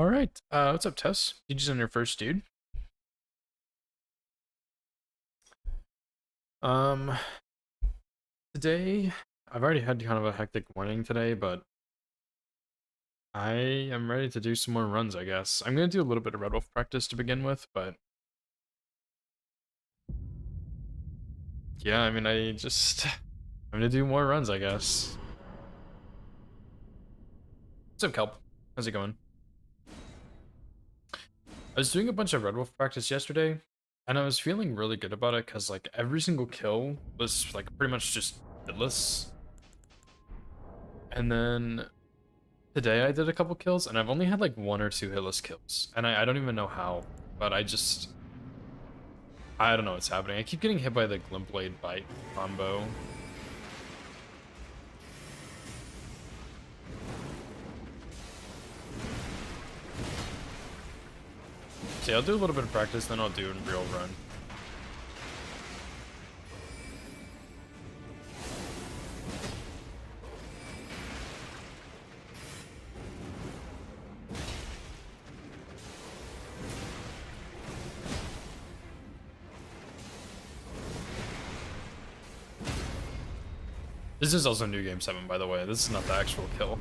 All right. What's up, Tess? You just on your first dude? Um, Today I've already had kind of a hectic morning today, but I am ready to do some more runs, I guess. I'm gonna do a little bit of Red Wolf practice to begin with, but yeah, I mean, I'm gonna do more runs, I guess. What's up, Kelp? How's it going? I was doing a bunch of Red Wolf practice yesterday, and I was feeling really good about it because like every single kill was like pretty much just hitless. And then today I did a couple kills, and I've only had like one or two hitless kills, and I don't even know how, but I don't know what's happening. I keep getting hit by the Glintblade Bite combo. See, I'll do a little bit of practice, then I'll do a real run. This is also New Game 7, by the way. This is not the actual kill.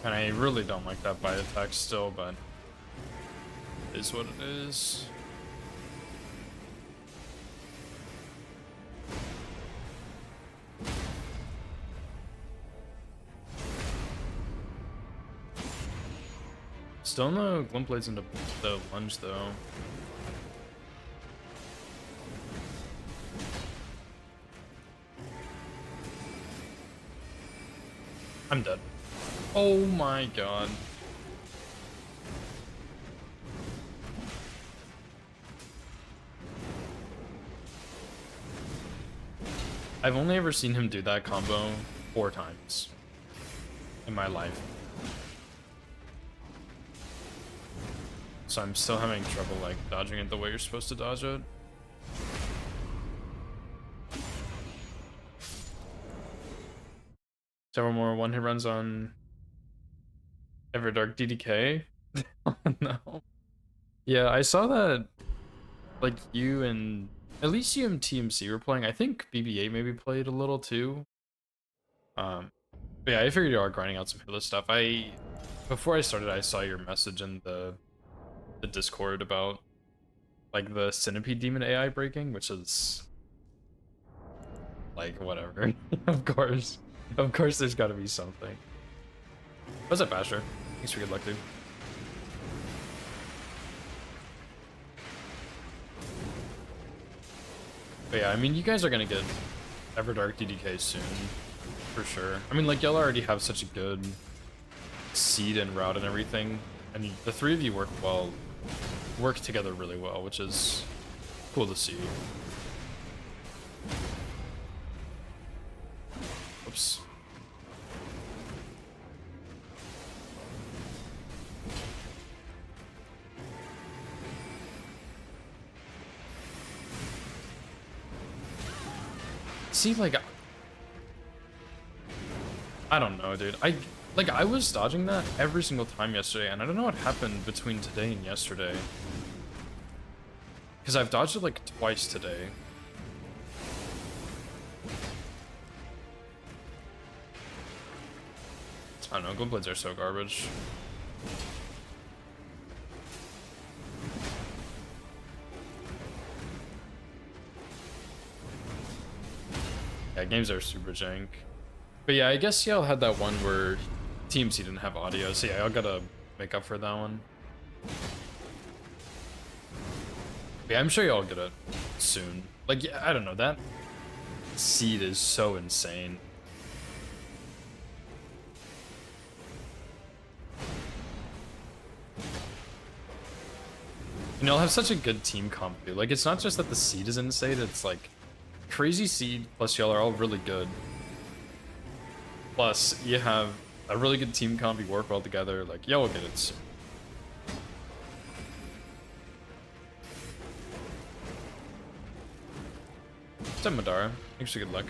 And I really don't like that bite attack still, but it is what it is. Still no Glintblades into the lunge though. I'm dead. Oh my god. I've only ever seen him do that combo 4 times in my life. So I'm still having trouble like dodging it the way you're supposed to dodge it. Several more one-hit runs on Everdark DDK. Oh no. Yeah, I saw that like you and Elysium TMC were playing. I think BB8 maybe played a little too. But yeah, I figured you are grinding out some hitless stuff. Before I started, I saw your message in the Discord about like the Centipede Demon AI breaking, which is like whatever. Of course, there's got to be something. What's up, Asher? Thanks for good luck, dude. But yeah, I mean, you guys are gonna get Everdark DDK soon, for sure. I mean, like, y'all already have such a good seed and route and everything, and the three of you work together really well, which is cool to see. Oops. See, like, I don't know, dude. I was dodging that every single time yesterday, and I don't know what happened between today and yesterday. Because I've dodged it like twice today, I don't know, Glintblades are so garbage. Yeah, games are super jank. But yeah, I guess y'all had that one where TMC didn't have audio, so yeah, y'all gotta make up for that one. But yeah, I'm sure y'all get it soon. Like, yeah, I don't know, that seed is so insane. You know, I'll have such a good team comp too. Like, it's not just that the seed is insane, it's like crazy seed plus y'all are all really good. Plus, you have a really good team comp, you work well together, like, y'all will get it soon. What's up, Madara? Thanks for good luck.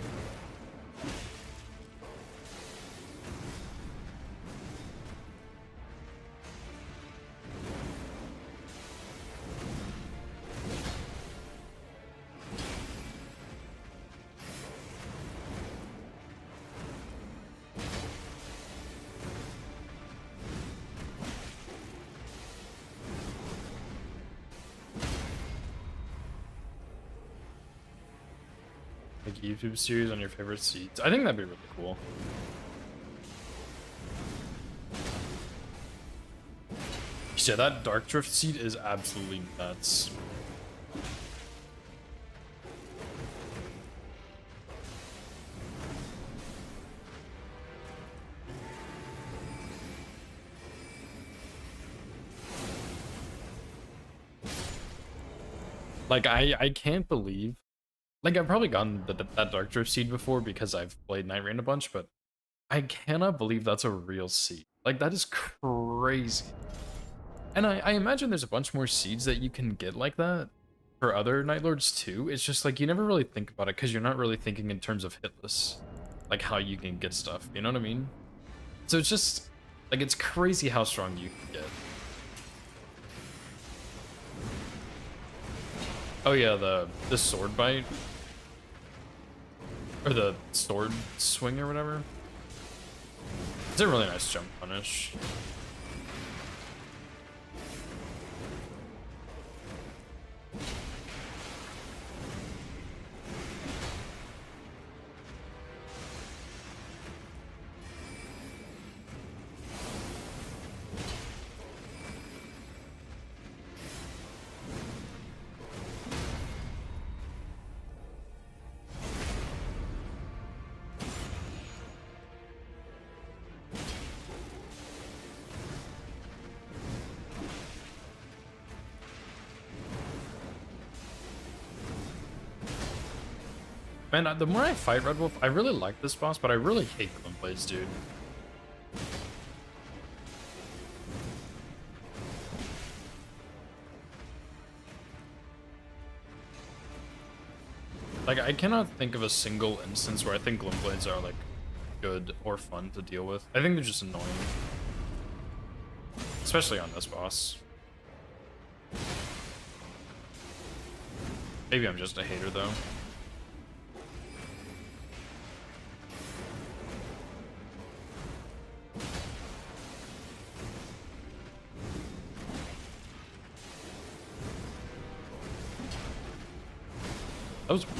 Like a YouTube series on your favorite seeds. I think that'd be really cool. Yeah, that Dark Drift seed is absolutely nuts. Like, I can't believe... Like, I've probably gotten that Dark Drift seed before because I've played Night Rain a bunch, but I cannot believe that's a real seed. Like, that is crazy. And I imagine there's a bunch more seeds that you can get like that for other Night Lords too. It's just like, you never really think about it because you're not really thinking in terms of hitless. Like, how you can get stuff, you know what I mean? So it's just, like, it's crazy how strong you can get. Oh yeah, the sword bite. Or the sword swing or whatever. It's a really nice jump punish. Man, the more I fight Red Wolf, I really like this boss, but I really hate Glintblades, dude. Like, I cannot think of a single instance where I think Glintblades are, like, good or fun to deal with. I think they're just annoying. Especially on this boss. Maybe I'm just a hater, though. That was weird.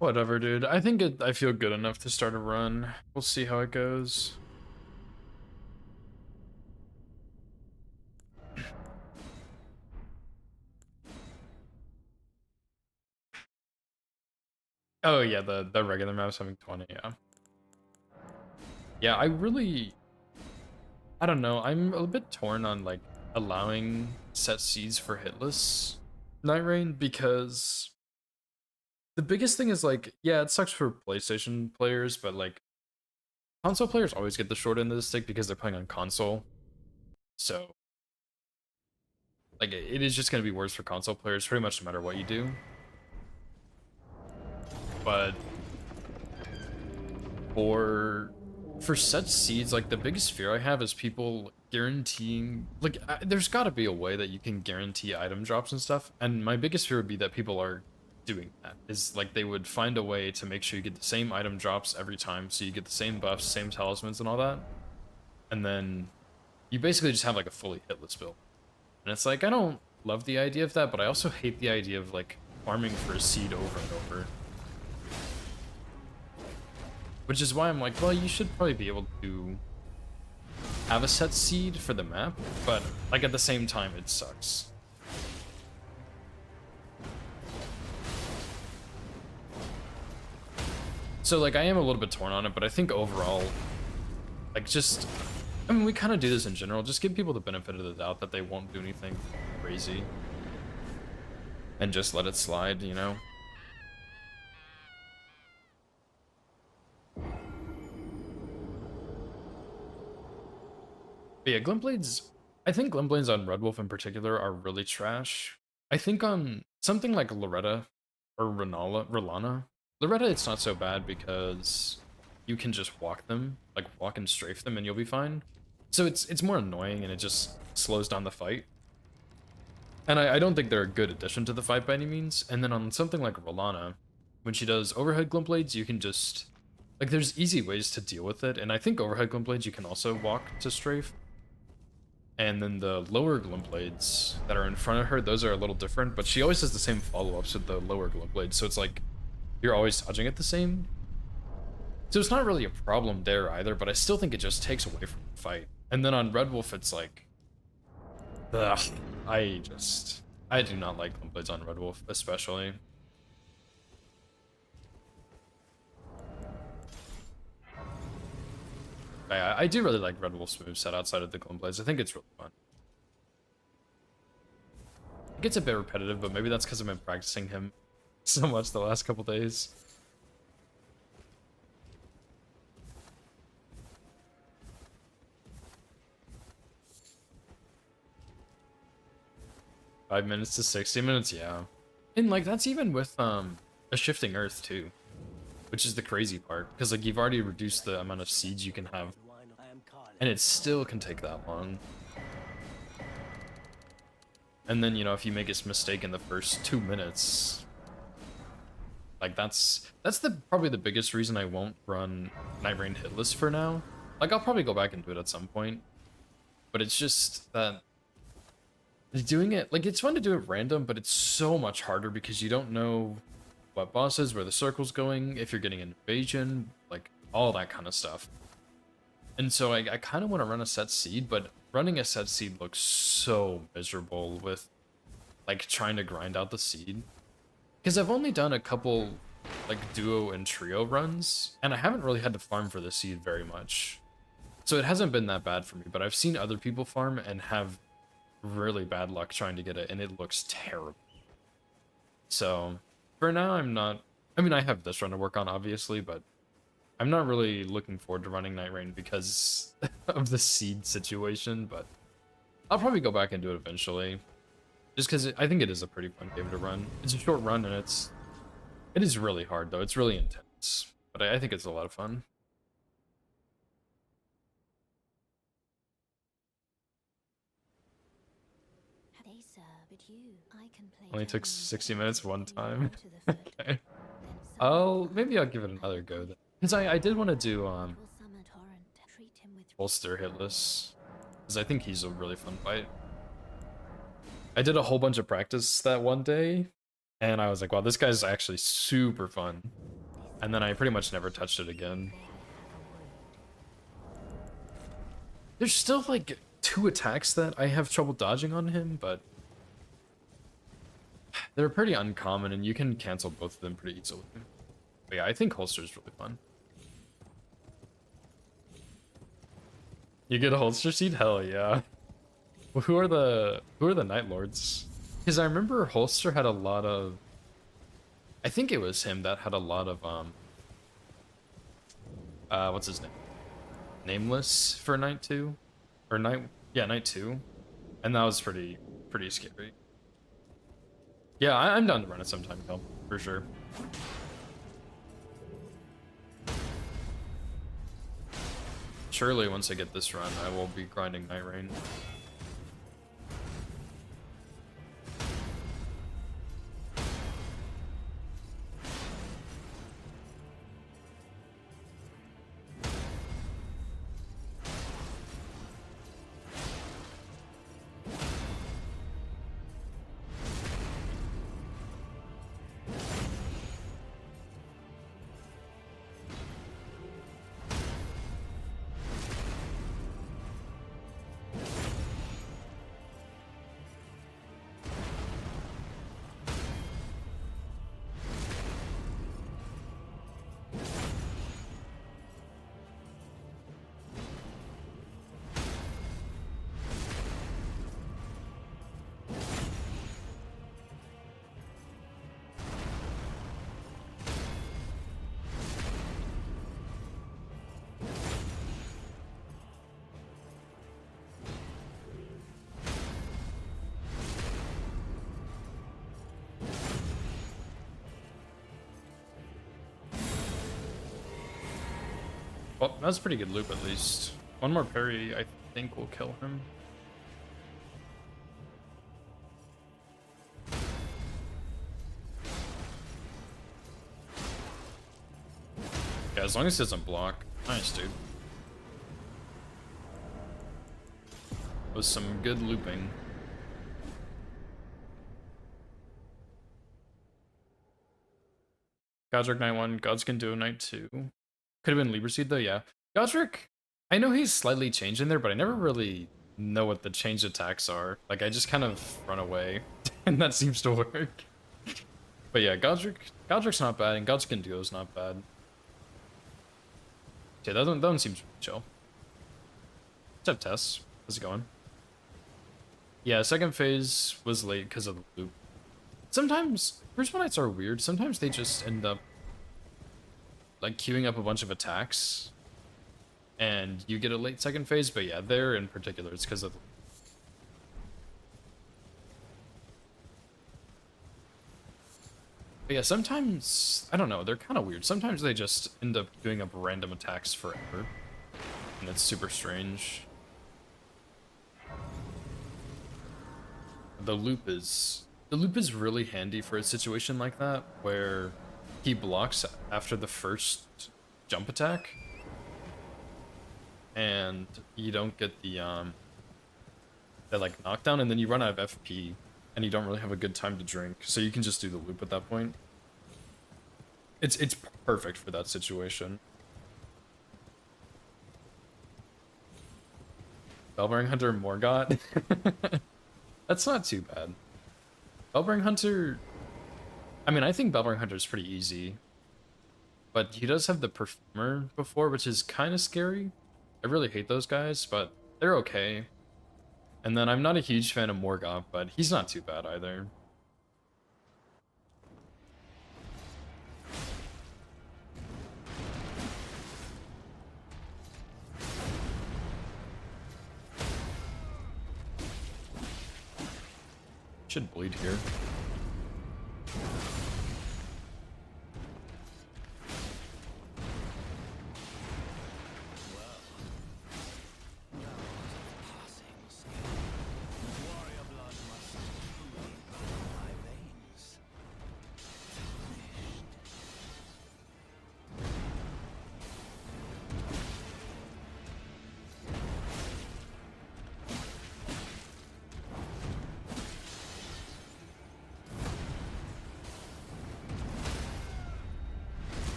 Whatever, dude. I think I feel good enough to start a run. We'll see how it goes. Oh yeah, the regular map's having 20, yeah. Yeah, I don't know. I'm a bit torn on like allowing set seeds for hitless Night Rain because the biggest thing is like, yeah, it sucks for PlayStation players, but like console players always get the short end of the stick because they're playing on console. So like it is just going to be worse for console players pretty much no matter what you do. But for such seeds, like the biggest fear I have is people guaranteeing, like there's got to be a way that you can guarantee item drops and stuff, and my biggest fear would be that people are doing that, is like they would find a way to make sure you get the same item drops every time, so you get the same buffs, same talismans and all that, and then you basically just have like a fully hitless build. And it's like, I don't love the idea of that, but I also hate the idea of like farming for a seed over and over. Which is why I'm like, well, you should probably be able to have a set seed for the map, but like at the same time, it sucks. So like I am a little bit torn on it, but I think overall, like just, I mean, we kind of do this in general, just give people the benefit of the doubt that they won't do anything crazy. And just let it slide, you know? But yeah, Glintblades, I think Glintblades on Red Wolf in particular are really trash. I think on something like Loretta or Rellana, Loretta it's not so bad because you can just walk them, like walk and strafe them and you'll be fine. So it's more annoying and it just slows down the fight. And I don't think they're a good addition to the fight by any means. And then on something like Rellana, when she does overhead Glintblades, you can just, like there's easy ways to deal with it. And I think overhead Glintblades you can also walk to strafe. And then the lower Glintblades that are in front of her, those are a little different, but she always has the same follow-ups with the lower Glintblades, so it's like, you're always dodging it the same. So it's not really a problem there either, but I still think it just takes away from the fight. And then on Red Wolf, it's like, ugh, I do not like Glintblades on Red Wolf, especially. I do really like Red Wolf's moveset outside of the Glintblades. I think it's really fun. It gets a bit repetitive, but maybe that's because I've been practicing him so much the last couple days. Five minutes to 60 minutes, yeah. And like that's even with a shifting earth too, which is the crazy part, because like you've already reduced the amount of seeds you can have, and it still can take that long. And then, you know, if you make a mistake in the first 2 minutes, like that's probably the biggest reason I won't run Night Rain hitless for now. Like I'll probably go back and do it at some point, but it's just that doing it, like it's fun to do it random, but it's so much harder because you don't know what bosses, where the circle's going, if you're getting an invasion, like all that kind of stuff. And so I kind of want to run a set seed, but running a set seed looks so miserable with like trying to grind out the seed. Because I've only done a couple like duo and trio runs, and I haven't really had to farm for the seed very much. So it hasn't been that bad for me, but I've seen other people farm and have really bad luck trying to get it, and it looks terrible. So for now, I'm not, I mean, I have this run to work on, obviously, but I'm not really looking forward to running Night Rain because of the seed situation, but I'll probably go back and do it eventually. Just because I think it is a pretty fun game to run. It's a short run, and it is really hard, though. It's really intense, but I think it's a lot of fun. Only took 60 minutes one time. Okay. Maybe I'll give it another go then. Because I did want to do Holster hitless, because I think he's a really fun fight. I did a whole bunch of practice that one day, and I was like, wow, this guy's actually super fun. And then I pretty much never touched it again. There's still like 2 attacks that I have trouble dodging on him, but they're pretty uncommon, and you can cancel both of them pretty easily. But yeah, I think Holster is really fun. You get a Holster seed? Hell yeah. Well, who are the Night Lords? Because I remember Holster had a lot of I think it was him that had a lot of what's his name? Nameless for night 2 or night, yeah, night 2, and that was pretty scary. Yeah, I'm down to run it sometime, Kel, for sure. Surely once I get this run, I will be grinding Night Rain. Well, that's a pretty good loop at least. One more parry, I think, will kill him. Yeah, as long as he doesn't block. Nice, dude. Was some good looping. Godric night 1, Gods can do night 2. Could have been Libra Seed though, yeah. Godric, I know he's slightly changed in there, but I never really know what the changed attacks are. Like, I just kind of run away, and that seems to work. But yeah, Godric's not bad, and Gods can duo's not bad. Yeah, that one seems chill. Except Tess. How's it going? Yeah, second phase was late because of the loop. Sometimes Prisma Knights are weird. Sometimes they just end up like queuing up a bunch of attacks, and you get a late second phase. But yeah, there in particular, it's because of. But yeah, sometimes I don't know. They're kind of weird. Sometimes they just end up doing up random attacks forever, and it's super strange. The loop is really handy for a situation like that where he blocks after the first jump attack and you don't get the like knockdown, and then you run out of FP and you don't really have a good time to drink, so you can just do the loop at that point. It's perfect for that situation. Bellbearing Hunter Morgott. That's not too bad. Bellbearing Hunter, I mean, I think Bellbearing Hunter is pretty easy, but he does have the Perfumer before, which is kind of scary. I really hate those guys, but they're okay. And then I'm not a huge fan of Morgott, but he's not too bad either. Should bleed here.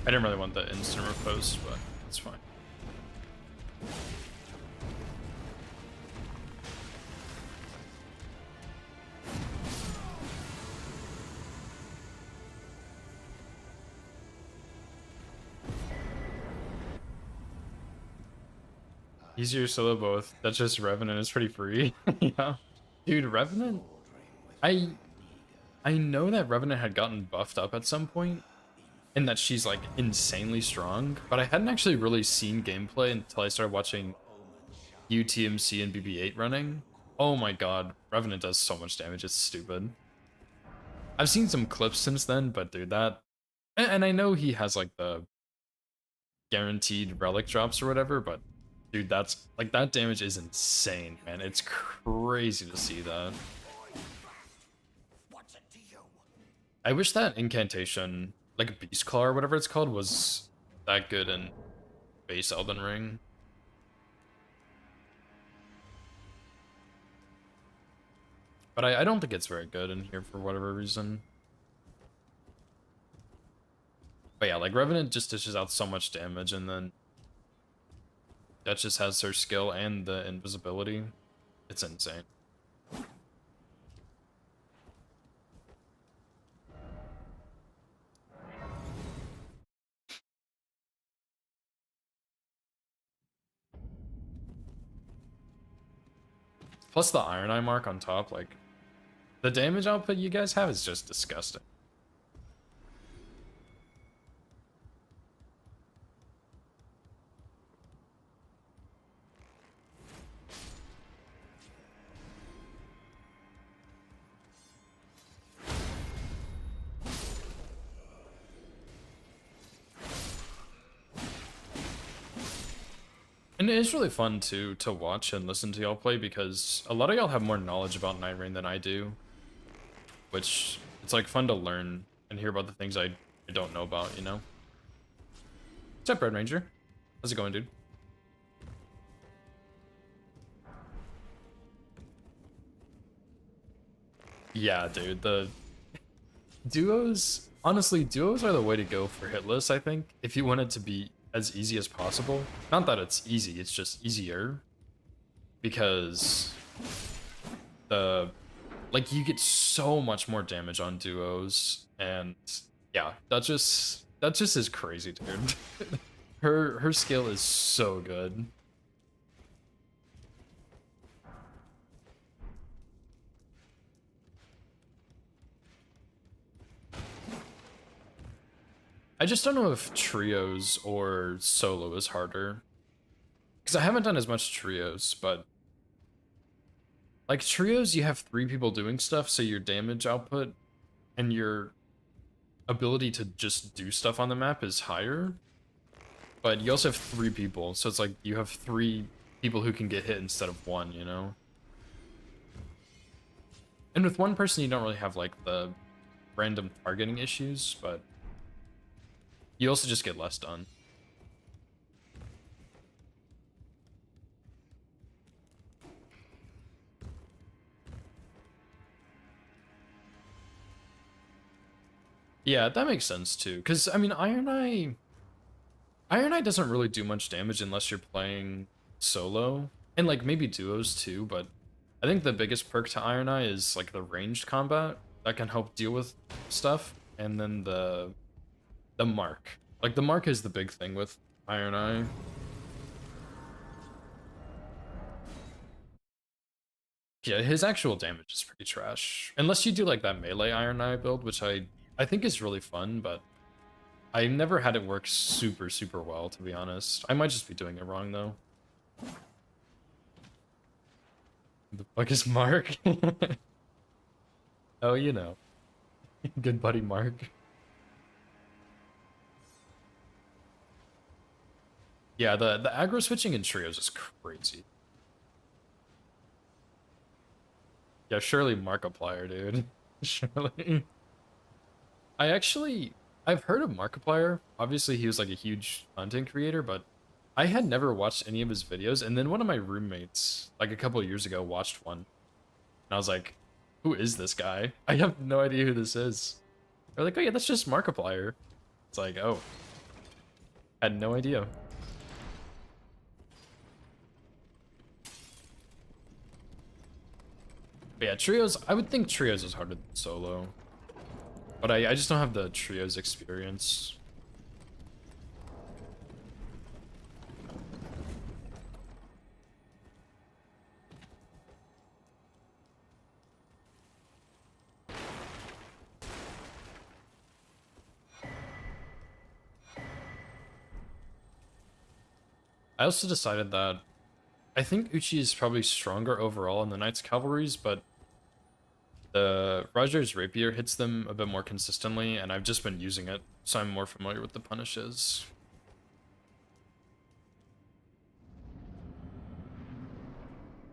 I didn't really want the instant riposte, but that's fine. Easier solo both. That's just Revenant is pretty free. Yeah. Dude, Revenant, I I know that Revenant had gotten buffed up at some point, and that she's like insanely strong, but I hadn't actually really seen gameplay until I started watching UTMC and BB-8 running. Oh my god, Revenant does so much damage, it's stupid. I've seen some clips since then, but dude, that... And I know he has like the guaranteed relic drops or whatever, but dude, that's like that damage is insane, man. It's crazy to see that. I wish that incantation, like Beast Claw or whatever it's called, was that good in base Elden Ring. But I don't think it's very good in here for whatever reason. But yeah, like Revenant just dishes out so much damage, and then Duchess has her skill and the invisibility. It's insane. Plus the Iron Eye mark on top, like, the damage output you guys have is just disgusting. And it's really fun to watch and listen to y'all play because a lot of y'all have more knowledge about Night Rain than I do, which it's like fun to learn and hear about the things I don't know about, you know? What's up, Red Ranger? How's it going, dude? Yeah, dude, the duos, honestly, duos are the way to go for hitless, I think, if you want it to be as easy as possible. Not that it's easy, it's just easier. Because the like you get so much more damage on duos, and yeah, that just is crazy, dude. Her skill is so good. I just don't know if trios or solo is harder. Because I haven't done as much trios, but like trios, you have 3 people doing stuff, so your damage output and your ability to just do stuff on the map is higher. But you also have 3 people, so it's like you have 3 people who can get hit instead of 1, you know? And with 1 person, you don't really have like the random targeting issues, but you also just get less done. Yeah, that makes sense too. Because, I mean, Iron Eye doesn't really do much damage unless you're playing solo. And, like, maybe duos too, but I think the biggest perk to Iron Eye is, like, the ranged combat that can help deal with stuff. And then the mark. Like, the mark is the big thing with Iron Eye. Yeah, his actual damage is pretty trash. Unless you do, like, that melee Iron Eye build, which I think is really fun, but I never had it work super, super well, to be honest. I might just be doing it wrong, though. The fuck is Mark? Oh, you know. Good buddy Mark. Yeah, the aggro switching in trios is crazy. Yeah, surely Markiplier, dude. Surely. I actually... I've heard of Markiplier. Obviously, he was like a huge content creator, but I had never watched any of his videos, and then one of my roommates, like a couple of years ago, watched one. And I was like, who is this guy? I have no idea who this is. They're like, oh yeah, that's just Markiplier. It's like, oh. Had no idea. But yeah, trios, I would think trios is harder than solo. But I just don't have the trios experience. I also decided that I think Uchi is probably stronger overall in the Knights Cavalries, but the Rajar's Rapier hits them a bit more consistently, and I've just been using it, so I'm more familiar with the punishes.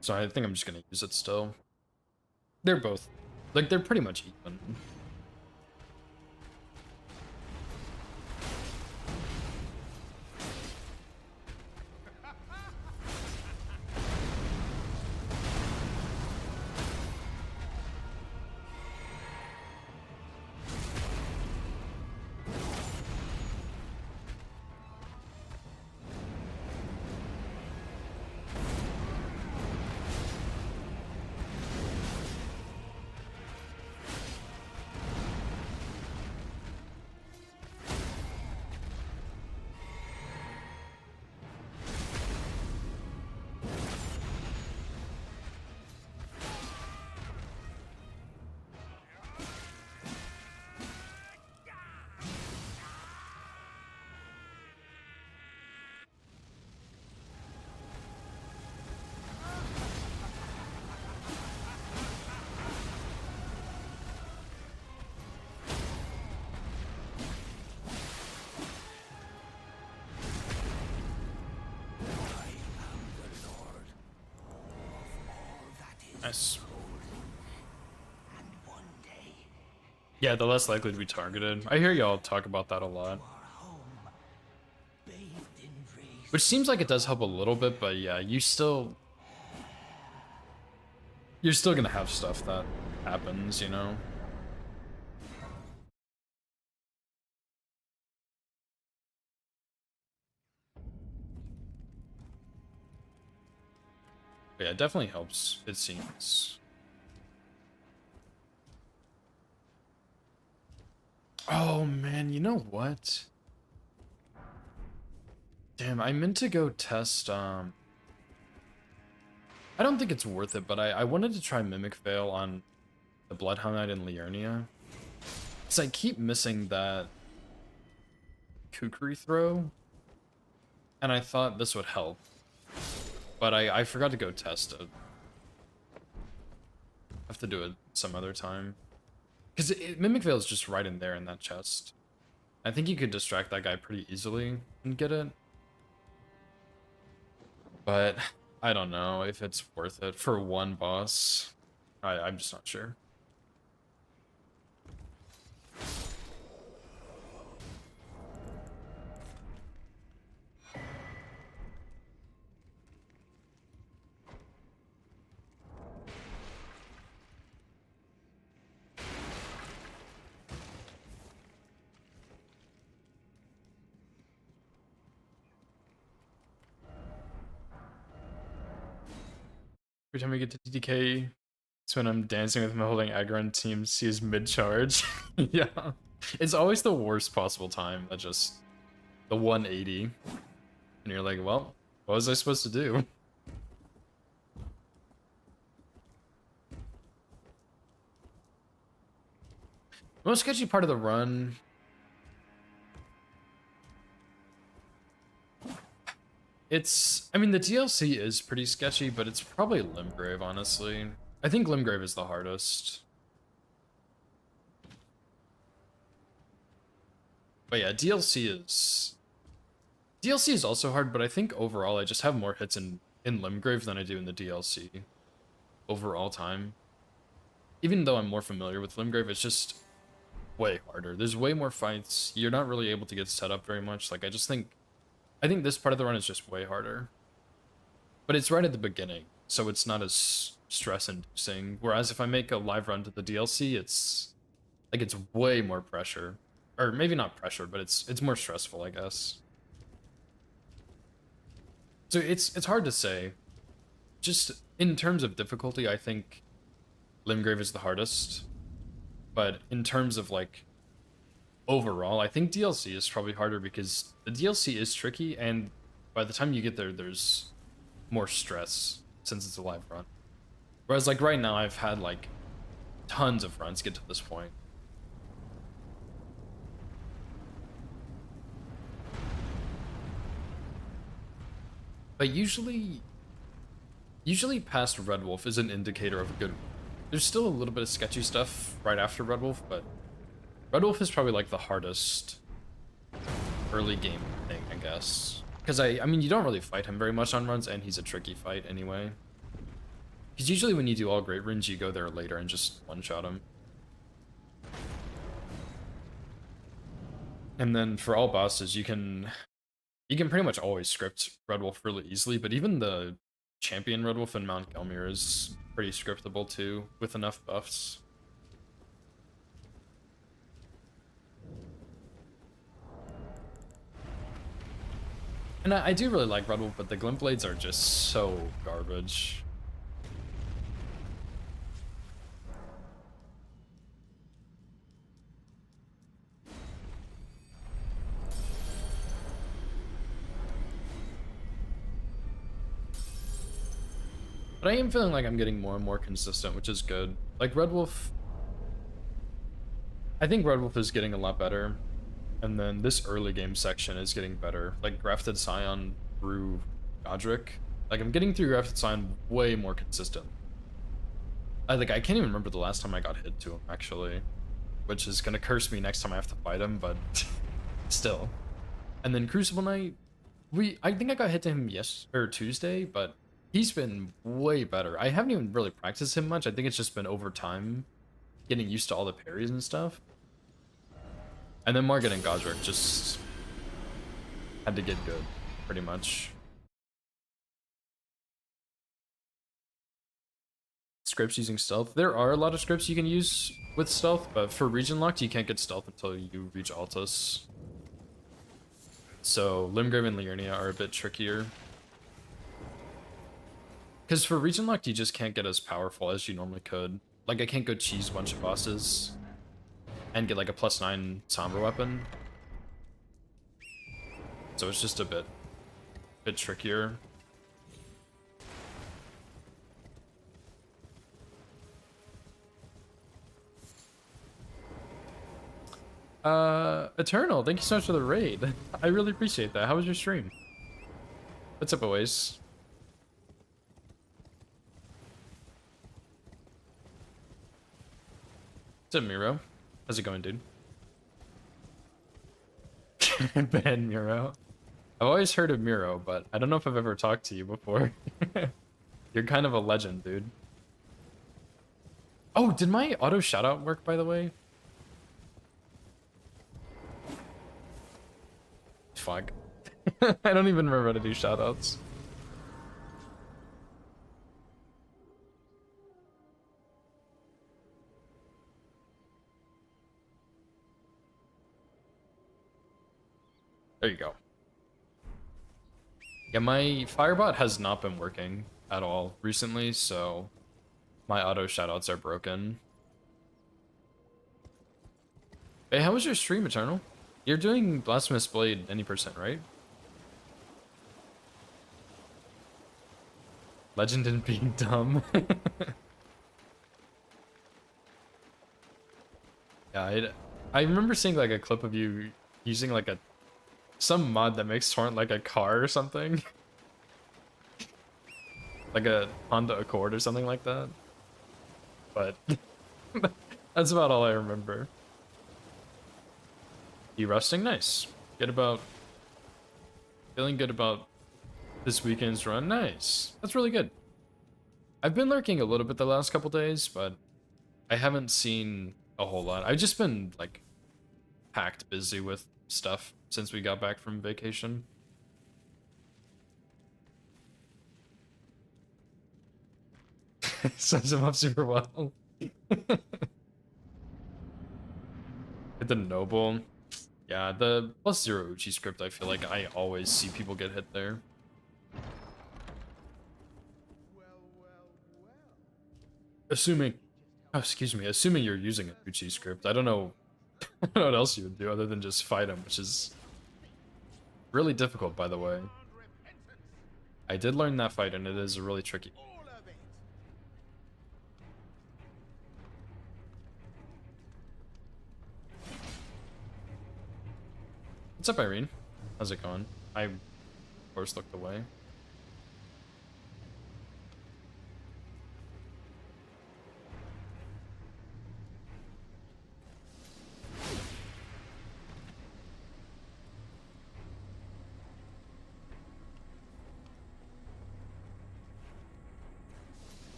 So I think I'm just gonna use it still. They're both, like, they're pretty much even. Nice. Yeah, the less likely to be targeted. I hear y'all talk about that a lot. Which seems like it does help a little bit, but yeah, you're still gonna have stuff that happens, you know? But yeah, it definitely helps, it seems. Oh man, you know what? Damn, I meant to go test, I don't think it's worth it, but I wanted to try Mimic Veil on the Bloodhound Knight in Liurnia. Because I keep missing that Kukri throw, and I thought this would help. But I forgot to go test it. Have to do it some other time. Because Mimic Veil is just right in there in that chest. I think you could distract that guy pretty easily and get it. But I don't know if it's worth it for one boss. I'm just not sure. Every time we get to TDK, it's when I'm dancing with him holding Aggron team, sees mid-charge. Yeah. It's always the worst possible time, that just the 180. And you're like, well, what was I supposed to do? The most sketchy part of the run. I mean, the DLC is pretty sketchy, but it's probably Limgrave, honestly. I think Limgrave is the hardest. But yeah, DLC is also hard, but I think overall I just have more hits in Limgrave than I do in the DLC. Overall time. Even though I'm more familiar with Limgrave, it's just way harder. There's way more fights. You're not really able to get set up very much. Like, I think this part of the run is just way harder. But it's right at the beginning, so it's not as stress-inducing. Whereas if I make a live run to the DLC, it's way more pressure. Or maybe not pressure, but it's more stressful, I guess. So it's hard to say. Just in terms of difficulty, I think Limgrave is the hardest. But in terms of like overall, I think DLC is probably harder because the DLC is tricky, and by the time you get there, there's more stress since it's a live run. Whereas like right now, I've had like tons of runs get to this point. But usually past Red Wolf is an indicator of a good. There's still a little bit of sketchy stuff right after Red Wolf, but Red Wolf is probably like the hardest early game thing, I guess. Because I mean, you don't really fight him very much on runs, and he's a tricky fight anyway. Because usually when you do all great runs, you go there later and just one-shot him. And then for all bosses, you can pretty much always script Red Wolf really easily, but even the champion Red Wolf in Mount Gelmir is pretty scriptable too, with enough buffs. And I do really like Red Wolf, but the Glint Blades are just so garbage. But I am feeling like I'm getting more and more consistent, which is good. Like Red Wolf, I think Red Wolf is getting a lot better. And then this early game section is getting better. Like Grafted Scion through Godric. Like I'm getting through Grafted Scion way more consistent. I can't even remember the last time I got hit to him actually. Which is gonna curse me next time I have to fight him, but still. And then Crucible Knight, I think I got hit to him Tuesday, but he's been way better. I haven't even really practiced him much. I think it's just been over time, getting used to all the parries and stuff. And then Margit and Godric just had to get good, pretty much. Scripts using stealth. There are a lot of scripts you can use with stealth, but for region locked, you can't get stealth until you reach Altus. So Limgrave and Liurnia are a bit trickier. Because for region locked, you just can't get as powerful as you normally could. Like I can't go cheese a bunch of bosses and get like a +9 Sombra weapon. So it's just a bit trickier. Eternal, thank you so much for the raid. I really appreciate that. How was your stream? What's up, boys? What's up, Miro? How's it going, dude? Ben Miro. I've always heard of Miro, but I don't know if I've ever talked to you before. You're kind of a legend, dude. Oh, did my auto shoutout work, by the way? Fuck. I don't even remember how to do shoutouts. There you go. Yeah, my Firebot has not been working at all recently, so my auto shoutouts are broken. Hey, how was your stream, Eternal? You're doing Blasphemous Blade any percent, right? Legend in being dumb. Yeah, I remember seeing like a clip of you using like some mod that makes Torrent like a car or something. Like a Honda Accord or something like that. But that's about all I remember. You resting? Nice. Feeling good about this weekend's run? Nice. That's really good. I've been lurking a little bit the last couple days, but I haven't seen a whole lot. I've just been like packed busy with stuff since we got back from vacation. Sums him up super well. Hit the Noble. Yeah, the +0 Uchi script, I feel like I always see people get hit there. Assuming, oh, excuse me, assuming you're using an Uchi script, I don't know, I don't know what else you would do other than just fight him, which is really difficult, by the way. I did learn that fight, and it is really tricky. What's up, Irene? How's it going? I, of course, looked away.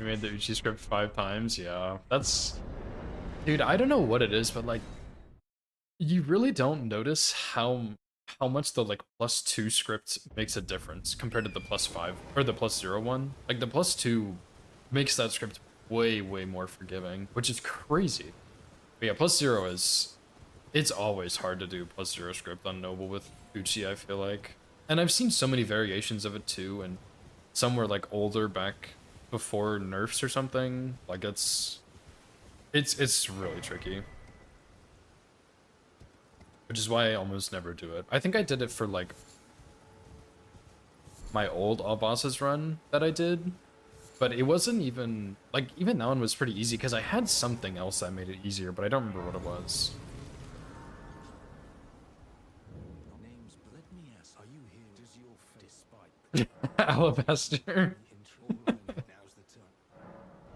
We made the Uchi script 5 times. Yeah, that's... Dude, I don't know what it is, but like, you really don't notice how much the like +2 script makes a difference compared to the +5 or the +0 one. Like the +2 makes that script way more forgiving, which is crazy. But yeah, +0 is, it's always hard to do +0 script on Noble with Uchi, I feel like. And I've seen so many variations of it too, and some were like older back before nerfs or something. Like it's really tricky. Which is why I almost never do it. I think I did it for like my old All Bosses run that I did, but it wasn't even like, even that one was pretty easy because I had something else that made it easier, but I don't remember what it was. Alabaster.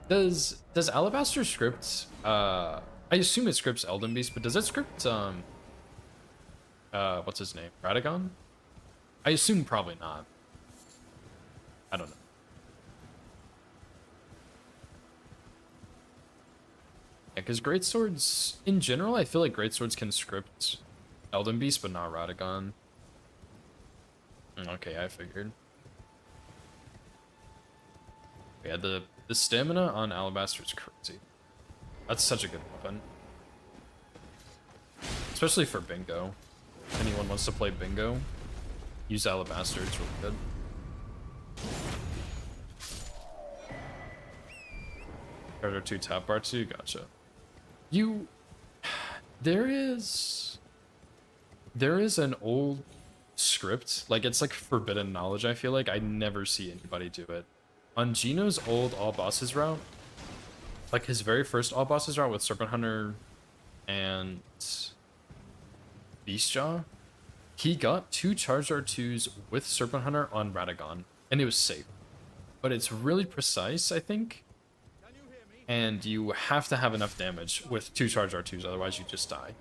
Does Alabaster script I assume it scripts Elden Beast, but does it script what's his name? Radagon? I assume probably not. I don't know. Yeah, because Greatswords, in general, I feel like Greatswords can script Elden Beast, but not Radagon. Okay, I figured. Yeah, the stamina on Alabaster is crazy. That's such a good weapon. Especially for bingo. If anyone wants to play bingo, use Alabaster, it's really good. Charter 2 tap bar 2, gotcha. There is an old script, like it's like forbidden knowledge, I feel like. I never see anybody do it. On Gino's old All Bosses route, like his very first All Bosses route with Serpent Hunter and Beastjaw, he got 2 charged R2s with Serpent Hunter on Radagon, and it was safe. But it's really precise, I think, and you have to have enough damage with 2 charged R2s, otherwise you just die.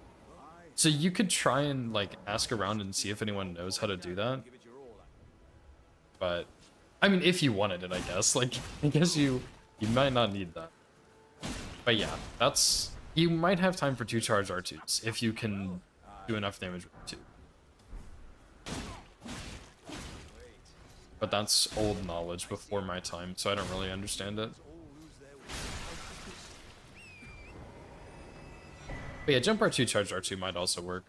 So you could try and like ask around and see if anyone knows how to do that. But I mean, if you wanted it, I guess. Like, I guess you might not need that. But yeah, that's, you might have time for 2 charged R2s if you can do enough damage with 2. But that's old knowledge before my time, so I don't really understand it. But yeah, jump R2, charge R2 might also work.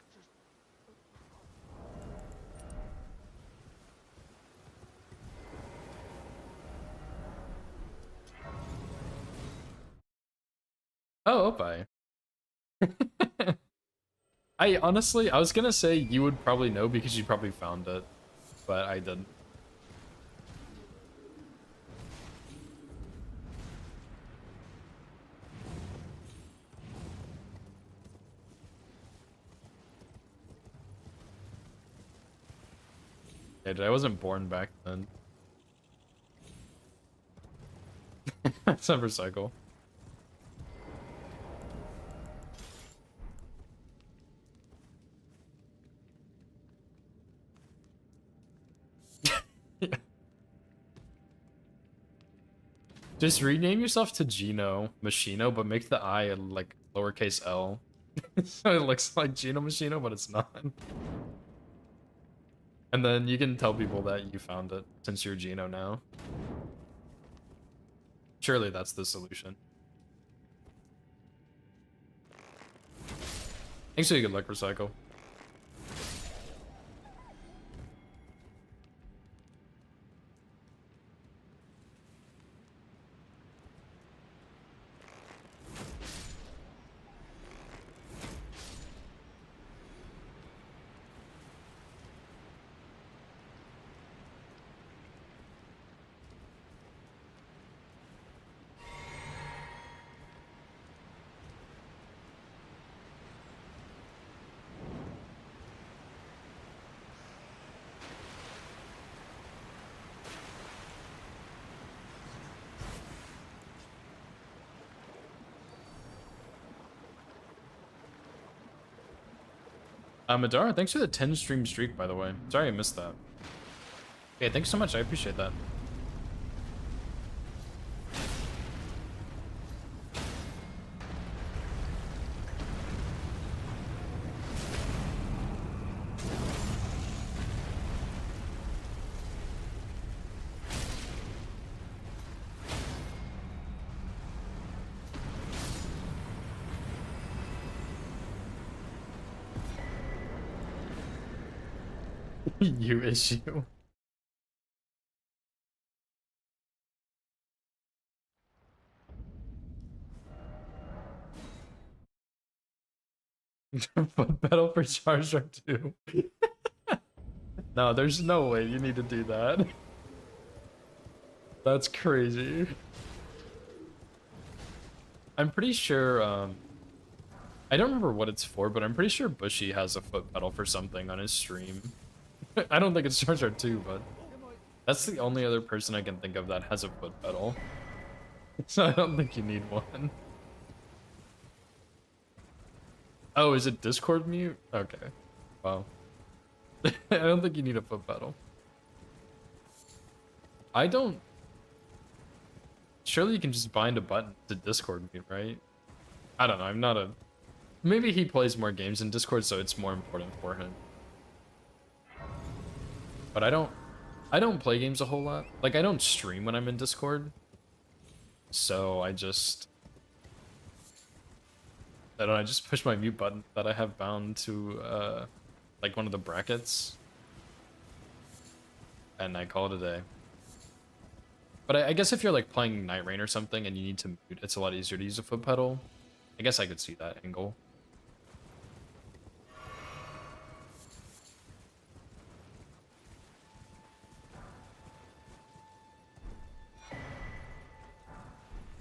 Oh, Opie. I honestly, I was gonna say you would probably know because you probably found it, but I didn't. Yeah, dude, I wasn't born back then. That's a recycle. Just rename yourself to Gino Machino, but make the I like lowercase l. So it looks like Gino Machino, but it's not. And then you can tell people that you found it, since you're Gino now. Surely that's the solution. Thanks for your good luck, Recycle. Madara, thanks for the 10 stream streak, by the way. Sorry I missed that. Okay, thanks so much. I appreciate that. You issue. Foot pedal for Charizard 2. No, there's no way you need to do that. That's crazy. I'm pretty sure, I don't remember what it's for, but I'm pretty sure Bushy has a foot pedal for something on his stream. I don't think it's Charizard 2, but that's the only other person I can think of that has a foot pedal. So I don't think you need one. Oh, is it Discord mute? Okay. Wow. I don't think you need a foot pedal. I don't... Surely you can just bind a button to Discord mute, right? I don't know, I'm not a... Maybe he plays more games in Discord, so it's more important for him. But I don't play games a whole lot. Like, I don't stream when I'm in Discord. So I just... I don't know, I just push my mute button that I have bound to, like, one of the brackets. And I call it a day. But I guess if you're, like, playing Night Rain or something and you need to mute, it's a lot easier to use a foot pedal. I guess I could see that angle.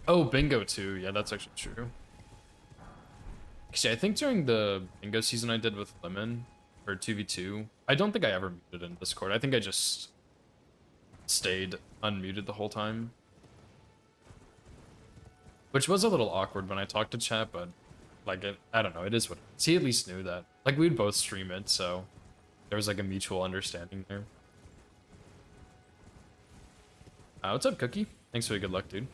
Oh, bingo too. Yeah, that's actually true. Actually, I think during the bingo season I did with Lemon, or 2v2, I don't think I ever muted in Discord. I think I just stayed unmuted the whole time. Which was a little awkward when I talked to chat, but, like, I don't know, it is what it is. He at least knew that. Like, we'd both stream it, so there was, like, a mutual understanding there. What's up, Cookie? Thanks for the good luck, dude.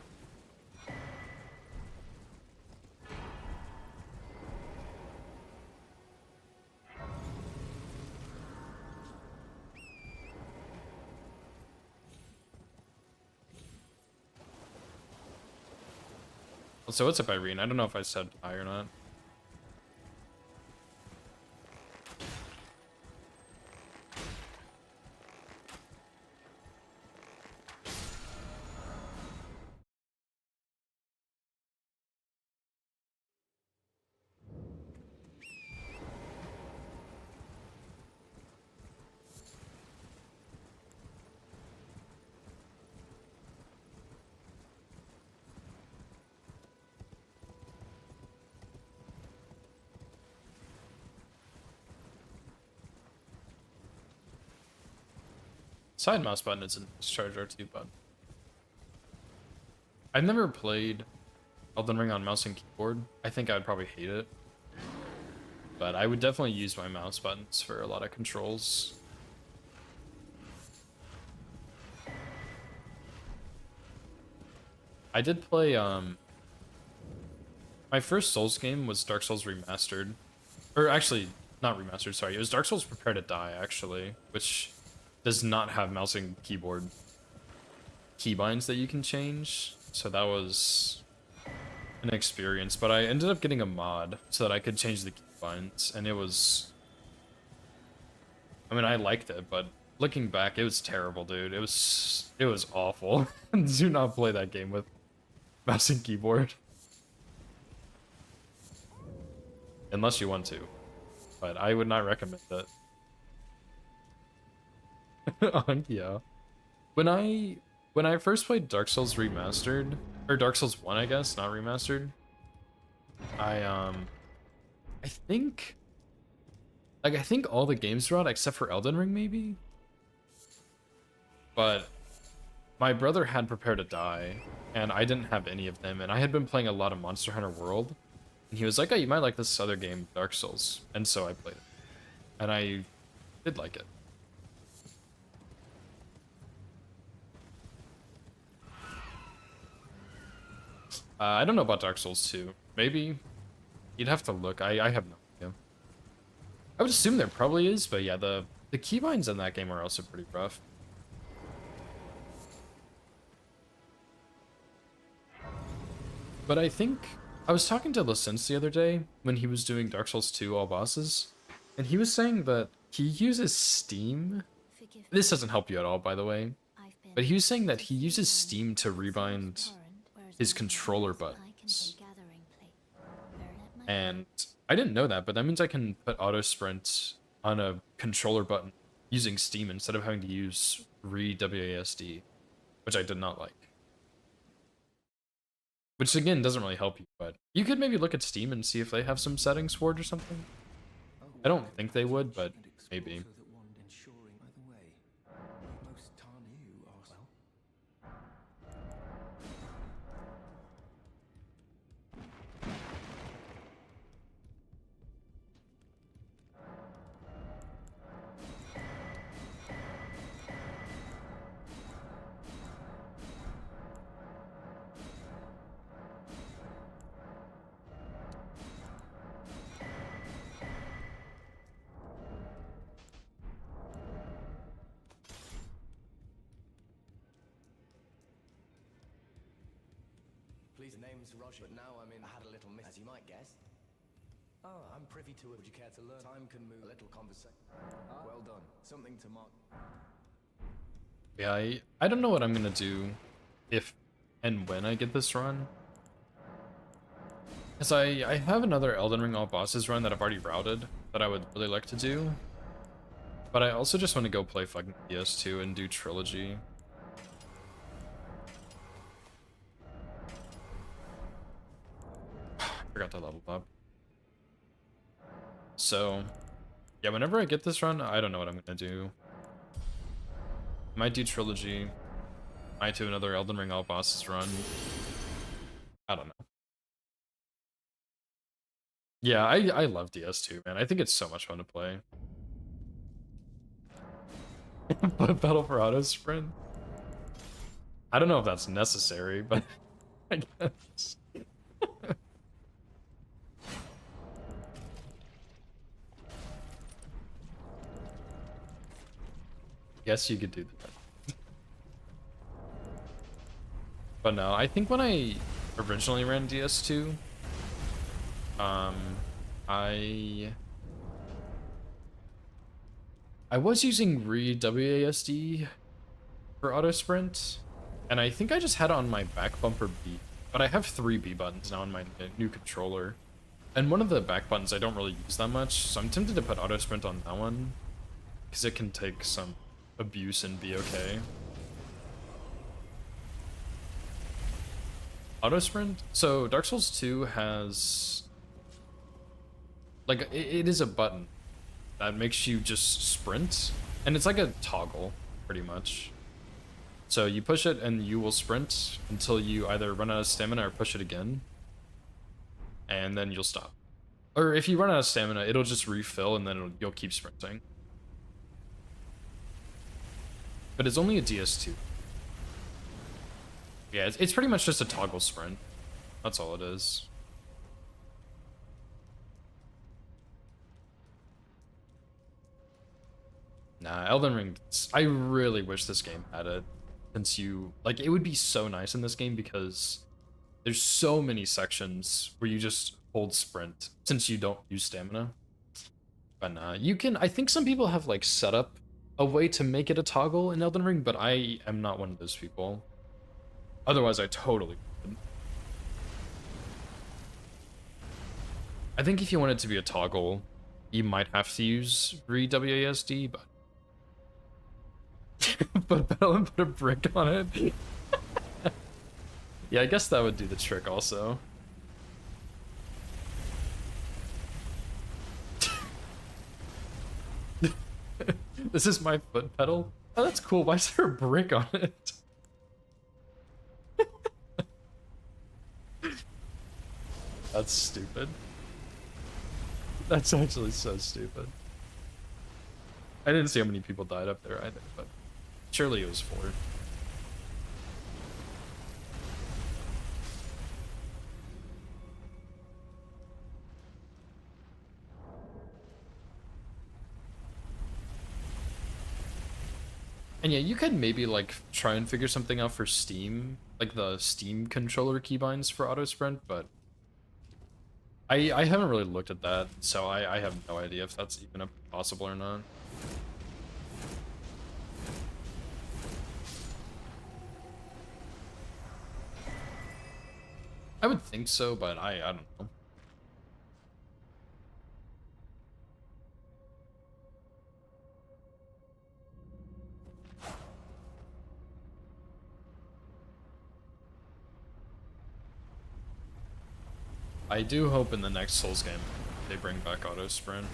So what's up, Irene? I don't know if I said hi or not. Side mouse button is a Charge R2 button. I've never played Elden Ring on mouse and keyboard. I think I would probably hate it. But I would definitely use my mouse buttons for a lot of controls. I did play, my first Souls game was Dark Souls Remastered. Or actually, not remastered, sorry. It was Dark Souls Prepare to Die, actually, which does not have mouse and keyboard keybinds that you can change. So that was an experience, but I ended up getting a mod so that I could change the keybinds, and it was... I mean, I liked it, but looking back, it was terrible, dude. It was awful. Do not play that game with mouse and keyboard. Unless you want to. But I would not recommend it. Yeah. When I first played Dark Souls Remastered, or Dark Souls 1, I guess, not Remastered, I think all the games were out except for Elden Ring, maybe? But my brother had Prepare to Die, and I didn't have any of them, and I had been playing a lot of Monster Hunter World, and he was like, oh, you might like this other game, Dark Souls, and so I played it. And I did like it. I don't know about Dark Souls 2. Maybe. You'd have to look. I have no idea. I would assume there probably is, but yeah, the keybinds in that game are also pretty rough. But I think... I was talking to License the other day when he was doing Dark Souls 2 all bosses, and he was saying that he uses Steam. This doesn't help you at all, by the way. But he was saying that he uses Steam to rebind his controller buttons. And I didn't know that, but that means I can put auto sprint on a controller button using Steam instead of having to use WASD, which I did not like. Which again doesn't really help you, but you could maybe look at Steam and see if they have some settings for it or something. I don't think they would, but maybe. Please, the name's Roger, but now I had a little miss, as you might guess. Oh, I'm privy to it. Would you care to learn? Time can move. A little conversation. Well done. Something to mark. Yeah, I don't know what I'm gonna do if and when I get this run. Because I have another Elden Ring All Bosses run that I've already routed that I would really like to do. But I also just want to go play fucking DS2 and do Trilogy. Forgot to level up. So, yeah, whenever I get this run, I don't know what I'm gonna do. Might do Trilogy. Might do another Elden Ring All Bosses run. I don't know. Yeah, I love DS2, man. I think it's so much fun to play. But Battle for Auto Sprint? I don't know if that's necessary, but I guess. Guess you could do that. But no, I think when I originally ran DS2, I was using WASD for auto sprint, and I think I just had it on my back bumper B, but I have 3 B buttons now on my new controller, and one of the back buttons I don't really use that much, so I'm tempted to put auto sprint on that one, because it can take some abuse and be okay. Auto sprint? So Dark Souls 2 has, like, it is a button that makes you just sprint, and it's like a toggle, pretty much. So you push it and you will sprint until you either run out of stamina or push it again, and then you'll stop. Or if you run out of stamina, it'll just refill and then you'll keep sprinting. But it's only a DS2. Yeah, it's pretty much just a toggle sprint. That's all it is. Nah, Elden Ring, I really wish this game had it. Since you, like, it would be so nice in this game because there's so many sections where you just hold sprint since you don't use stamina. But nah, you can, I think some people have, like, set up a way to make it a toggle in Elden Ring, but I am not one of those people. Otherwise, I totally would. I think if you want it to be a toggle, you might have to use WASD, but but Bell and put a brick on it. Yeah, I guess that would do the trick also. This is my foot pedal. Oh, that's cool. Why is there a brick on it? That's stupid. That's actually so stupid. I didn't see how many people died up there either, but surely it was 4. And yeah, you could maybe like try and figure something out for Steam, like the Steam controller keybinds for auto sprint, but I haven't really looked at that, so I have no idea if that's even possible or not. I would think so, but I don't know. I do hope in the next Souls game they bring back auto sprint.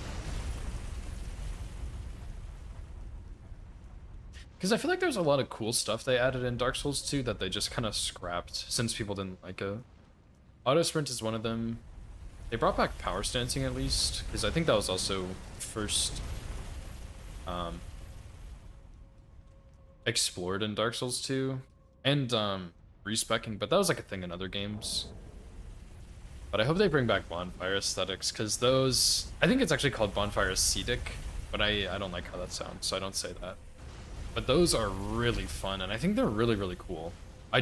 Because I feel like there's a lot of cool stuff they added in Dark Souls 2 that they just kind of scrapped since people didn't like it. Auto sprint is one of them. They brought back power stancing at least, because I think that was also first explored in Dark Souls 2. And respecking, but that was like a thing in other games. But I hope they bring back bonfire aesthetics, because those... I think it's actually called bonfire ascetic, but I don't like how that sounds, so I don't say that. But those are really fun, and I think they're really, really cool. I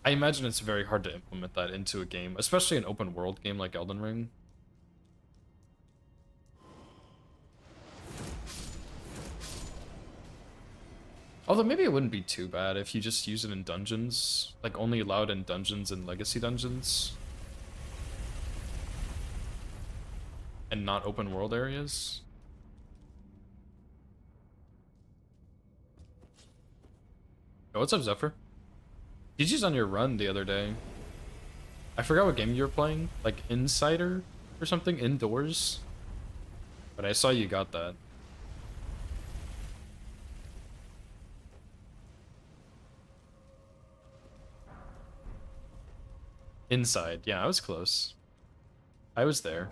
imagine it's very hard to implement that into a game, especially an open world game like Elden Ring. Although maybe it wouldn't be too bad if you just use it in dungeons, like only allowed in dungeons and legacy dungeons. And not open world areas. Oh, what's up, Zephyr? GG's on your run the other day. I forgot what game you were playing, like Insider or something, indoors. But I saw you got that. Inside, yeah, I was close. I was there.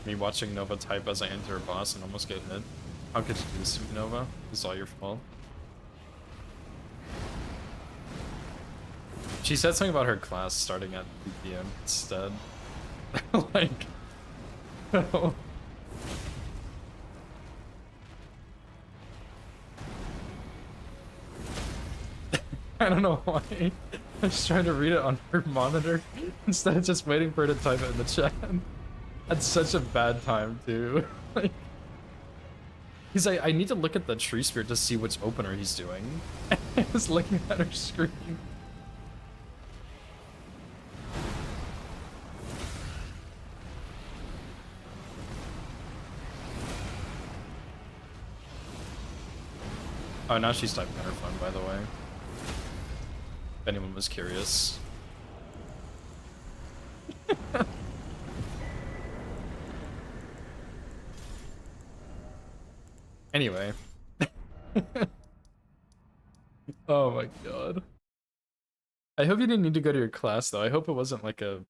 Me watching Nova type as I enter a boss and almost get hit. How could you do this to me, Nova? It's all your fault. She said something about her class starting at 2 PM instead. Like... no. I don't know why. I was trying to read it on her monitor instead of just waiting for her to type it in the chat. That's such a bad time, too. Like, he's like, I need to look at the tree spirit to see which opener he's doing. I was looking at her screen. Oh, now she's typing on her phone, by the way. If anyone was curious. Anyway. Oh my god. I hope you didn't need to go to your class, though. I hope it wasn't like a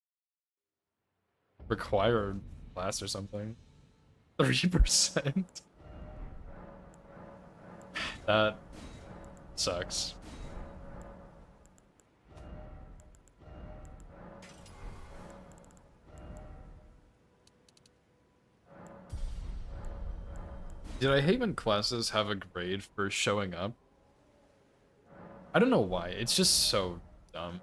required class or something. 3%? That sucks. Did I hate when classes have a grade for showing up? I don't know why. It's just so dumb.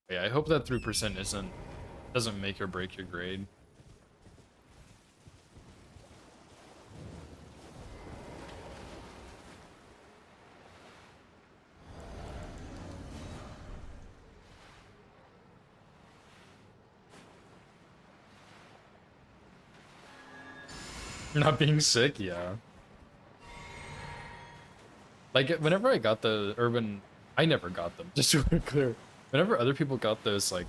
Yeah, I hope that 3% doesn't make or break your grade. Not being sick, yeah. Like, whenever I got the urban... I never got them, just to be clear. Whenever other people got those, like,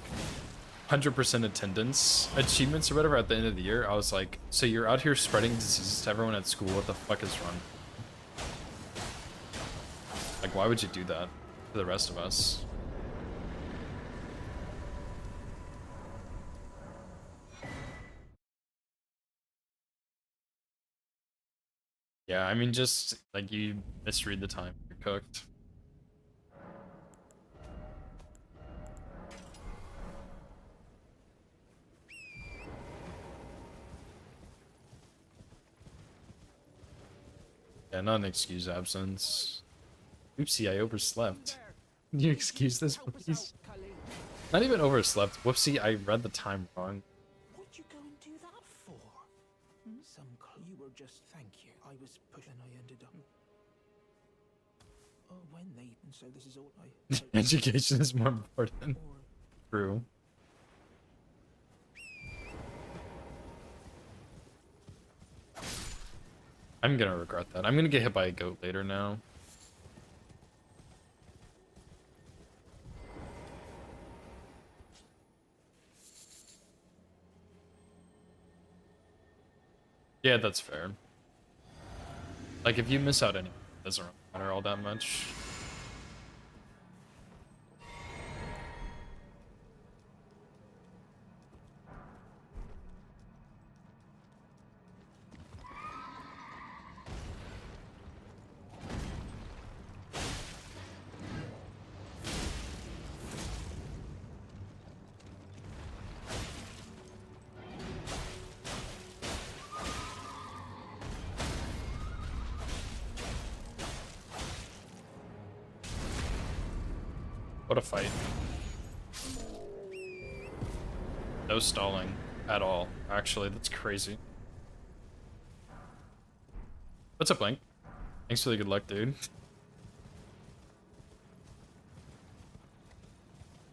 100% attendance achievements or whatever at the end of the year, I was like, so you're out here spreading diseases to everyone at school, what the fuck is wrong? Like, why would you do that to the rest of us? Yeah, I mean, just like you misread the time, you're cooked. Yeah, not an excuse absence. Oopsie, I overslept. Can you excuse this, please? Not even overslept. Whoopsie, I read the time wrong. What'd you go and do that for? Some you were just thank you. I was pushing. I ended up. Oh, when they and so this is all I. Education is more important. Or True. I'm gonna regret that. I'm gonna get hit by a goat later now. Yeah, that's fair. Like, if you miss out any, it doesn't really matter all that much. What a fight. No stalling at all. Actually, that's crazy. What's up, Link? Thanks for the good luck, dude.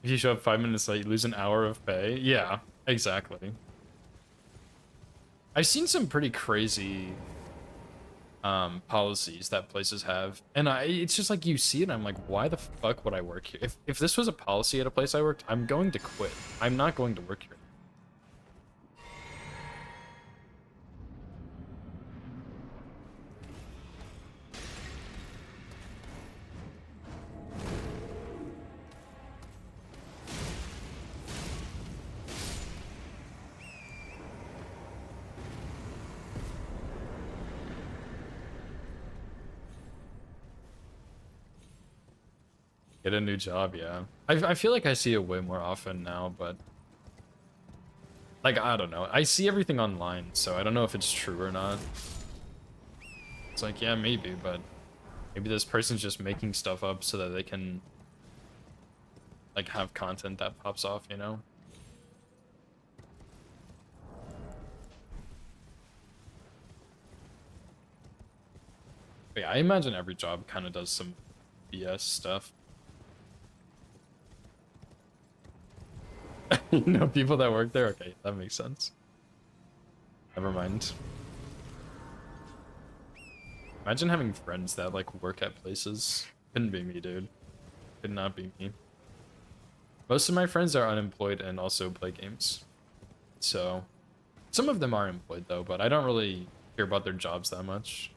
If you show up 5 minutes late, you lose an hour of pay. Yeah, exactly. I've seen some pretty crazy policies that places have, and it's just like you see it and I'm like, why the fuck would I work here? If this was a policy at a place I worked, I'm going to quit. I'm not going to work here. Get a new job, yeah. I feel like I see it way more often now, but like, I don't know. I see everything online, so I don't know if it's true or not. It's like, yeah, maybe, but maybe this person's just making stuff up so that they can like have content that pops off, you know? But yeah, I imagine every job kind of does some BS stuff. You know, people that work there? Okay, that makes sense. Never mind. Imagine having friends that like work at places. Couldn't be me, dude. Could not be me. Most of my friends are unemployed and also play games. So, some of them are employed though, but I don't really hear about their jobs that much.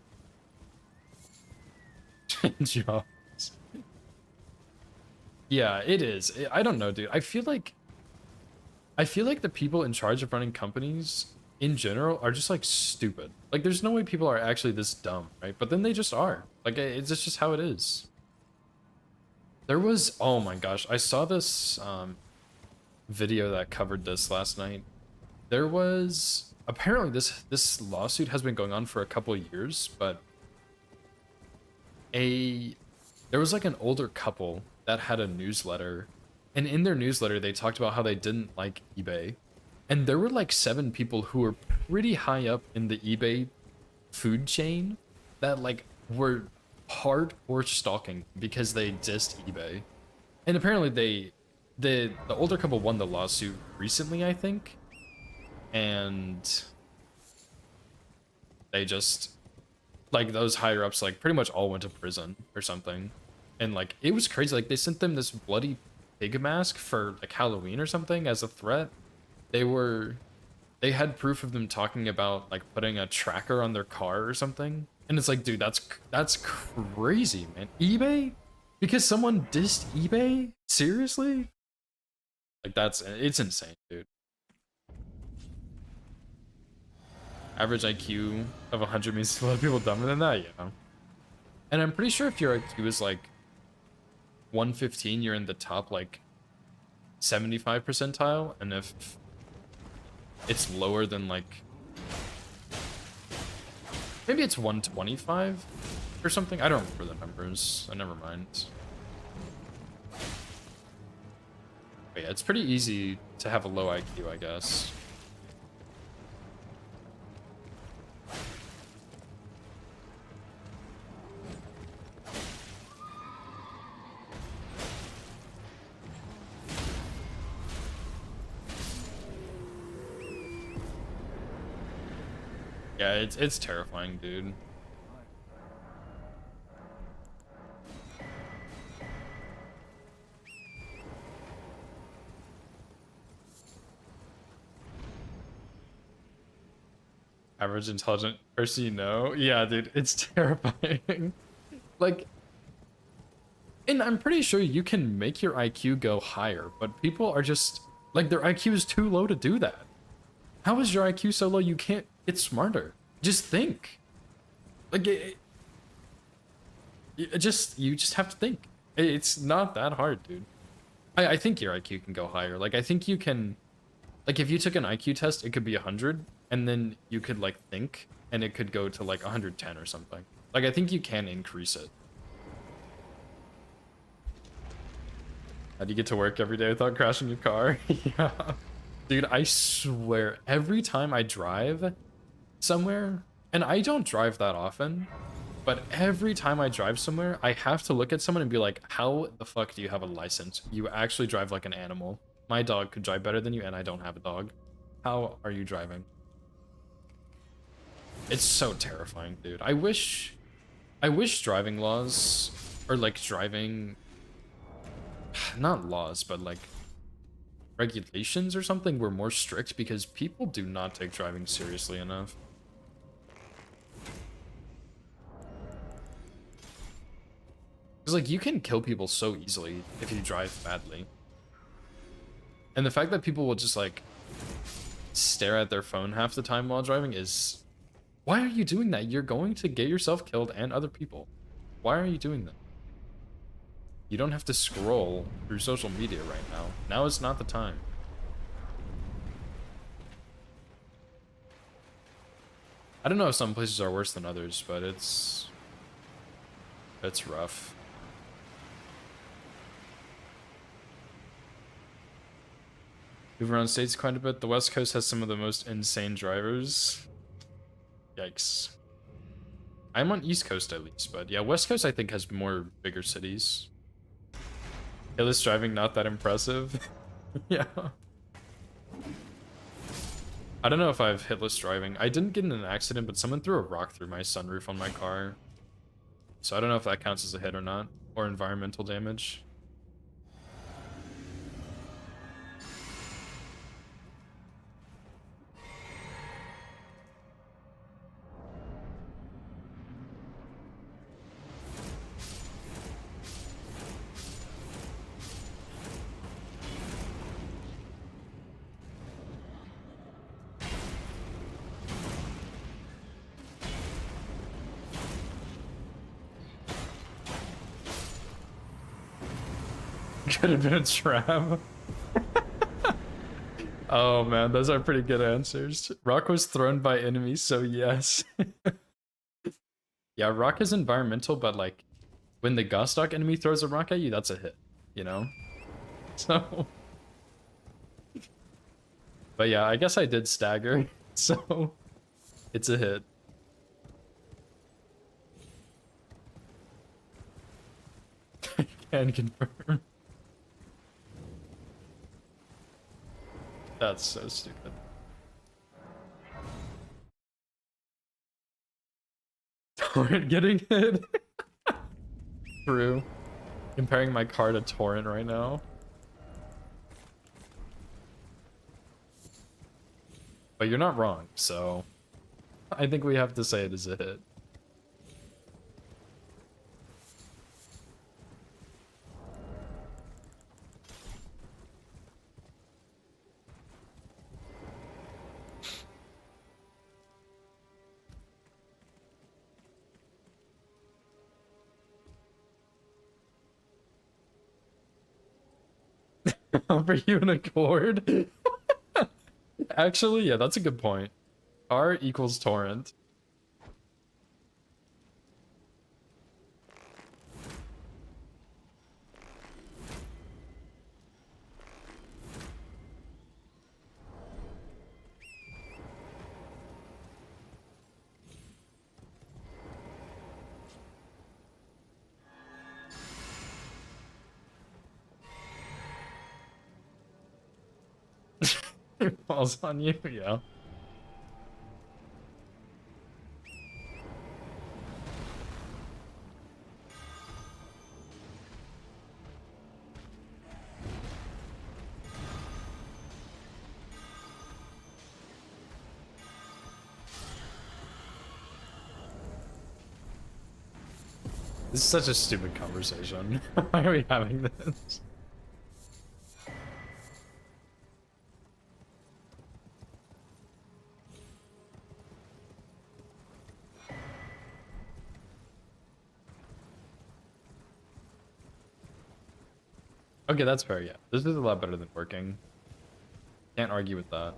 Jobs. Yeah, it is. I don't know, dude. I feel like the people in charge of running companies in general are just like stupid. Like there's no way people are actually this dumb, right? But then they just are. Like it's just how it is. There was, oh my gosh, I saw this video that covered this last night. There was apparently this lawsuit has been going on for a couple of years, but there was like an older couple that had a newsletter, and in their newsletter they talked about how they didn't like eBay, and there were like 7 people who were pretty high up in the eBay food chain that like were hardcore stalking because they dissed eBay. And apparently the older couple won the lawsuit recently, I think, and they just like those higher ups like pretty much all went to prison or something. And like it was crazy. Like they sent them this bloody pig mask for like Halloween or something as a threat. They had proof of them talking about like putting a tracker on their car or something. And it's like, dude, that's crazy, man. eBay? Because someone dissed eBay? Seriously? Like it's insane, dude. Average IQ of 100 means a lot of people dumber than that, yeah. And I'm pretty sure if your IQ is like 115, you're in the top like 75 percentile, and if it's lower than like maybe it's 125 or something. I don't remember the numbers. So never mind. But yeah, it's pretty easy to have a low IQ, I guess. Yeah, it's terrifying, dude. Average intelligent person you know? Yeah, dude, it's terrifying. Like, and I'm pretty sure you can make your IQ go higher, but people are just, like, their IQ is too low to do that. How is your IQ so low you can't get smarter? Just think. Like, you just have to think. It's not that hard, dude. I think your IQ can go higher. Like, I think you can, like, if you took an IQ test, it could be 100, and then you could, like, think, and it could go to, like, 110 or something. Like, I think you can increase it. How do you get to work every day without crashing your car? Yeah. Dude, I swear, every time I drive somewhere, and I don't drive that often, but every time I drive somewhere, I have to look at someone and be like, how the fuck do you have a license? You actually drive like an animal. My dog could drive better than you, and I don't have a dog. How are you driving? It's so terrifying, dude. I wish driving laws, or like driving, not laws, but like regulations or something were more strict, because people do not take driving seriously enough. Because, like, you can kill people so easily if you drive badly. And the fact that people will just, like, stare at their phone half the time while driving is... Why are you doing that? You're going to get yourself killed and other people. Why are you doing that? You don't have to scroll through social media right now. Now is not the time. I don't know if some places are worse than others, but it's rough. Move around states quite a bit. The West Coast has some of the most insane drivers. Yikes. I'm on East Coast at least, but yeah, West Coast I think has more bigger cities. Hitless driving not that impressive. Yeah. I don't know if I have hitless driving. I didn't get in an accident, but someone threw a rock through my sunroof on my car. So I don't know if that counts as a hit or not, or environmental damage. Could have been a trap. Oh man, those are pretty good answers. Rock was thrown by enemies, so yes. Yeah, rock is environmental, but like when the Gostock enemy throws a rock at you, that's a hit, you know? So but yeah, I guess I did stagger, so it's a hit. Can confirm. That's so stupid. Torrent getting hit? True. Comparing my car to Torrent right now. But you're not wrong, so I think we have to say it is a hit. offer you an Accord. Actually, yeah, that's a good point. Car equals torrent. It falls on you, yeah. This is such a stupid conversation. Why are we having this? Okay, that's fair, yeah. This is a lot better than working. Can't argue with that.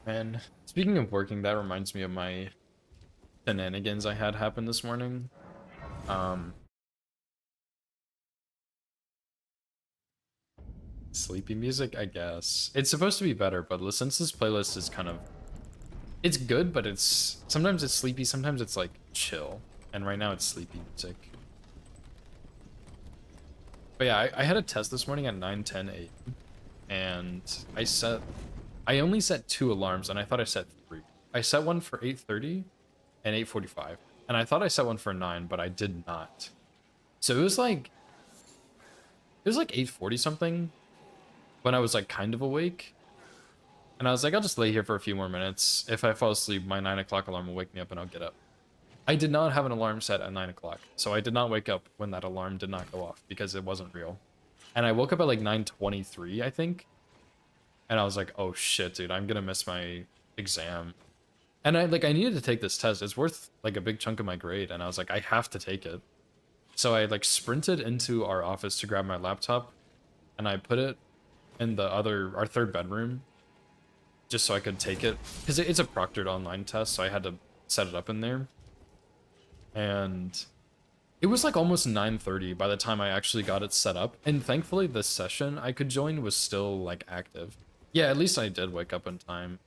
And speaking of working, that reminds me of my shenanigans I had happen this morning. Sleepy music, I guess. It's supposed to be better, but since this playlist is kind of... It's good, but it's... Sometimes it's sleepy, sometimes it's like chill. And right now it's sleepy music. But yeah, I had a test this morning at 9:10 a.m. And I only set 2 alarms, and I thought I set 3. I set one for 8:30 and 8:45. And I thought I set one for 9, but I did not. So it was like 8:40 something when I was like kind of awake. And I was like, I'll just lay here for a few more minutes. If I fall asleep, my 9 o'clock alarm will wake me up and I'll get up. I did not have an alarm set at 9 o'clock, so I did not wake up when that alarm did not go off because it wasn't real. And I woke up at like 9:23, I think. And I was like, oh shit, dude, I'm gonna miss my exam. And I needed to take this test. It's worth like a big chunk of my grade, and I was like, I have to take it. So I like sprinted into our office to grab my laptop, and I put it in our third bedroom, just so I could take it, because it's a proctored online test, so I had to set it up in there. And it was like almost 9:30 by the time I actually got it set up, and thankfully this session I could join was still like active. Yeah, at least I did wake up in time.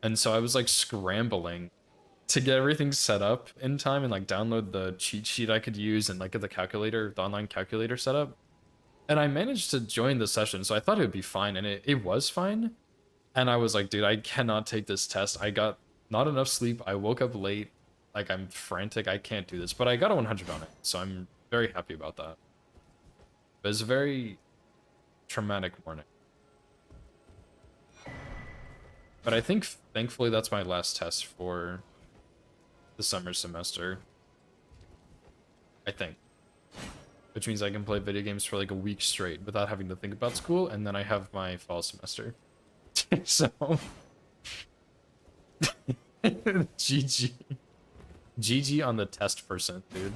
And so I was like scrambling to get everything set up in time and like download the cheat sheet I could use and like get the online calculator set up. And I managed to join the session, so I thought it would be fine, and it was fine. And I was like, dude, I cannot take this test. I got not enough sleep. I woke up late. Like, I'm frantic. I can't do this. But I got a 100 on it, so I'm very happy about that. But it's a very traumatic morning. But I think, thankfully, that's my last test for the summer semester. I think. Which means I can play video games for like a week straight without having to think about school, and then I have my fall semester. So... GG. GG on the test percent, dude.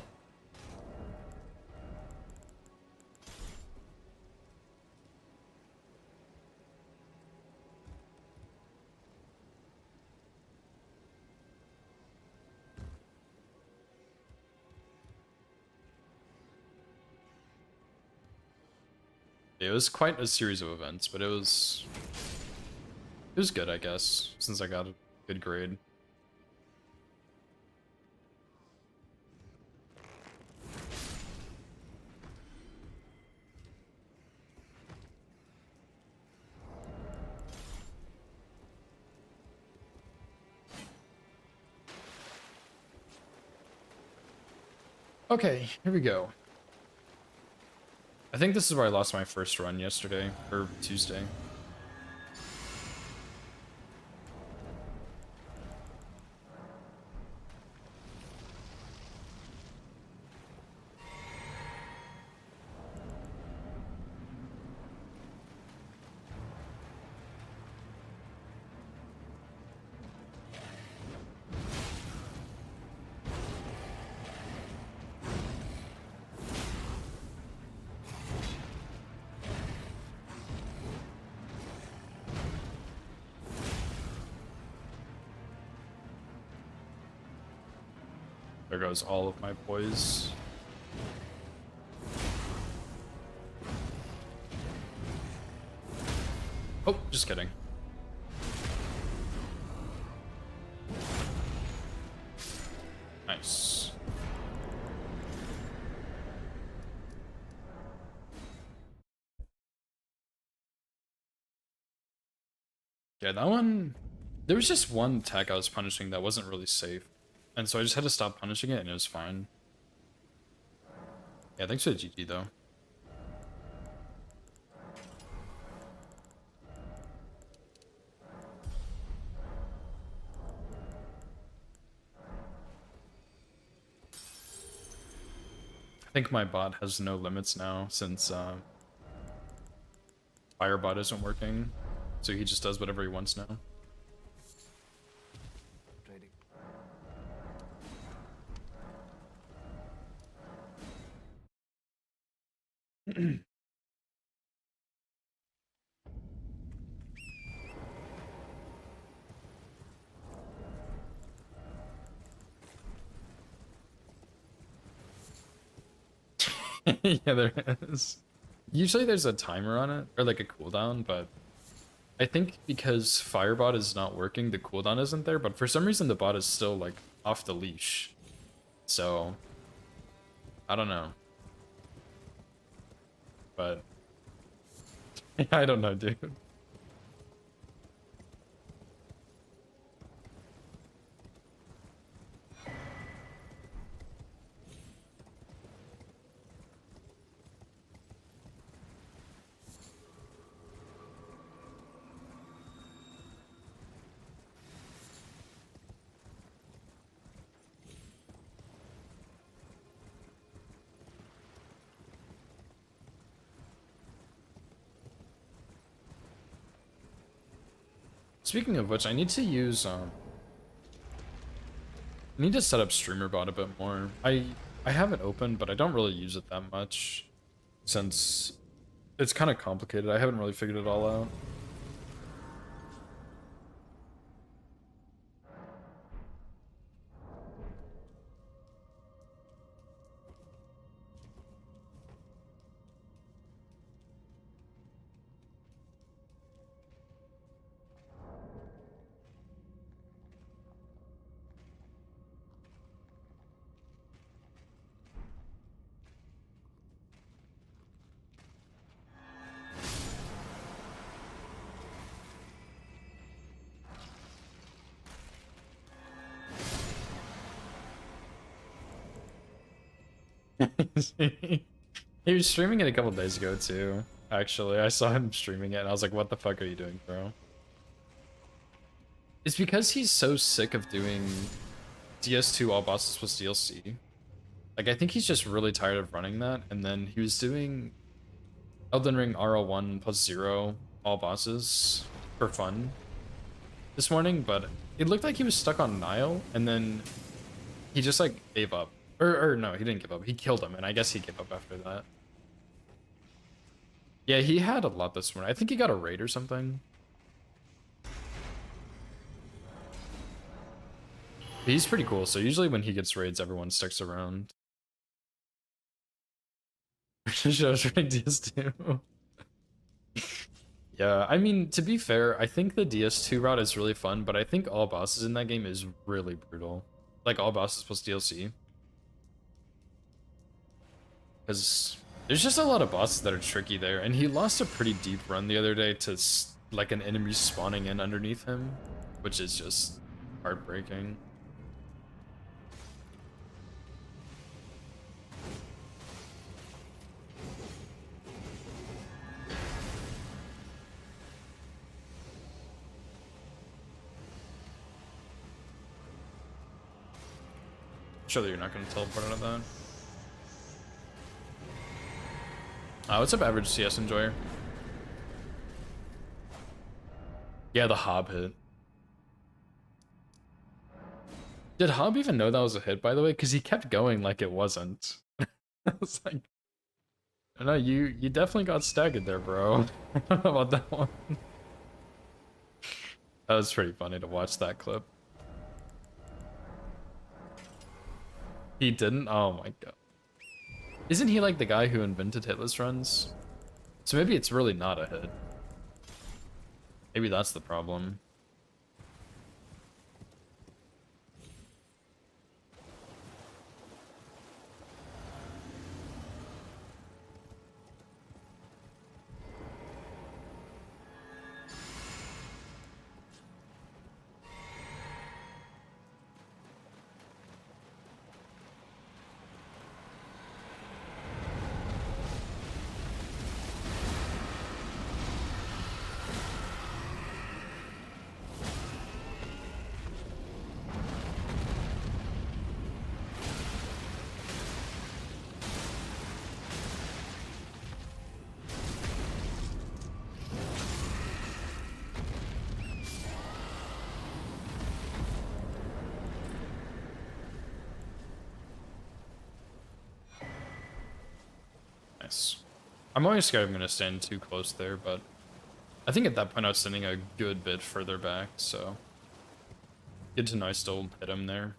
It was quite a series of events, but it was good, I guess, since I got a good grade. Okay, here we go. I think this is where I lost my first run yesterday, or Tuesday. There goes all of my poise. Oh, just kidding. Nice. Yeah, that one... There was just one attack I was punishing that wasn't really safe. And so I just had to stop punishing it and it was fine. Yeah, thanks for the GG though. I think my bot has no limits now since Firebot isn't working. So he just does whatever he wants now. Yeah, there is. Usually there's a timer on it, or like a cooldown, but I think because Firebot is not working, the cooldown isn't there, but for some reason the bot is still like off the leash. So, I don't know. But, I don't know, dude. Speaking of which, I need to use I need to set up StreamerBot a bit more. I have it open, but I don't really use it that much since it's kind of complicated. I haven't really figured it all out. He was streaming it a couple days ago too. Actually, I saw him streaming it and I was like, what the fuck are you doing, bro? It's because he's so sick of doing DS2 all bosses plus DLC. Like, I think he's just really tired of running that, and then he was doing Elden Ring RL1 plus 0 all bosses for fun this morning, but it looked like he was stuck on Nile, and then he just like gave up. Or no, he didn't give up. He killed him, and I guess he gave up after that. Yeah, he had a lot this morning. I think he got a raid or something. He's pretty cool, so usually when he gets raids, everyone sticks around. Shows running DS2. Yeah, I mean, to be fair, I think the DS2 route is really fun, but I think all bosses in that game is really brutal. Like, all bosses plus DLC. Because there's just a lot of bosses that are tricky there, and he lost a pretty deep run the other day to, like, an enemy spawning in underneath him, which is just heartbreaking. Surely you're not going to teleport out of that. What's up, average CS enjoyer? Yeah, the Hob hit. Did Hob even know that was a hit, by the way? Because he kept going like it wasn't. I was like, no, you definitely got staggered there, bro. I don't know about that one. That was pretty funny to watch that clip. He didn't? Oh my god. Isn't he like the guy who invented hitless runs? So maybe it's really not a hit. Maybe that's the problem. Nice. I'm always scared I'm gonna stand too close there, but I think at that point I was standing a good bit further back, so good to know I still hit him there.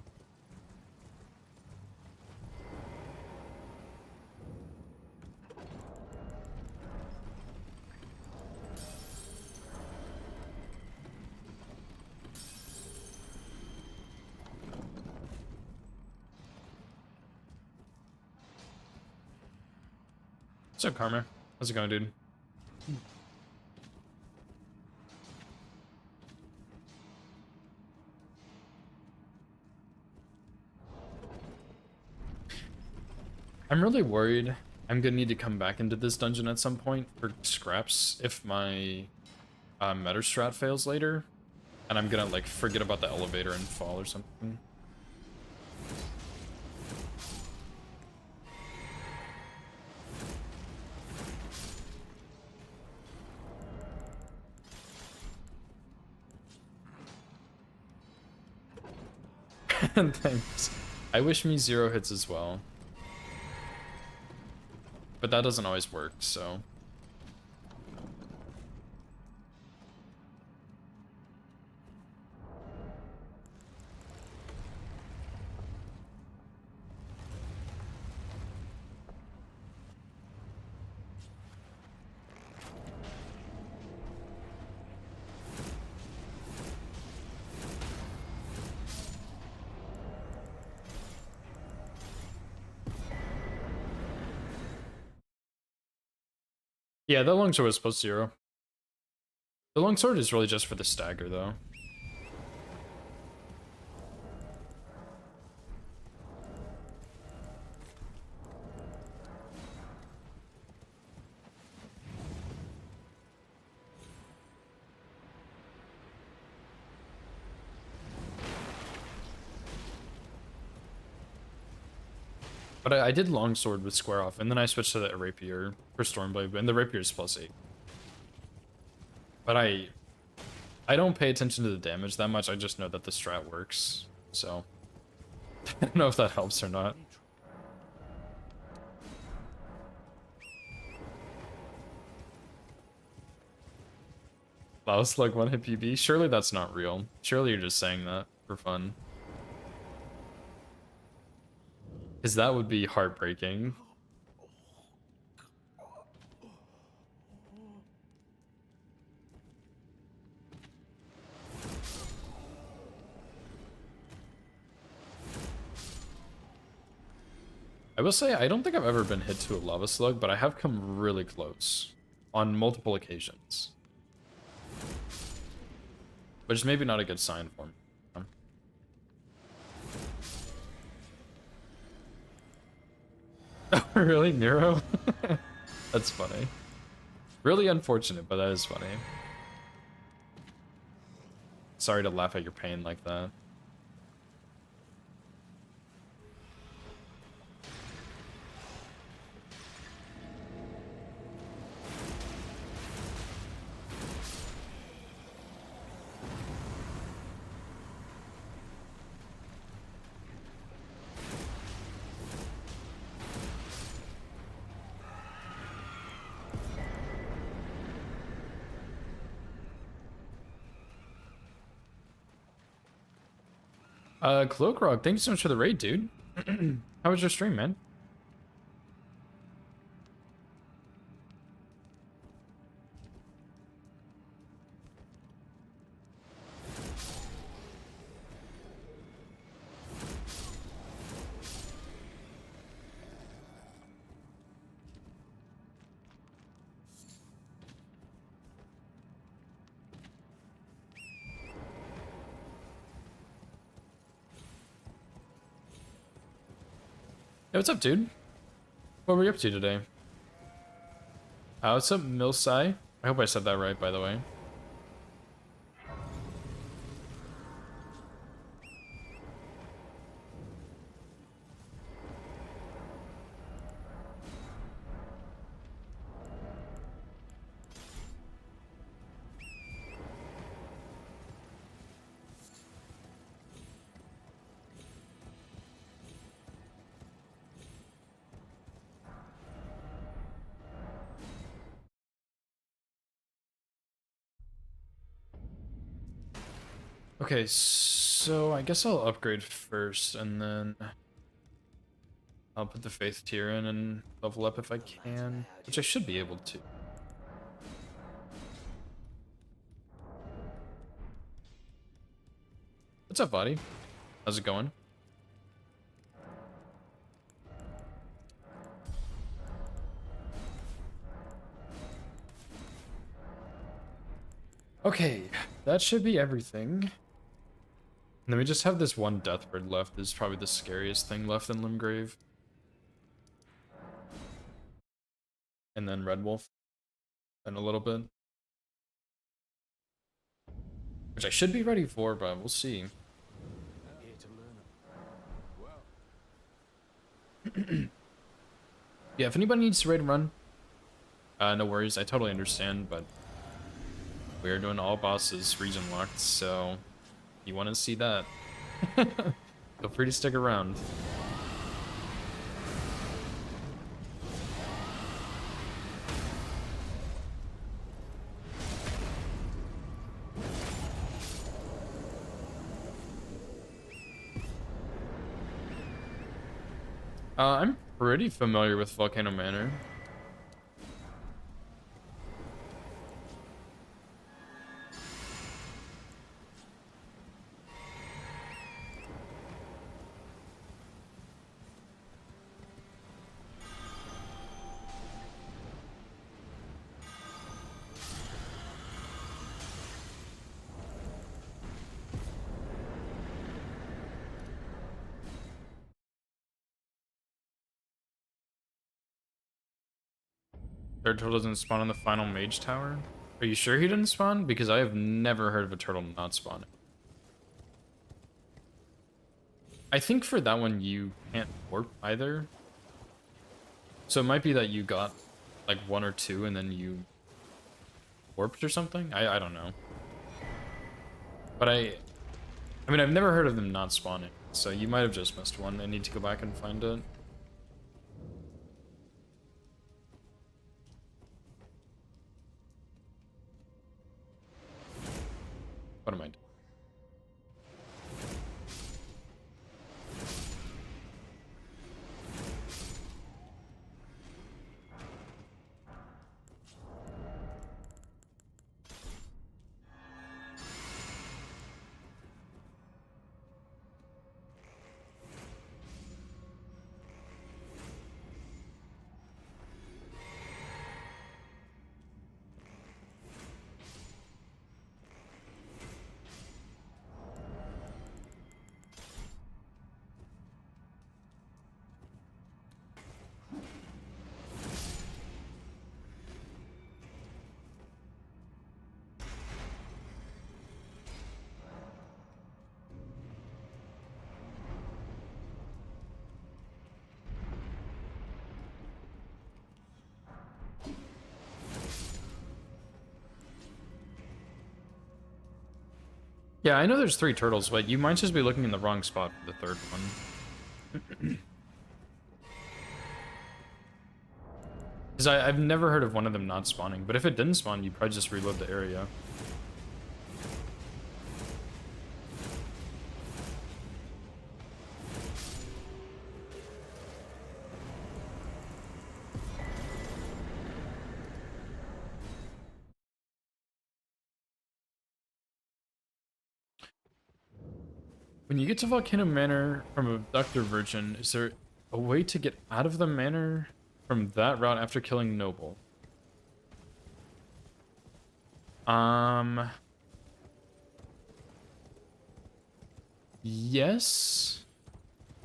What's up, Karma? How's it going, dude? I'm really worried I'm gonna need to come back into this dungeon at some point for scraps if my meta strat fails later, and I'm gonna like forget about the elevator and fall or something. Thanks. I wish me 0 hits as well. But that doesn't always work, so... Yeah, the longsword was supposed to 0. The longsword is really just for the stagger, though. But I did longsword with square off, and then I switched to the rapier for Stormblade, and the rapier is +8. But I don't pay attention to the damage that much, I just know that the strat works, so... I don't know if that helps or not. That was like 1-hit PB? Surely that's not real. Surely you're just saying that for fun. Because that would be heartbreaking. I will say, I don't think I've ever been hit to a lava slug, but I have come really close on multiple occasions. Which is maybe not a good sign for me. Oh, really? Nero? That's funny. Really unfortunate, but that is funny. Sorry to laugh at your pain like that. Cloakrog, thank you so much for the raid, dude. How was your stream, man? Hey, what's up, dude? What were you up to today? What's up, Milsai? I hope I said that right, by the way. Okay, so I guess I'll upgrade first, and then I'll put the Faith tier in and level up if I can, which I should be able to. What's up, Vadi? How's it going? Okay, that should be everything. And then we just have this one Deathbird left. This is probably the scariest thing left in Limgrave. And then Red Wolf. In a little bit. Which I should be ready for, but we'll see. Yeah, if anybody needs to raid and run, no worries. I totally understand, but we are doing all bosses region locked, so you want to see that. Feel free to stick around. I'm pretty familiar with Volcano Manor. Third turtle doesn't spawn on the final mage tower? Are you sure he didn't spawn? Because I have never heard of a turtle not spawning. I think for that one you can't warp either. So it might be that you got like one or two and then you warped or something? I don't know. But I mean, I've never heard of them not spawning. So you might have just missed one. I need to go back and find it. What am I doing? Yeah, I know there's 3 turtles, but you might just be looking in the wrong spot for the third one. Because I've never heard of one of them not spawning, but if it didn't spawn, you'd probably just reload the area. When you get to Volcano Manor from Abductor Virgin, is there a way to get out of the manor from that route after killing Noble? Yes,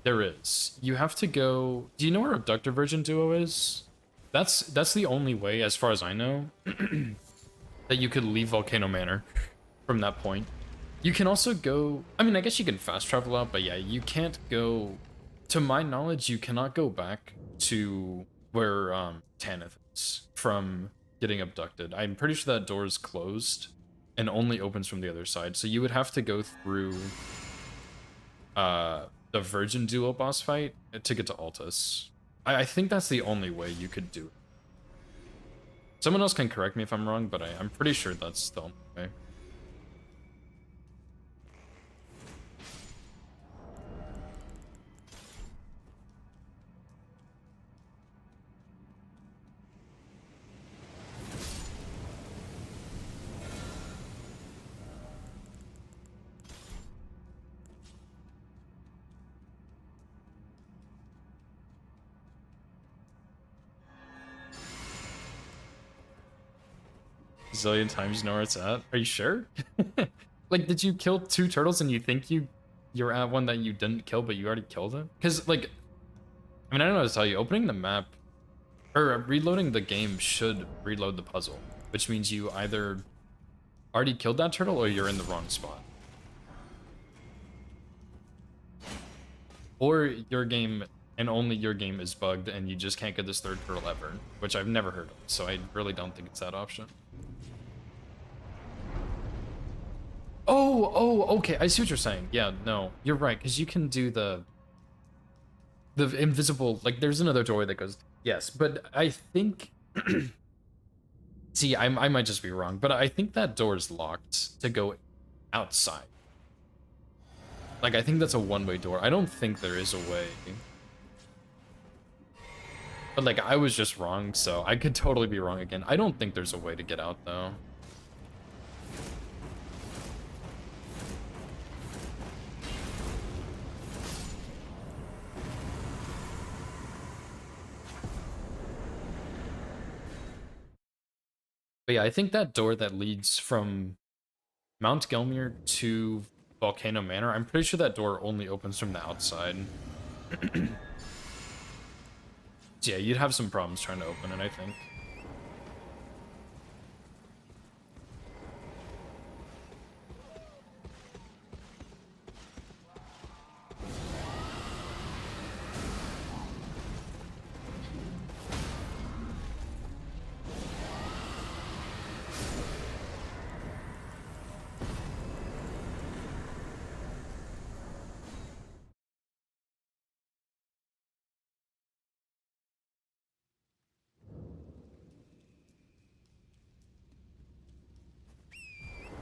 there is. You have to go. Do you know where Abductor Virgin Duo is? That's the only way, as far as I know, that you could leave Volcano Manor from that point. You can also go. I mean, I guess you can fast travel out, but yeah, you can't go. To my knowledge, you cannot go back to where Tanith is from getting abducted. I'm pretty sure that door is closed and only opens from the other side. So you would have to go through the Virgin Duo boss fight to get to Altus. I think that's the only way you could do it. Someone else can correct me if I'm wrong, but I'm pretty sure that's the only way. Zillion times you know where it's at. Are you sure? Like, did you kill 2 turtles and you think you're at one that you didn't kill, but you already killed it? Because, like, I mean, I don't know how to tell you. Opening the map, or reloading the game should reload the puzzle, which means you either already killed that turtle or you're in the wrong spot. Or your game, and only your game, is bugged and you just can't get this 3rd turtle ever, which I've never heard of, so I really don't think it's that option. Oh, okay, I see what you're saying. Yeah, no, you're right, because you can do the invisible, like, there's another doorway that goes, yes, but I think, see, I might just be wrong, but I think that door is locked to go outside. Like, I think that's a one-way door. I don't think there is a way. But, like, I was just wrong, so I could totally be wrong again. I don't think there's a way to get out, though. But yeah, I think that door that leads from Mount Gelmir to Volcano Manor, I'm pretty sure that door only opens from the outside. So yeah, you'd have some problems trying to open it, I think.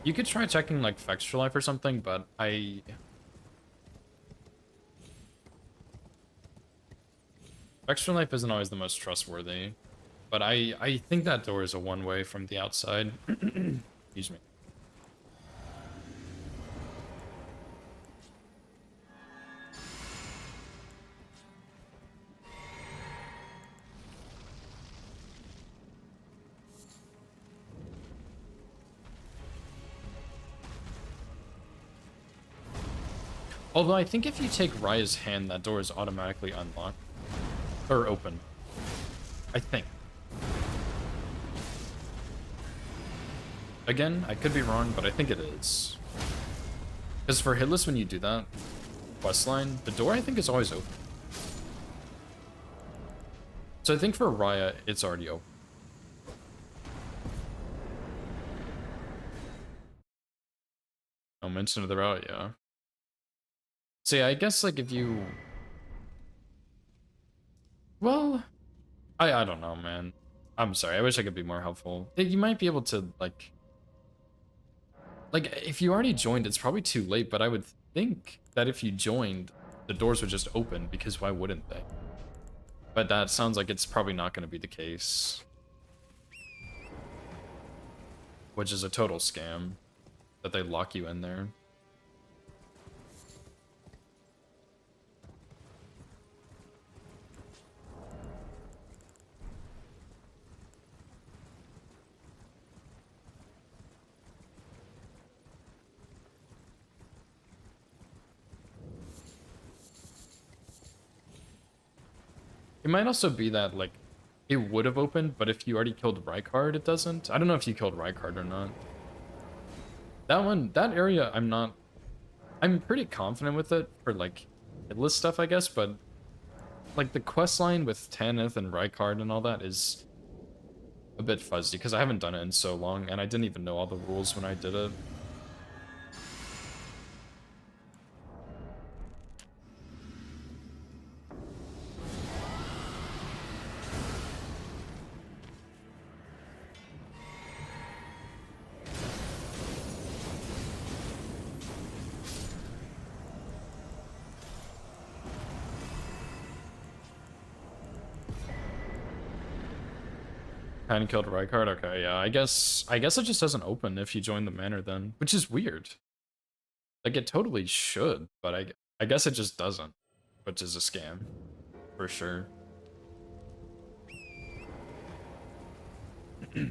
You could try checking, like, Fextra Life or something, but Fextra Life isn't always the most trustworthy. But I think that door is a one-way from the outside. Excuse me. Although I think if you take Raya's hand, that door is automatically unlocked. Or open. I think. Again, I could be wrong, but I think it is. Because for Hitless, when you do that questline, the door I think is always open. So I think for Raya, it's already open. No mention of the route, yeah. So yeah, I guess, like, if you... Well, I don't know, man. I'm sorry, I wish I could be more helpful. You might be able to, like, if you already joined, it's probably too late, but I would think that if you joined, the doors would just open, because why wouldn't they? But that sounds like it's probably not going to be the case. Which is a total scam, that they lock you in there. It might also be that, like, it would have opened, but if you already killed Rykard, it doesn't. I don't know if you killed Rykard or not. That one, that area, I'm pretty confident with it for, like, hitless stuff, I guess, but, like, the quest line with Tanith and Rykard and all that is a bit fuzzy, because I haven't done it in so long, and I didn't even know all the rules when I did it. Kind of killed Rykard? Okay, yeah, I guess it just doesn't open if you join the manor then, which is weird. Like, it totally should, but I guess it just doesn't, which is a scam, for sure. The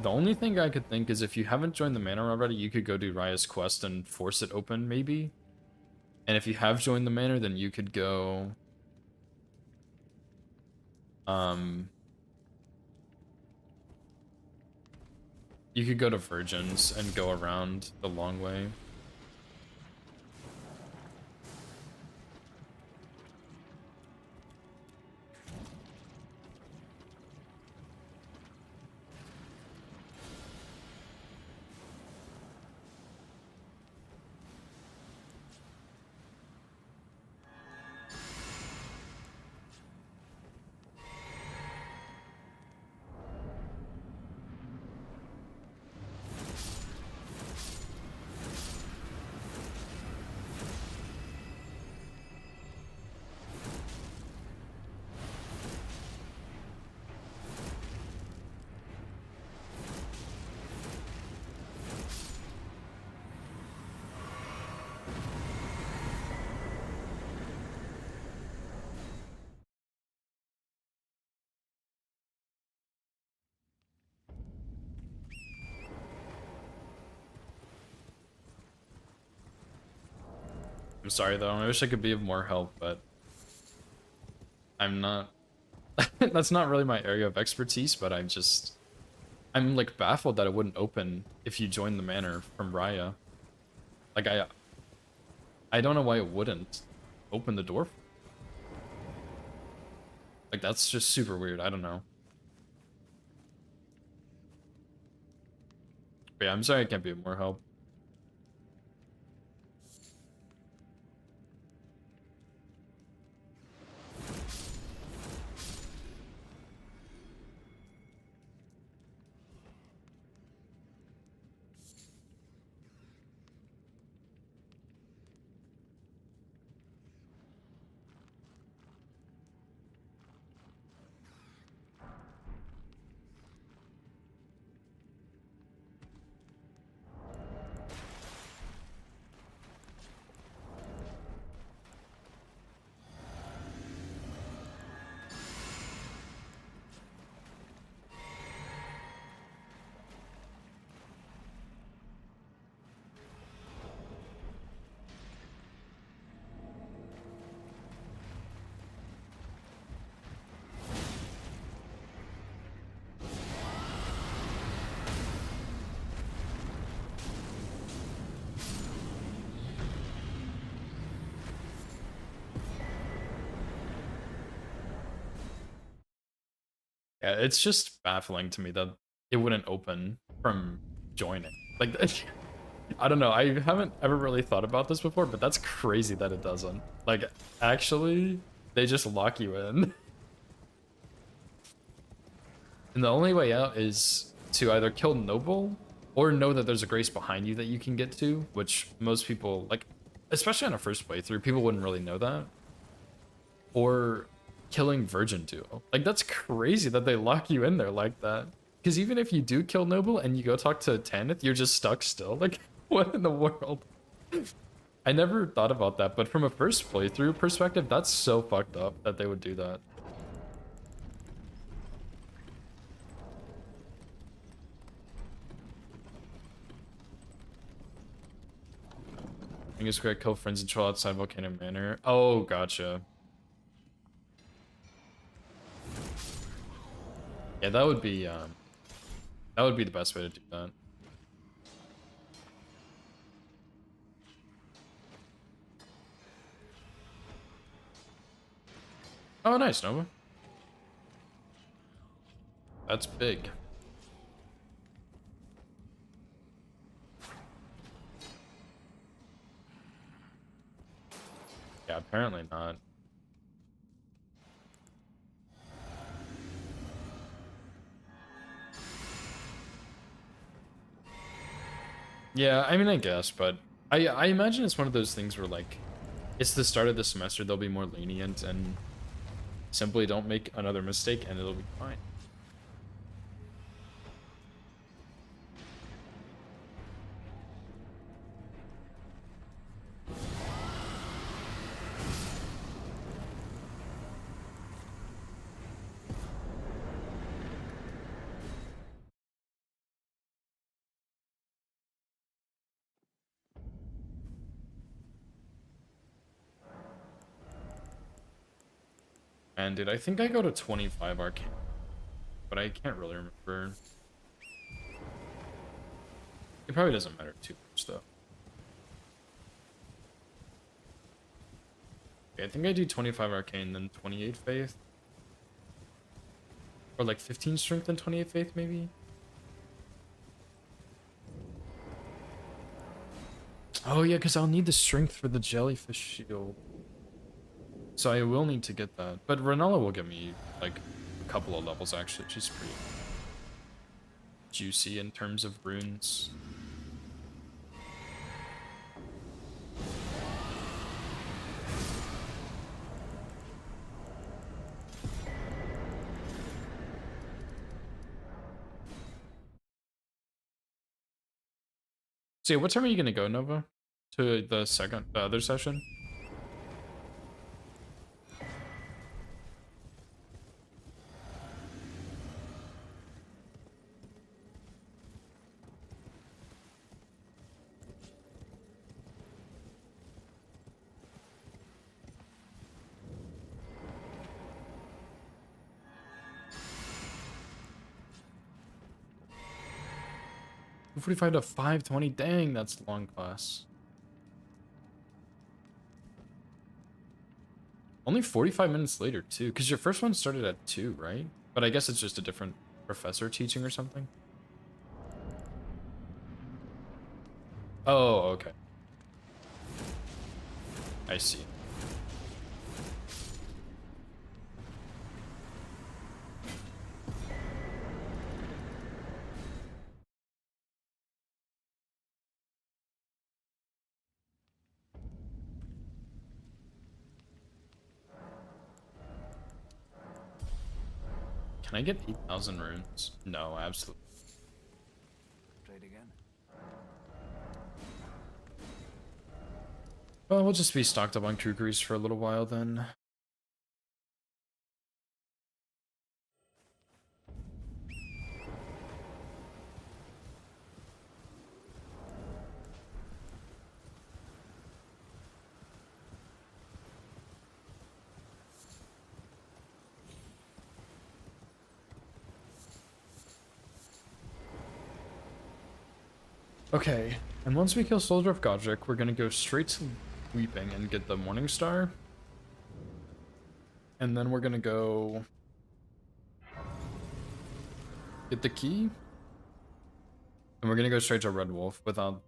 only thing I could think is if you haven't joined the manor already, you could go do Raya's quest and force it open, maybe? And if you have joined the manor, then you could go... You could go to Virgins and go around the long way. I'm sorry though, I wish I could be of more help, but I'm not. That's not really my area of expertise, but I'm like baffled that it wouldn't open if you join the manor from Raya. Like I don't know why it wouldn't open the door. Like that's just super weird. I don't know. But yeah, I'm sorry I can't be of more help. Yeah, it's just baffling to me that it wouldn't open from joining. Like, I don't know. I haven't ever really thought about this before, but that's crazy that it doesn't. Like, actually, they just lock you in. And the only way out is to either kill Noble or know that there's a grace behind you that you can get to, which most people, like, especially on a first playthrough, people wouldn't really know that. Or killing Virgin Duo. Like, that's crazy that they lock you in there like that. Because even if you do kill Noble and you go talk to Tanith, you're just stuck still. Like, what in the world? I never thought about that, but from a first playthrough perspective, that's so fucked up that they would do that. think it's great. Kill friends and troll outside Volcano Manor. Oh, gotcha. Yeah, that would be the best way to do that. Oh, nice, Nova. That's big. Yeah, apparently not. Yeah, I mean, I guess, but I imagine it's one of those things where, like, it's the start of the semester, they'll be more lenient and simply don't make another mistake and it'll be fine. And dude, I think I go to 25 arcane, but I can't really remember. It probably doesn't matter too much though. Okay, I think I do 25 arcane, then 28 faith. Or like 15 strength and 28 faith, maybe? Oh yeah, because I'll need the strength for the jellyfish shield. So I will need to get that. But Renala will give me like a couple of levels actually. She's pretty juicy in terms of runes. So yeah, what time are you gonna go, Nova? To the other session? Two 45 to 520. Dang, that's a long class. Only 45 minutes later too, because your first one started at 2, right? But I guess it's just a different professor teaching or something. Oh, okay. I see. Can I get 8,000 runes? No, absolutely. Trade again. Well, we'll just be stocked up on kukris for a little while then. Okay, and once we kill Soldier of Godric, we're gonna go straight to Weeping and get the Morning Star. And then we're gonna go get the key. And we're gonna go straight to Red Wolf without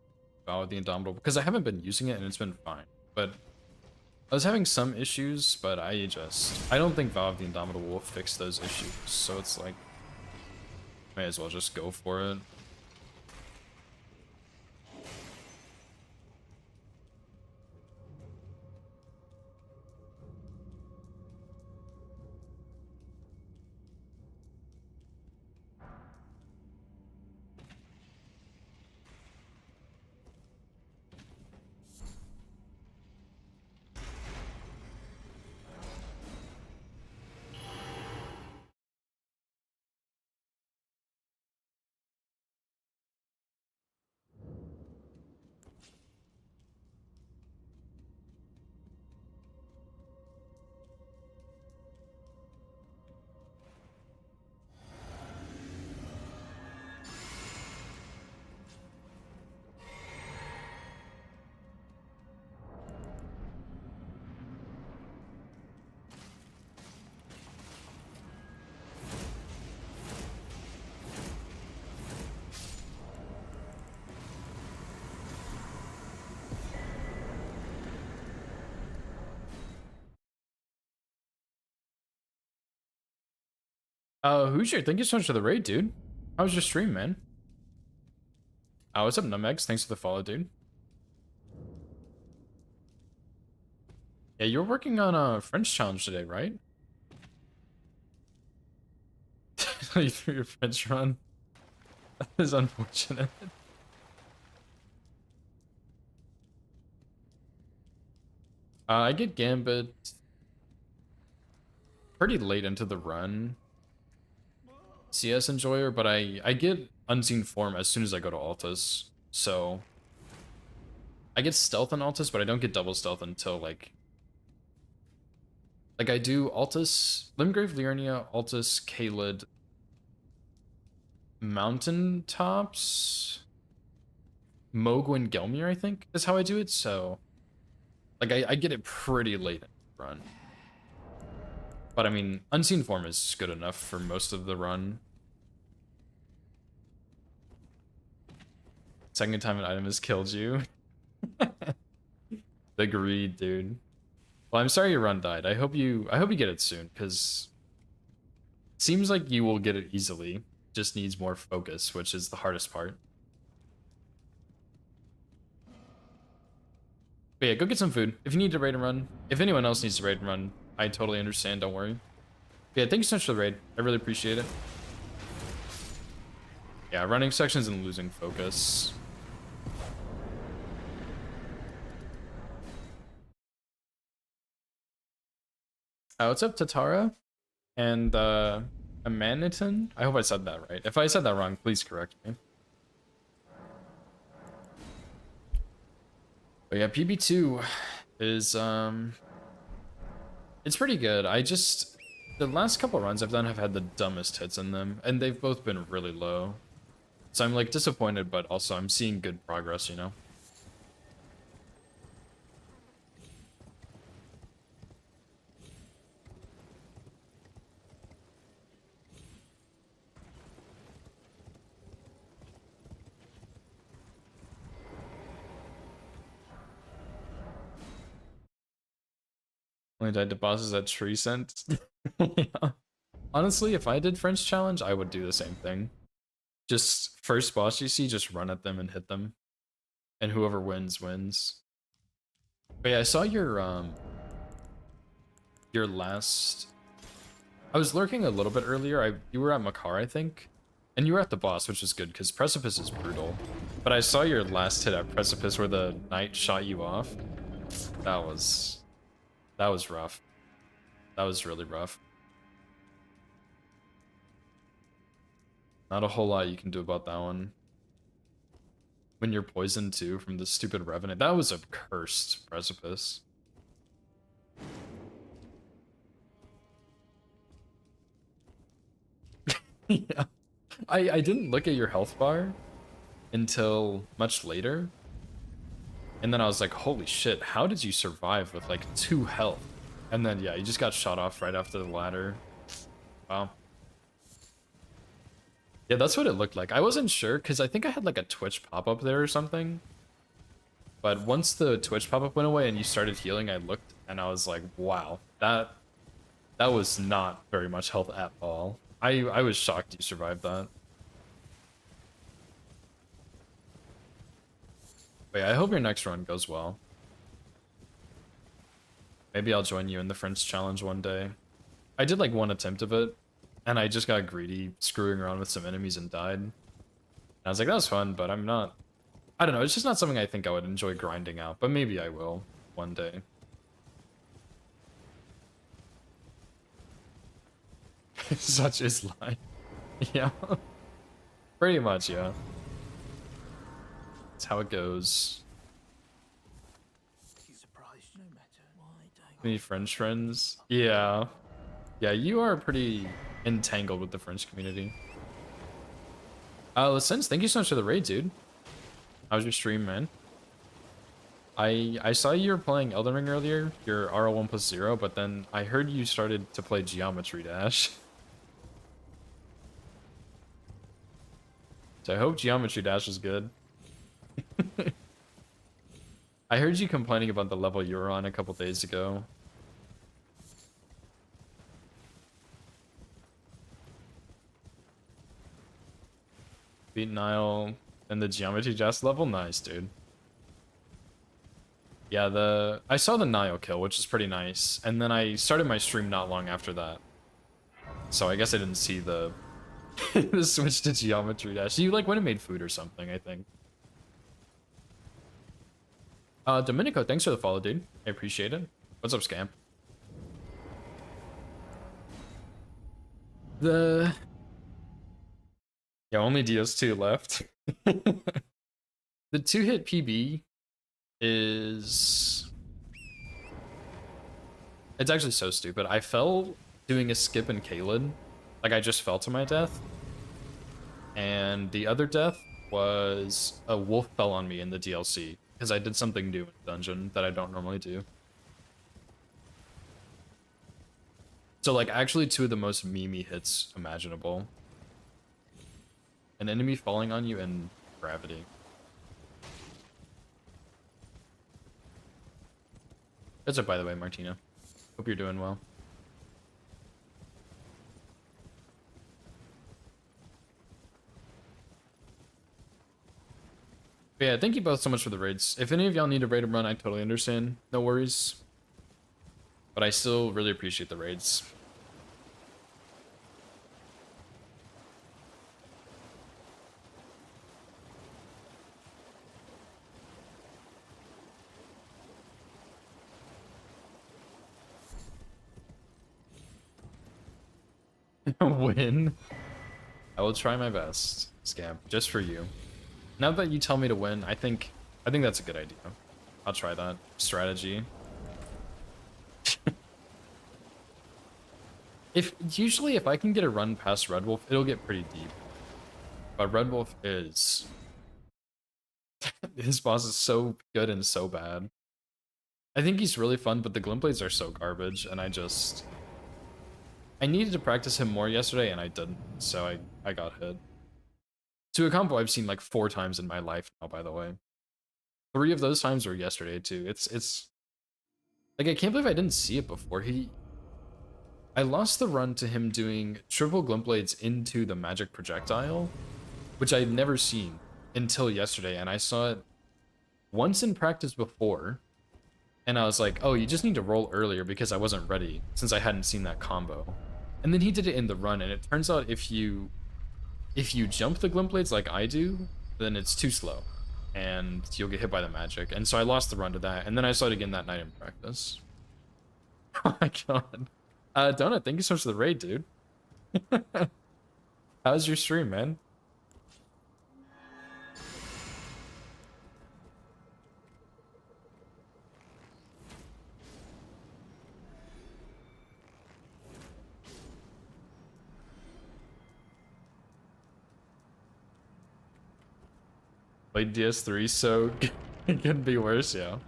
Vow of the Indomitable, because I haven't been using it and it's been fine. But I was having some issues, but I don't think Vow of the Indomitable will fix those issues. So it's like, may as well just go for it. Hoosier, thank you so much for the raid, dude. How was your stream, man? What's up, Numegs? Thanks for the follow, dude. Yeah, you're working on a French challenge today, right? You threw your French run. That is unfortunate. I get Gambit pretty late into the run. CS Enjoyer, but I get Unseen Form as soon as I go to Altus. So I get Stealth on Altus, but I don't get double Stealth until like I do Altus, Limgrave, Liurnia, Altus, Kaled, Mountain Tops, Mogwin, Gelmir, I think is how I do it. So like I get it pretty late in the run. But I mean, Unseen Form is good enough for most of the run. Second time an item has killed you. The greed, dude. Well, I'm sorry your run died. I hope you get it soon, because seems like you will get it easily. Just needs more focus, which is the hardest part. But yeah, go get some food. If you need to raid and run, if anyone else needs to raid and run, I totally understand, don't worry. But yeah, thank you so much for the raid. I really appreciate it. Yeah, running sections and losing focus. What's up, Tatara? And Amaniton? I hope I said that right. If I said that wrong, please correct me. But yeah, PB2 is it's pretty good. The last couple runs I've done have had the dumbest hits in them, and they've both been really low. So I'm like disappointed, but also I'm seeing good progress, you know? Only died to bosses at tree scent. Yeah. Honestly, if I did French challenge, I would do the same thing. Just first boss you see, just run at them and hit them. And whoever wins, wins. But yeah, I saw your last... I was lurking a little bit earlier. You were at Makar, I think. And you were at the boss, which is good, because Precipice is brutal. But I saw your last hit at Precipice where the knight shot you off. That was rough. That was really rough. Not a whole lot you can do about that one. When you're poisoned too from the stupid Revenant. That was a cursed Precipice. Yeah. I didn't look at your health bar until much later. And then I was like, holy shit, how did you survive with like 2 health? And then yeah, you just got shot off right after the ladder. Wow. Yeah, that's what it looked like. I wasn't sure, because I think I had like a Twitch pop-up there or something. But once the Twitch pop-up went away and you started healing, I looked and I was like, wow, that was not very much health at all. I was shocked you survived that. But yeah, I hope your next run goes well. Maybe I'll join you in the French challenge one day. I did like 1 attempt of it, and I just got greedy screwing around with some enemies and died. And I was like, that was fun, but I don't know, it's just not something I think I would enjoy grinding out, but maybe I will one day. Such is life. Yeah. Pretty much, yeah. That's how it goes. Surprised no matter why Any French friends? Yeah. Yeah, you are pretty entangled with the French community. Lessens, thank you so much for the raid, dude. How was your stream, man? I saw you were playing Elden Ring earlier, your RL1+0, but then I heard you started to play Geometry Dash. So I hope Geometry Dash is good. I heard you complaining about the level you were on a couple days ago. Beat Nile and the Geometry Jazz level? Nice, dude. Yeah, I saw the Nile kill, which is pretty nice. And then I started my stream not long after that. So I guess I didn't see the, the switch to Geometry Dash. You like went and made food or something, I think. Domenico, thanks for the follow, dude. I appreciate it. What's up, Scamp? Yeah, only DS2 left. The 2-hit PB is... It's actually so stupid. I fell doing a skip in Caelid. Like, I just fell to my death. And the other death was a wolf fell on me in the DLC. Because I did something new in the dungeon that I don't normally do. So, like, actually two of the most memey hits imaginable. An enemy falling on you and gravity. What's up, by the way, Martina? Hope you're doing well. But yeah, thank you both so much for the raids. If any of y'all need a raid to run, I totally understand. No worries. But I still really appreciate the raids. Win. I will try my best, Scamp, just for you. Now that you tell me to win, I think that's a good idea. I'll try that strategy. Usually if I can get a run past Red Wolf, it'll get pretty deep. But Red Wolf is his boss is so good and so bad. I think he's really fun, but the Glint Blades are so garbage, and I needed to practice him more yesterday, and I didn't, so I got hit. To a combo I've seen like 4 times in my life now, by the way. 3 of those times were yesterday, too. It's... Like, I can't believe I didn't see it before. I lost the run to him doing triple Glint Blades into the magic projectile, which I'd never seen until yesterday, and I saw it once in practice before, and I was like, oh, you just need to roll earlier because I wasn't ready, since I hadn't seen that combo. And then he did it in the run, and it turns out if you jump the Glint Blades like I do, then it's too slow, and you'll get hit by the magic. And so I lost the run to that, and then I saw it again that night in practice. Oh my god. Donut, thank you so much for the raid, dude. How's your stream, man? Played DS3, so it could be worse, yeah.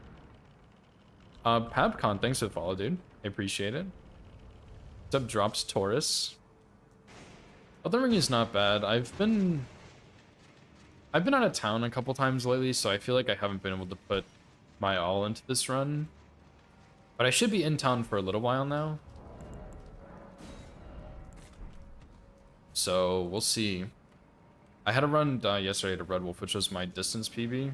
Pabcon, thanks for the follow, dude. I appreciate it. What's up, Drops Taurus? Elden Ring is not bad. I've been out of town a couple times lately, so I feel like I haven't been able to put my all into this run. But I should be in town for a little while now. So, we'll see. I had a run yesterday to Red Wolf, which was my distance PB.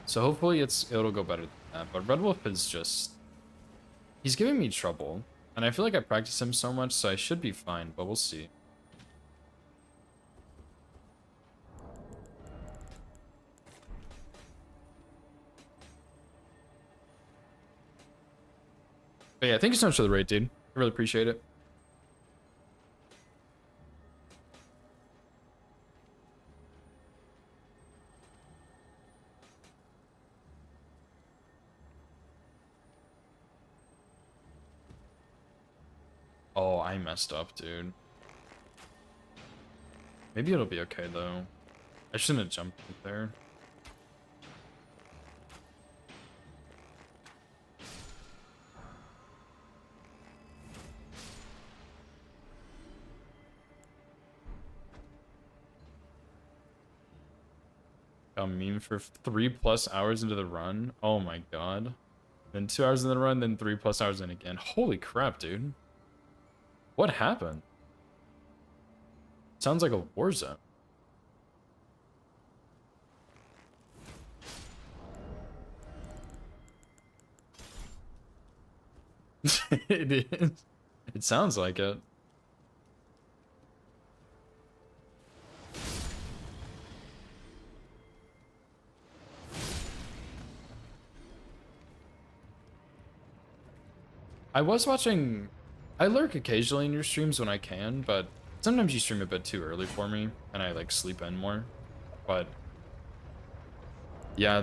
So hopefully it'll go better than that. But Red Wolf is just... He's giving me trouble. And I feel like I practice him so much, so I should be fine, but we'll see. But yeah, thank you so much for the raid, dude. I really appreciate it. Oh, I messed up, dude. Maybe it'll be okay, though. I shouldn't have jumped there. A meme for 3+ hours into the run. Oh my god. Then 2 hours in the run, then 3+ hours in again. Holy crap, dude. What happened? Sounds like a war zone. It is. It sounds like it. I was watching. I lurk occasionally in your streams when I can, but sometimes you stream a bit too early for me, and I like sleep in more. But yeah,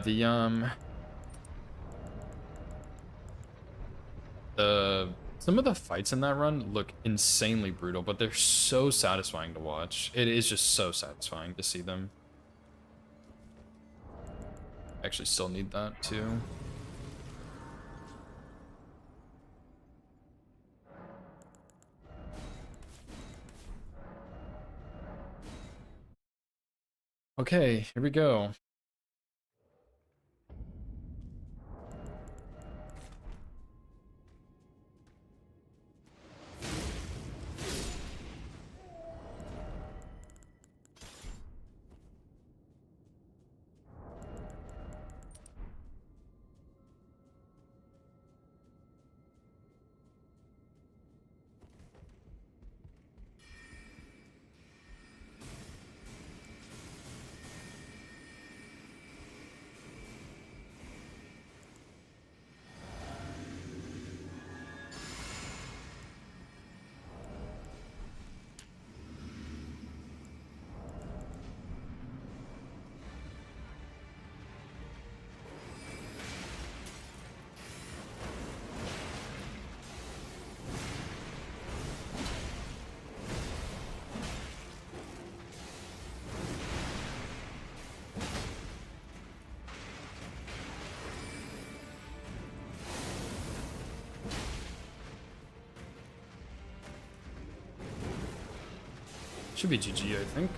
some of the fights in that run look insanely brutal, but they're so satisfying to watch. It is just so satisfying to see them. Actually, still need that too. Okay, here we go. Should be GG, I think.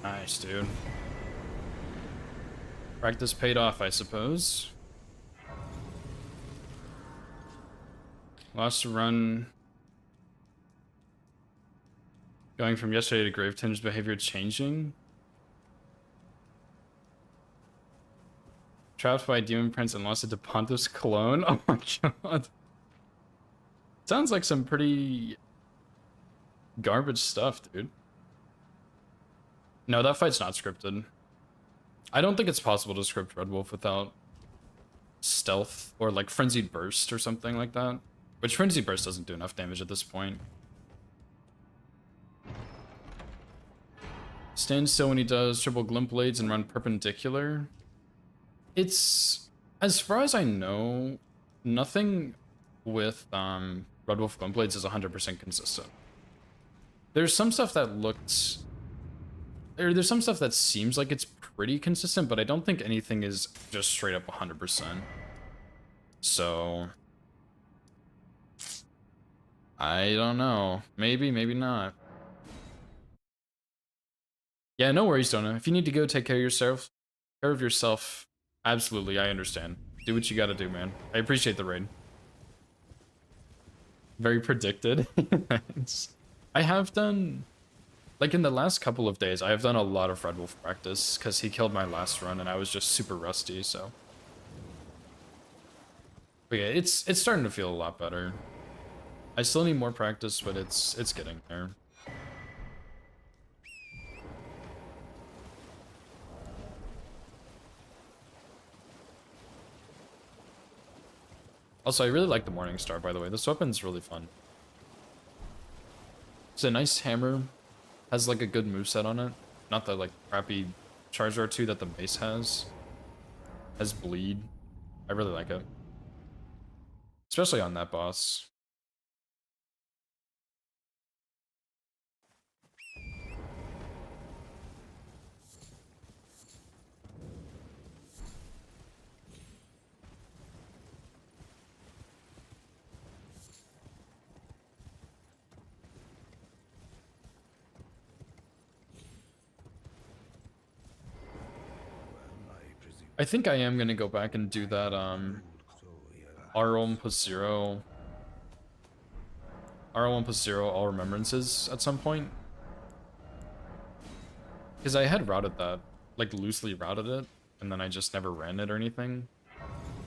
Nice, dude. Practice paid off, I suppose. Lost a run. Going from yesterday to Gravetin's behavior changing. Trapped by Demon Prince and lost it to Pontus Cologne. Oh my god. Sounds like some pretty garbage stuff, dude. No, that fight's not scripted. I don't think it's possible to script Red Wolf without stealth or like Frenzied Burst or something like that. Which Frenzied Burst doesn't do enough damage at this point. Stand still when he does triple Glint Blades and run perpendicular. It's, as far as I know, nothing with Red Wolf Glint Blades is 100% consistent. There's some stuff that looked... There's some stuff that seems like it's pretty consistent, but I don't think anything is just straight up 100%. So... I don't know. Maybe, maybe not. Yeah, no worries, Donna. If you need to go take care of yourself, absolutely, I understand. Do what you gotta do, man. I appreciate the raid. Very predicted. I have done, like in the last couple of days, I have done a lot of Red Wolf practice because he killed my last run and I was just super rusty, so. But yeah, it's starting to feel a lot better. I still need more practice, but it's getting there. Also, I really like the Morning Star, by the way. This weapon's really fun. It's a nice hammer. Has like a good moveset on it. Not the like crappy charge R2 that the mace has. Has bleed. I really like it. Especially on that boss. I think I am gonna go back and do that R1 plus 0 R1 plus 0 All Remembrances at some point. Because I had routed that, like loosely routed it, and then I just never ran it or anything.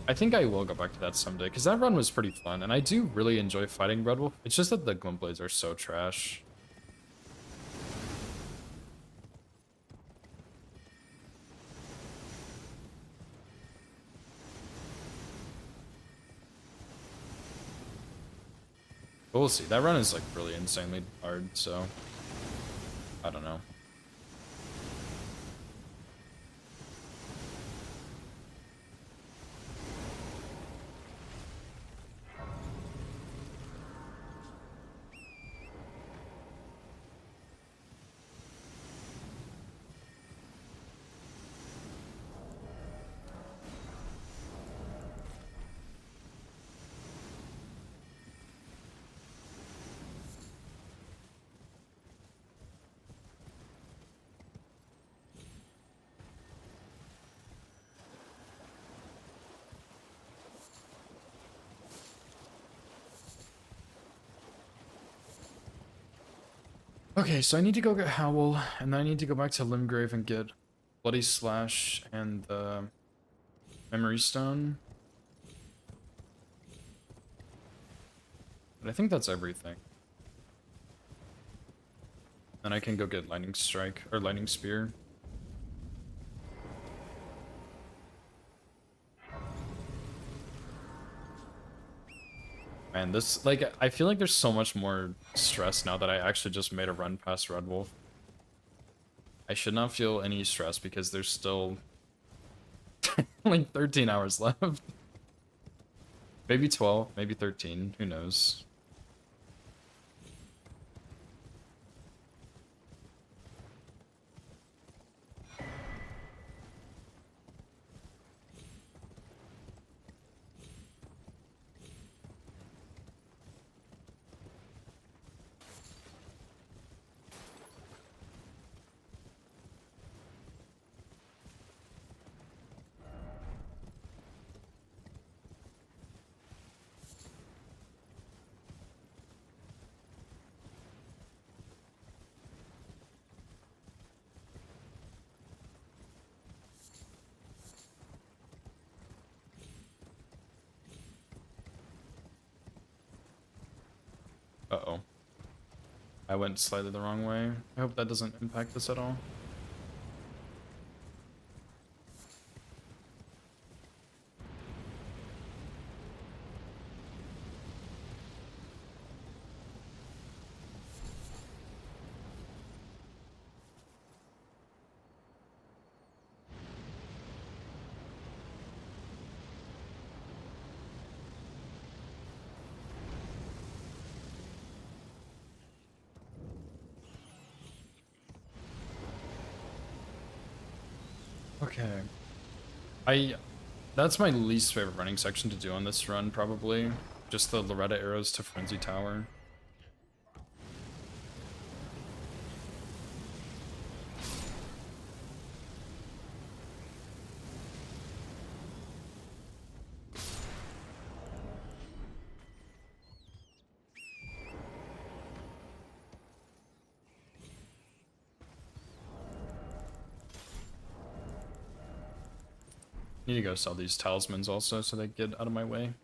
I think I will go back to that someday, because that run was pretty fun, and I do really enjoy fighting Red Wolf. It's just that the Glint Blades are so trash. But we'll see. That run is like really insanely hard, so I don't know. Okay, so I need to go get Howl, and then I need to go back to Limgrave and get Bloody Slash and the Memory Stone. But I think that's everything. Then I can go get Lightning Strike, or Lightning Spear. Man, this, like, I feel like there's so much more stress now that I actually just made a run past Red Wolf. I should not feel any stress because there's still like 13 hours left. Maybe 12, maybe 13, who knows. Uh-oh. I went slightly the wrong way. I hope that doesn't impact this at all. Okay. That's my least favorite running section to do on this run, probably. Just the Loretta arrows to Frenzy Tower. Need to go sell these talismans also so they get out of my way.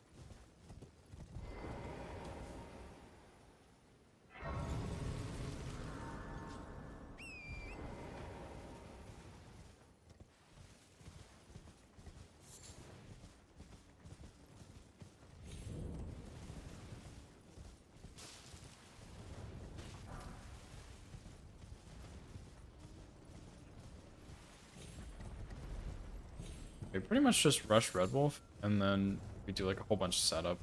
We pretty much just rush Red Wolf, and then we do like a whole bunch of setup.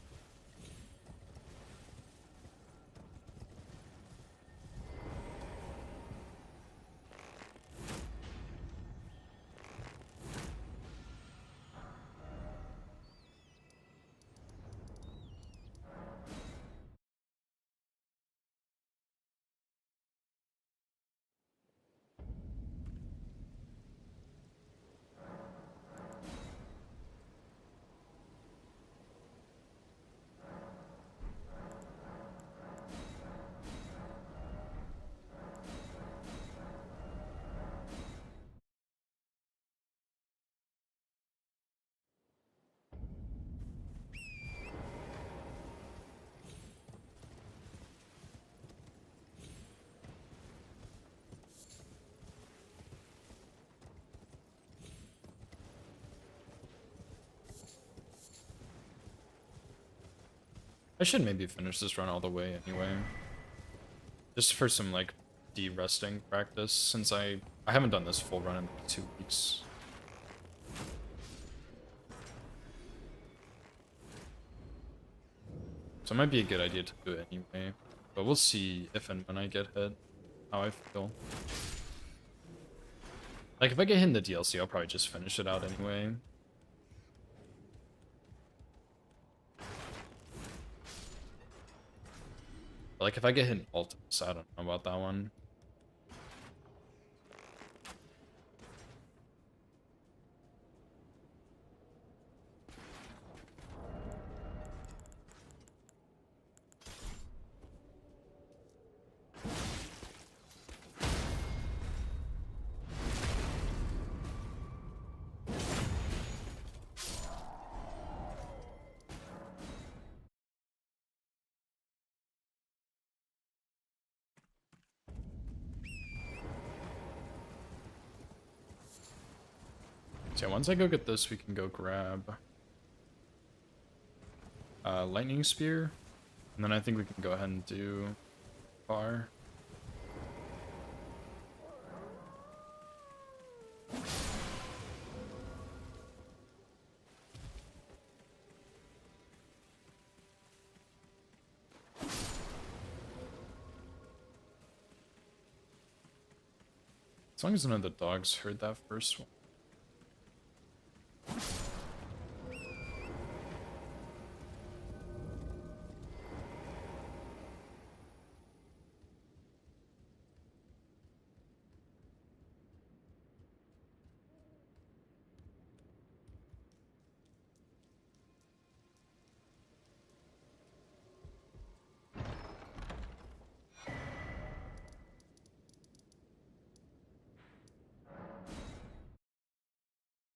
should maybe finish this run all the way anyway. Just for some, like, de-resting practice, since I haven't done this full run in like 2 weeks. So it might be a good idea to do it anyway. But we'll see if and when I get hit, how I feel. Like, if I get hit in the DLC, I'll probably just finish it out anyway. But like, if I get hit in Ultimus, I don't know about that one. So yeah, once I go get this, we can go grab Lightning Spear, and then I think we can go ahead and do Bar. As long as none of the dogs heard that first one.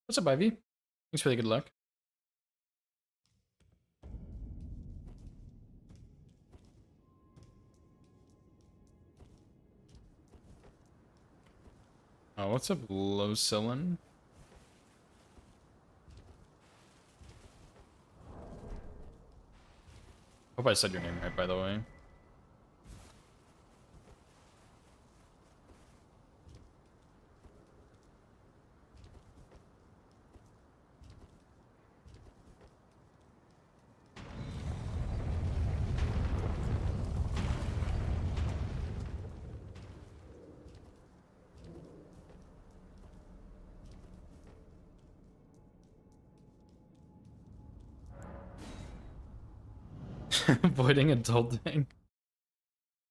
What's up, Ivy? Thanks for the good luck. Oh, what's up, Locillin? Hope I said your name right, by the way. Avoiding adulting.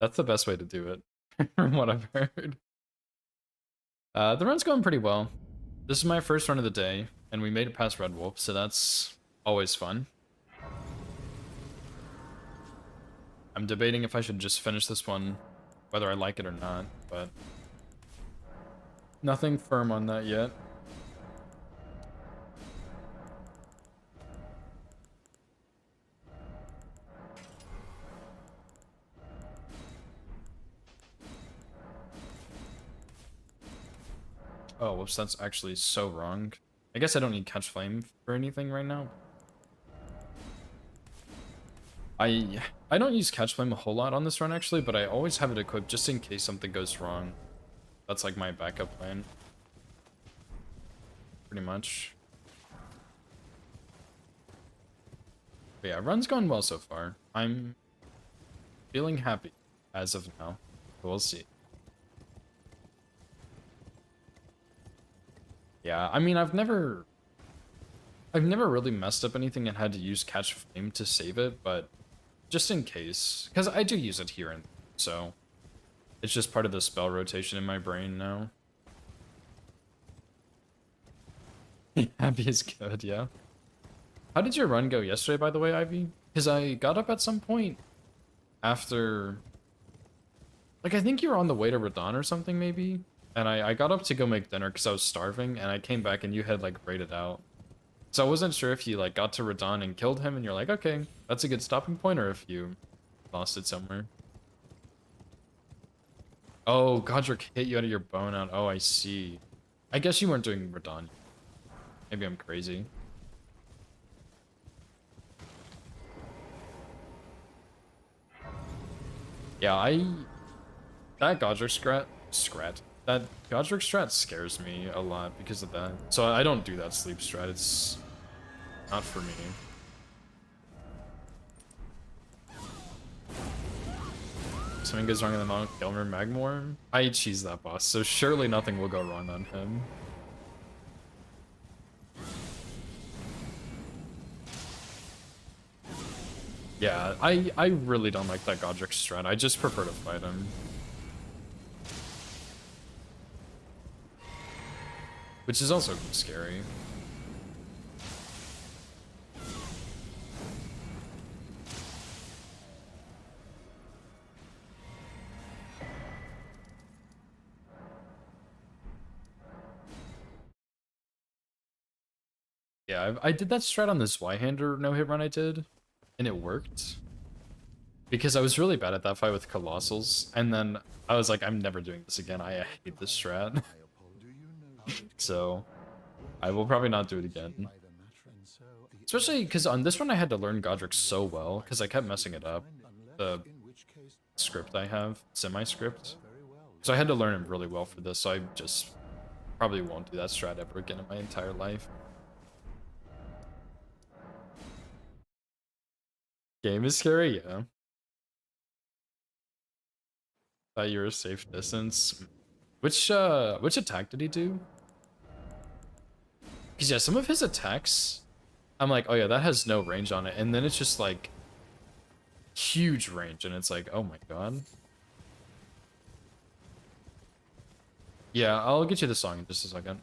That's the best way to do it, from what I've heard. The run's going pretty well. This is my first run of the day, and we made it past Red Wolf, so that's always fun. I'm debating if I should just finish this one, whether I like it or not, but nothing firm on that yet. Oh, whoops, that's actually so wrong. I guess I don't need Catch Flame for anything right now. I don't use Catch Flame a whole lot on this run, actually, but I always have it equipped just in case something goes wrong. That's like my backup plan. Pretty much. But yeah, run's gone well so far. I'm feeling happy as of now. We'll see. Yeah, I mean, I've never really messed up anything and had to use Catch Flame to save it, but just in case, because I do use it here and there, so it's just part of the spell rotation in my brain now. Happy is good, yeah. How did your run go yesterday, by the way, Ivy? Because I got up at some point after, like, I think you were on the way to Radahn or something, maybe? And I got up to go make dinner because I was starving, and I came back and you had, like, raided out. So I wasn't sure if you, like, got to Radahn and killed him and you're like, okay, that's a good stopping point, or if you lost it somewhere. Oh, Godric hit you out of your bone out. Oh, I see. I guess you weren't doing Radahn. Maybe I'm crazy. Yeah, that that Godric strat scares me a lot because of that. So I don't do that sleep strat. It's not for me. Something goes wrong in the Mount Gilmer Magmor. I cheese that boss, so surely nothing will go wrong on him. Yeah, I really don't like that Godric strat. I just prefer to fight him. Which is also scary. Yeah, I did that strat on this Zweihander no-hit run I did, and it worked. Because I was really bad at that fight with Colossals, and then I was like, I'm never doing this again. I hate this strat. So, I will probably not do it again. Especially because on this one I had to learn Godric so well, because I kept messing it up. The script I have, semi-script. So I had to learn it really well for this, so I just probably won't do that strat ever again in my entire life. Game is scary, yeah. Thought you were a safe distance. Which attack did he do? Because yeah, some of his attacks, I'm like, oh yeah, that has no range on it. And then it's just like huge range, and it's like, oh my god. Yeah, I'll get you the song in just a second.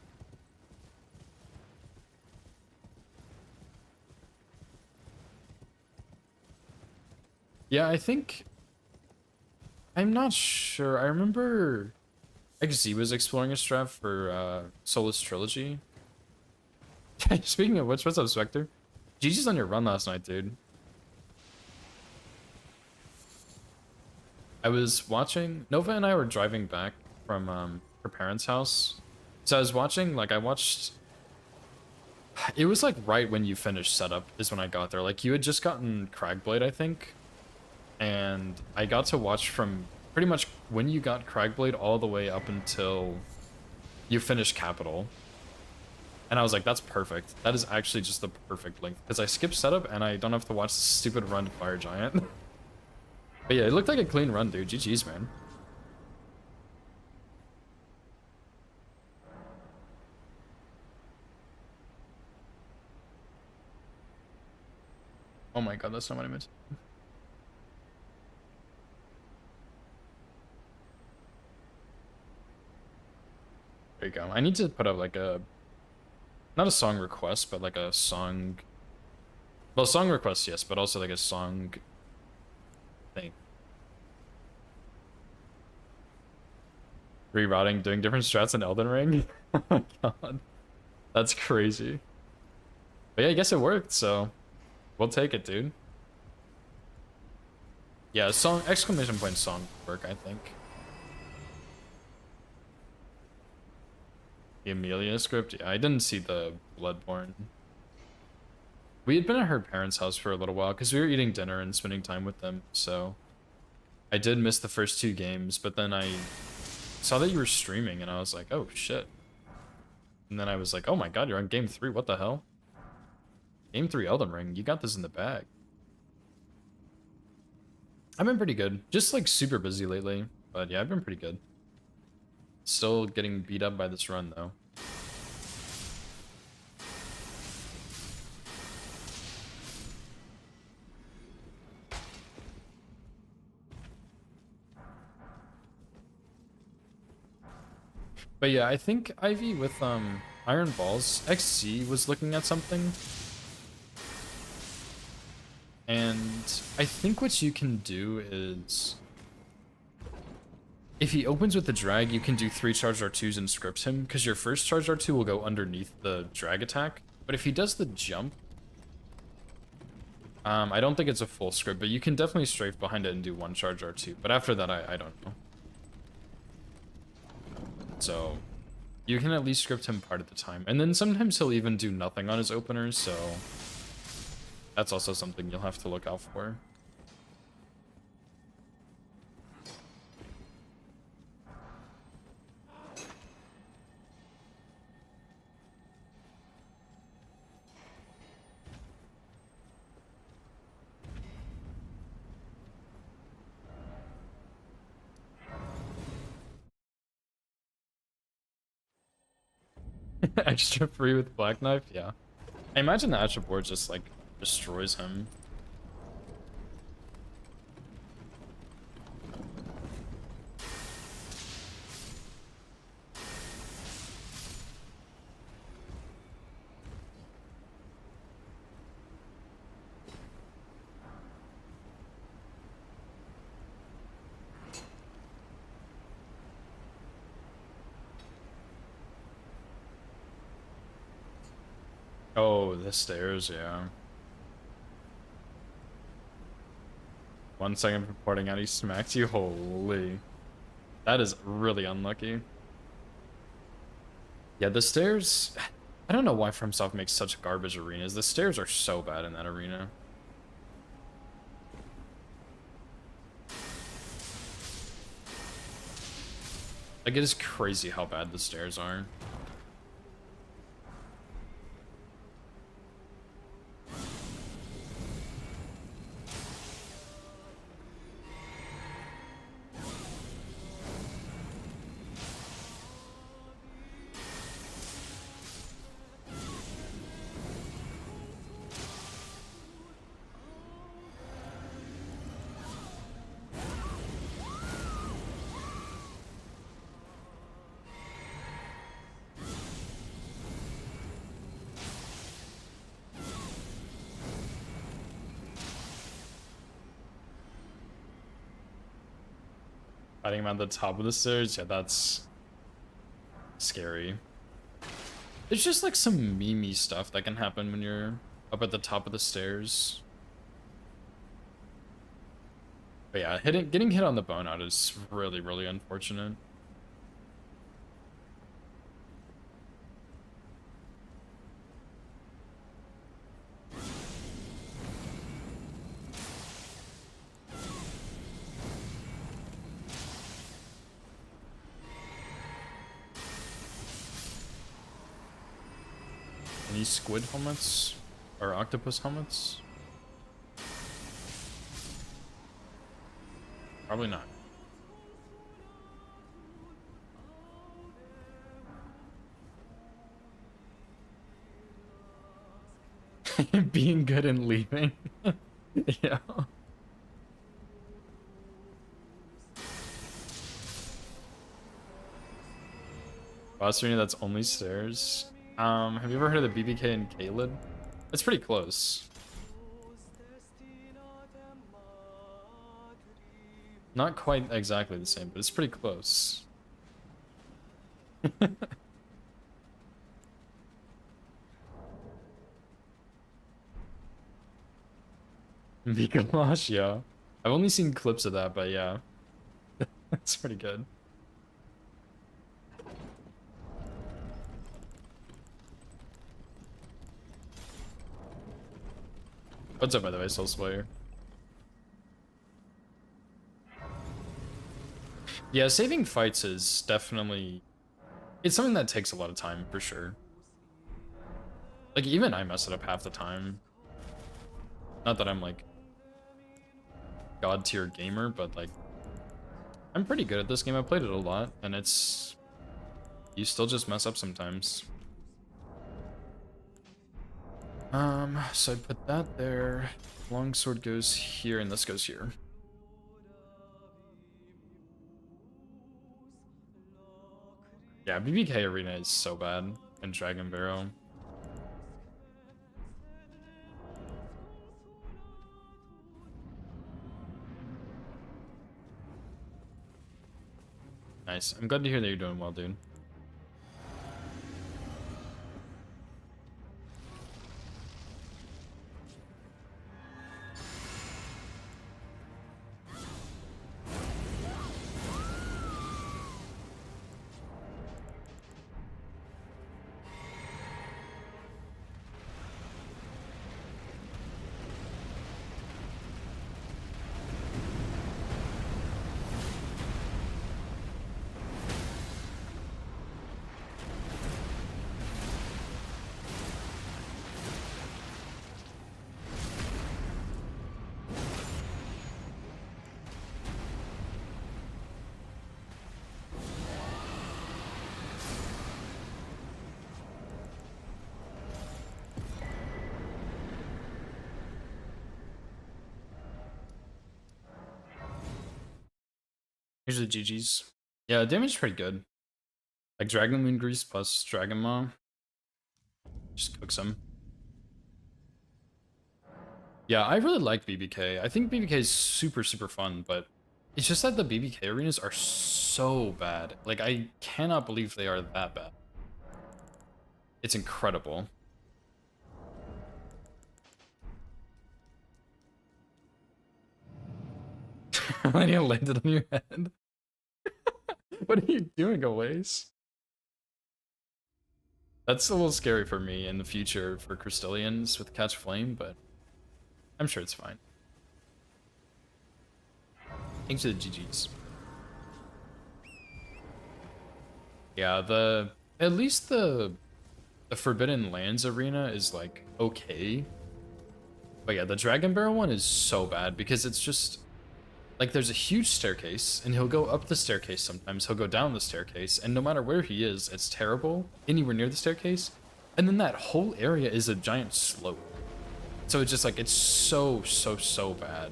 Yeah, I think... I'm not sure. I remember XZ was exploring a strat for Solus Trilogy. Speaking of which, what's up, Spectre? GG's on your run last night, dude. I was watching... Nova and I were driving back from her parents' house. So I was watching, like, I watched... It was, like, right when you finished setup is when I got there. Like, you had just gotten Cragblade, I think. And I got to watch from pretty much when you got Cragblade all the way up until you finished Capital. And I was like, that's perfect. That is actually just the perfect length. Because I skipped setup and I don't have to watch the stupid run to Fire Giant. But yeah, it looked like a clean run, dude. GG's, man. Oh my god, that's not what I meant. There you go. I need to put up like a... Not a song request, but like a song... Well, song request, yes, but also like a song thing. Rerouting, doing different strats in Elden Ring? Oh my god. That's crazy. But yeah, I guess it worked, so we'll take it, dude. Yeah, song, exclamation point song work, I think. The Amelia script? Yeah, I didn't see the Bloodborne. We had been at her parents' house for a little while because we were eating dinner and spending time with them, so I did miss the first 2 games, but then I saw that you were streaming and I was like, oh shit. And then I was like, oh my god, you're on game 3, what the hell? Game 3 Elden Ring, you got this in the bag. I've been pretty good. Just like super busy lately, but yeah, I've been pretty good. Still getting beat up by this run though. But yeah, I think Ivy with Iron Balls, XZ was looking at something. And I think what you can do is, if he opens with the drag, you can do 3 charged R2s and script him, because your first charged R2 will go underneath the drag attack. But if he does the jump, I don't think it's a full script, but you can definitely strafe behind it and do 1 charge R2. But after that, I don't know. So you can at least script him part of the time. And then sometimes he'll even do nothing on his openers, so that's also something you'll have to look out for. Extra free with Black Knife, yeah. I imagine the Astra board just like destroys him. Oh, the stairs, yeah. 1 second for porting out, he smacks you. Holy. That is really unlucky. Yeah, the stairs... I don't know why FromSoft makes such garbage arenas. The stairs are so bad in that arena. Like, it is crazy how bad the stairs are. Fighting him at the top of the stairs? Yeah, that's scary. There's just like some meme-y stuff that can happen when you're up at the top of the stairs. But yeah, getting hit on the bone out is really, really unfortunate. Any squid helmets? Or octopus helmets? Probably not. Being good and leaving. Yeah. Boss arena that's only stairs. Have you ever heard of the BBK and Kaled? It's pretty close. Not quite exactly the same, but it's pretty close. Mikalash, yeah. I've only seen clips of that, but yeah. That's pretty good. What's up, by the way, Soul Slayer? Yeah, saving fights is definitely... It's something that takes a lot of time, for sure. Like, even I mess it up half the time. Not that I'm, like, god-tier gamer, but, like... I'm pretty good at this game. I played it a lot, and it's... You still just mess up sometimes. So I put that there. Longsword goes here, and this goes here. Yeah, BBK Arena is so bad in Dragon Barrow. Nice. I'm glad to hear that you're doing well, dude. Here's the GG's. Yeah, damage is pretty good. Like Dragon Moon Grease plus Dragon Maw. Just cooks him. Yeah, I really like BBK. I think BBK is super, super fun, but it's just that the BBK arenas are so bad. Like, I cannot believe they are that bad. It's incredible. Millennia landed on your head. What are you doing, Oasis? That's a little scary for me in the future for Crystallians with Catch Flame, but I'm sure it's fine. Thanks to the GG's. Yeah, at least the Forbidden Lands arena is like okay. But yeah, the Dragon Barrel one is so bad because it's just like there's a huge staircase and he'll go up the staircase sometimes, he'll go down the staircase, and no matter where he is, it's terrible anywhere near the staircase. And then that whole area is a giant slope. So it's just like it's so bad.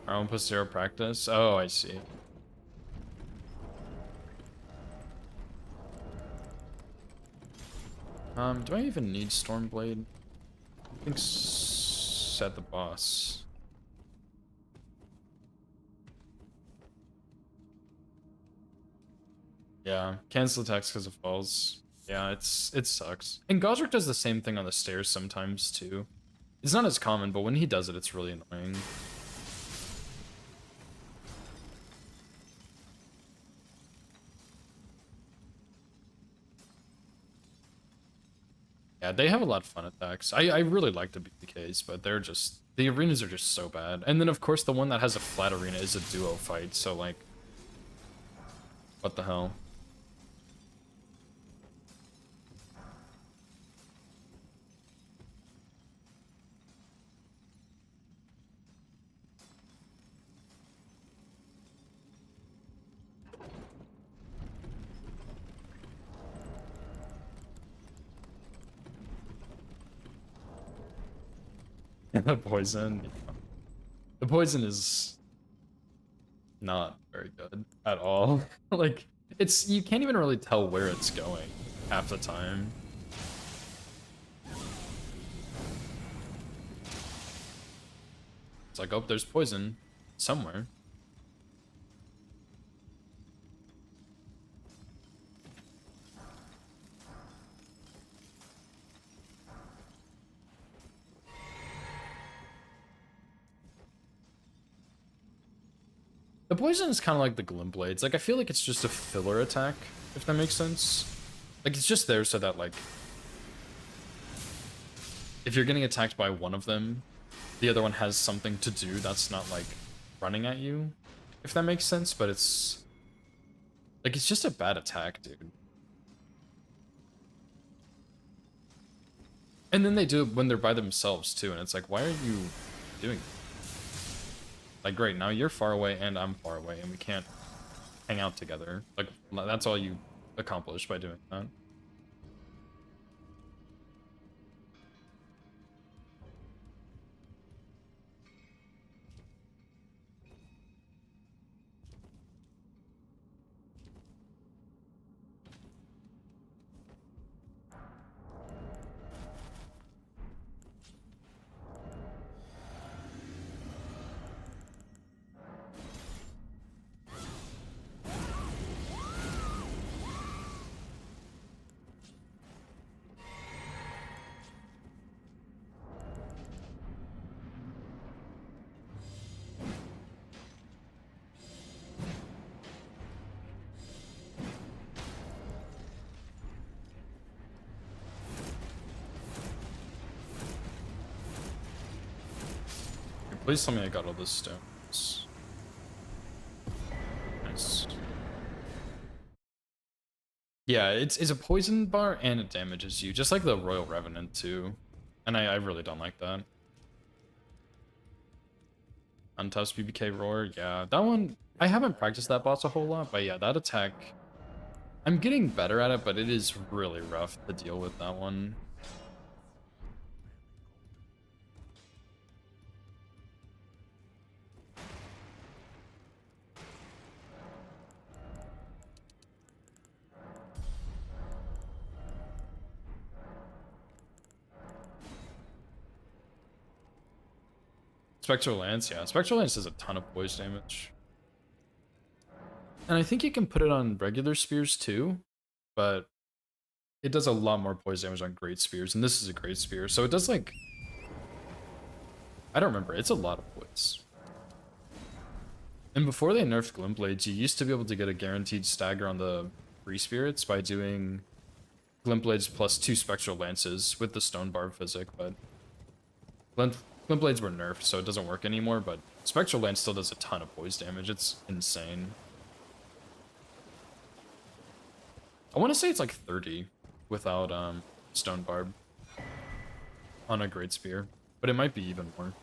I won't put 0 practice. Oh, I see. Do I even need Stormblade? I think set the boss. Yeah, cancel attacks because it falls. Yeah, it sucks. And Gosrick does the same thing on the stairs sometimes too. It's not as common, but when he does it, it's really annoying. Yeah, they have a lot of fun attacks. I really like the BKs, but they're just... The arenas are just so bad. And then, of course, the one that has a flat arena is a duo fight, so, like... What the hell? The poison. Yeah. The poison is not very good at all. Like, it's... You can't even really tell where it's going half the time. It's like, oh, there's poison somewhere. The poison is kind of like the Glintblades. Like, I feel like it's just a filler attack, if that makes sense. Like, it's just there so that, like, if you're getting attacked by one of them, the other one has something to do that's not, like, running at you, if that makes sense. But it's... Like, it's just a bad attack, dude. And then they do it when they're by themselves, too, and it's like, why are you doing that? Like, great, now you're far away and I'm far away and we can't hang out together. Like, that's all you accomplish by doing that. Please tell me I got all those stones. Nice. Yeah, it's a poison bar and it damages you, just like the Royal Revenant too. And I really don't like that. Untouched BBK Roar, yeah. That one, I haven't practiced that boss a whole lot, but yeah, that attack... I'm getting better at it, but it is really rough to deal with that one. Spectral Lance, yeah. Spectral Lance does a ton of poise damage. And I think you can put it on regular spears too, but it does a lot more poise damage on great spears, and this is a great spear, so it does like... I don't remember, it's a lot of poise. And before they nerfed Glintblades, you used to be able to get a guaranteed stagger on the free spirits by doing Glintblades plus 2 Spectral Lances with the Stone Barb physic, but Glintblades were nerfed, so it doesn't work anymore, but Spectral Lance still does a ton of poise damage. It's insane. I want to say it's like 30 without Stone Barb on a Great Spear, but it might be even more.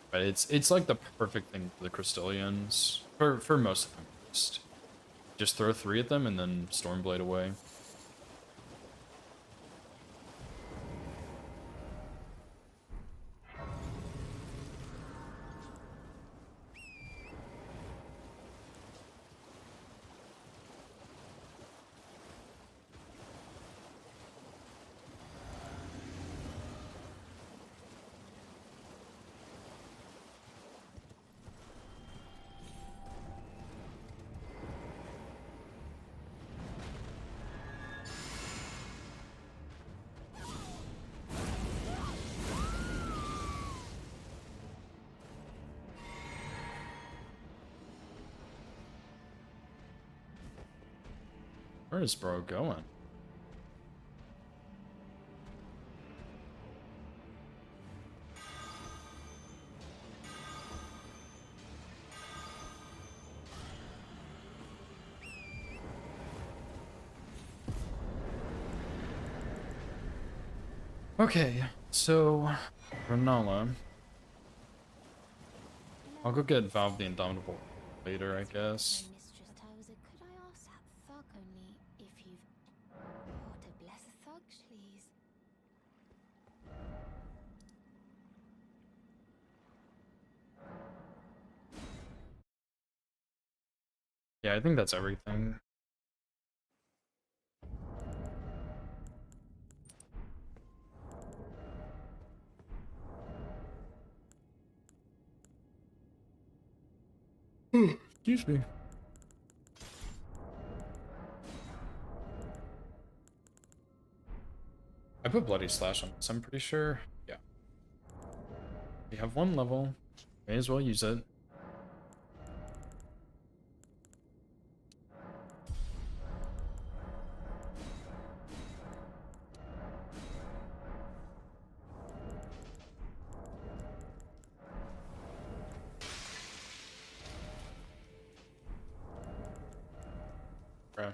But it's like the perfect thing for the Crystallians, for most of them at least. Just throw 3 at them and then Stormblade away. Where is bro going? Okay, so Renala. I'll go get Valve the Indomitable later, I guess. Mistress Towser, could I ask that thug only if you've got to bless a thug, please? Yeah, I think that's everything. Excuse me. I put Bloody Slash on this, I'm pretty sure. Yeah. We have 1 level. May as well use it. Bruh.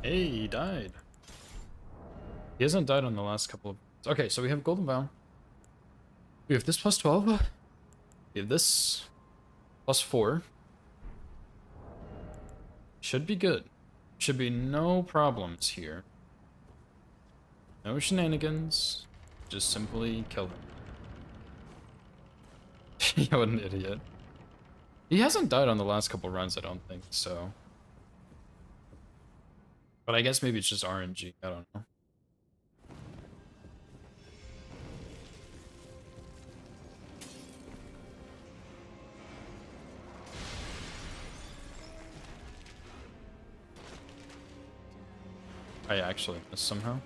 Hey, he died. He hasn't died on the last couple of... Okay, so we have Golden Vow. We have this plus 12. We have this plus 4. Should be good. Should be no problems here. No shenanigans. Just simply kill him. What an idiot. He hasn't died on the last couple runs, I don't think, so... But I guess maybe it's just RNG. I don't know. I actually missed somehow.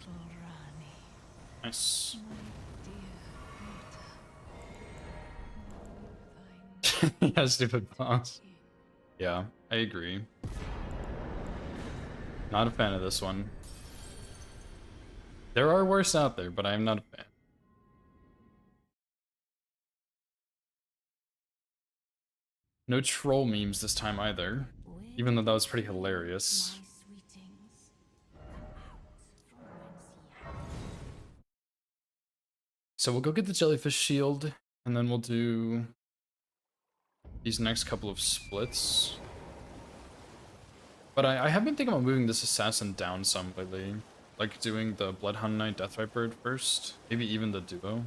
Little Rani, Nice. my dear Yeah, stupid boss. Yeah, I agree. Not a fan of this one. There are worse out there, but I'm not a fan. No troll memes this time either, even though that was pretty hilarious. My sweetings, come out from whence ye have. So we'll go get the jellyfish shield, and then we'll do these next couple of splits. But I have been thinking about moving this assassin down some lately. Like doing the Bloodhound Knight Death Viper first. Maybe even the duo.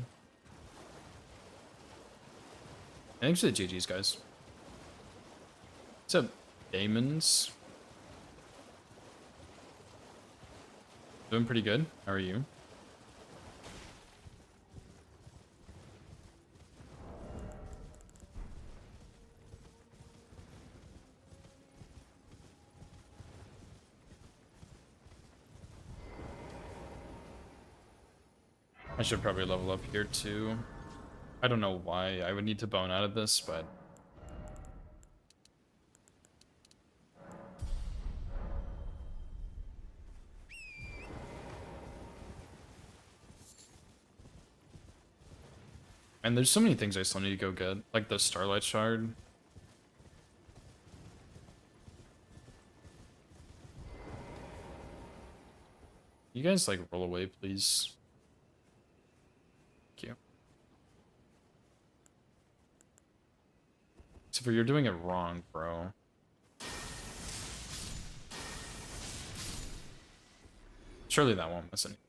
And actually GG's, guys. What's up, Damons? Doing pretty good. How are you? I should probably level up here too. I don't know why I would need to bone out of this, but... And there's so many things I still need to go get, like the Starlight Shard. You guys, like, roll away, please. Thank you. Except for you're doing it wrong, bro. Surely that won't miss anything.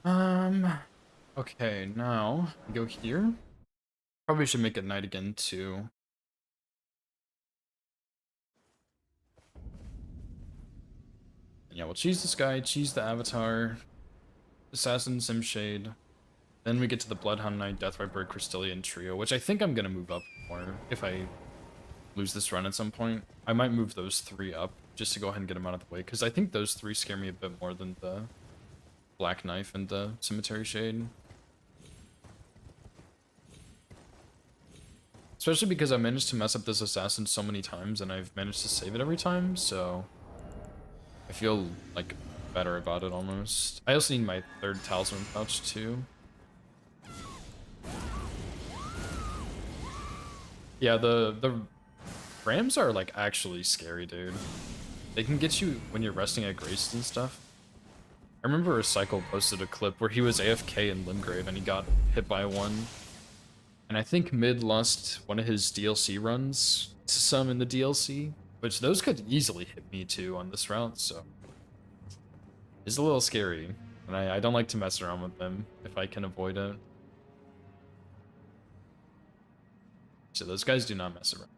Oh. Okay, now go here. Probably should make it night again too. And yeah, we'll cheese this guy, cheese the avatar, assassin, Simshade. Then we get to the Bloodhound Knight, Death Viper, Crystallian Trio, which I think I'm gonna move up more if I lose this run at some point. I might move those 3 up just to go ahead and get them out of the way, because I think those 3 scare me a bit more than the Black Knife and the Cemetery Shade. Especially because I managed to mess up this assassin so many times and I've managed to save it every time, so I feel like better about it almost. I also need my 3rd talisman pouch too. Yeah, the Rams are like actually scary, dude. They can get you when you're resting at Grace and stuff. I remember Recycle posted a clip where he was AFK in Limgrave and he got hit by one. And I think Mid lost one of his DLC runs to some in the DLC, which those could easily hit me too on this route, so it's a little scary. And I don't like to mess around with them if I can avoid it. So those guys do not mess around.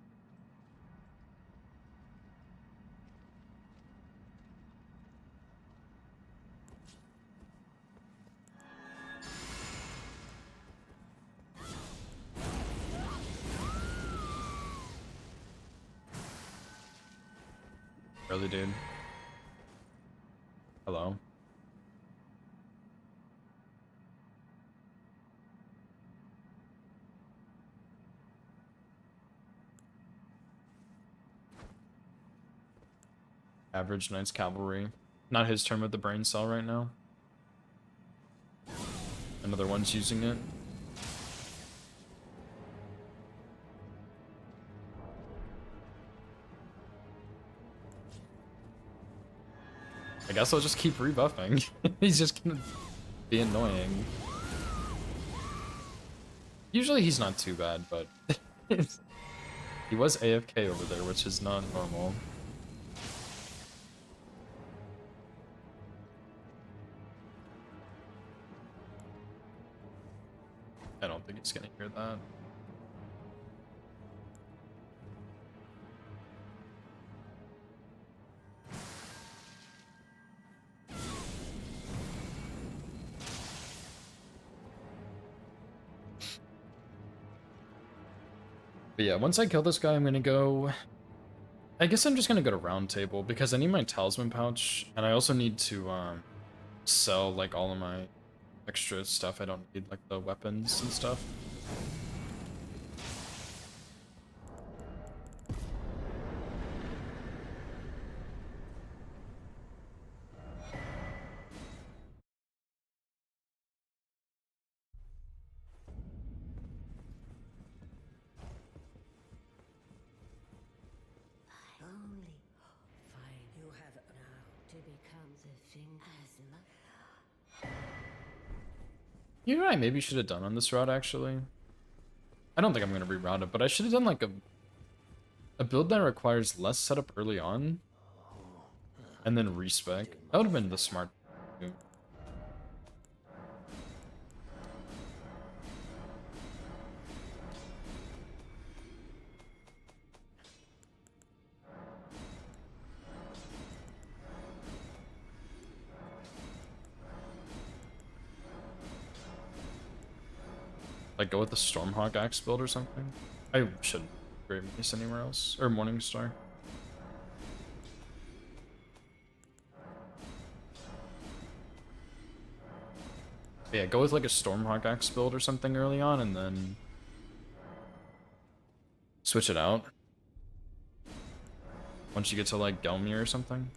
Really, dude? Hello? Average Knight's Cavalry. Not his turn with the brain cell right now. Another one's using it. I guess I'll just keep rebuffing. He's just gonna be annoying. Usually he's not too bad, but he was AFK over there, which is not normal. I don't think he's gonna hear that. But yeah, once I kill this guy, I'm gonna go... I guess I'm just gonna go to Round Table, because I need my Talisman Pouch, and I also need to, sell, like, all of my extra stuff I don't need, like the weapons and stuff. Only fine. You have now to become the thing as much. You know what I maybe should have done on this route, actually? I don't think I'm gonna reroute it, but I should have done, like, a build that requires less setup early on, and then respec. That would have been the smart move. Like, go with the Stormhawk Axe build or something? I shouldn't grave this anywhere else. Or Morningstar. But yeah, go with like a Stormhawk Axe build or something early on, and then switch it out once you get to like Gelmir or something.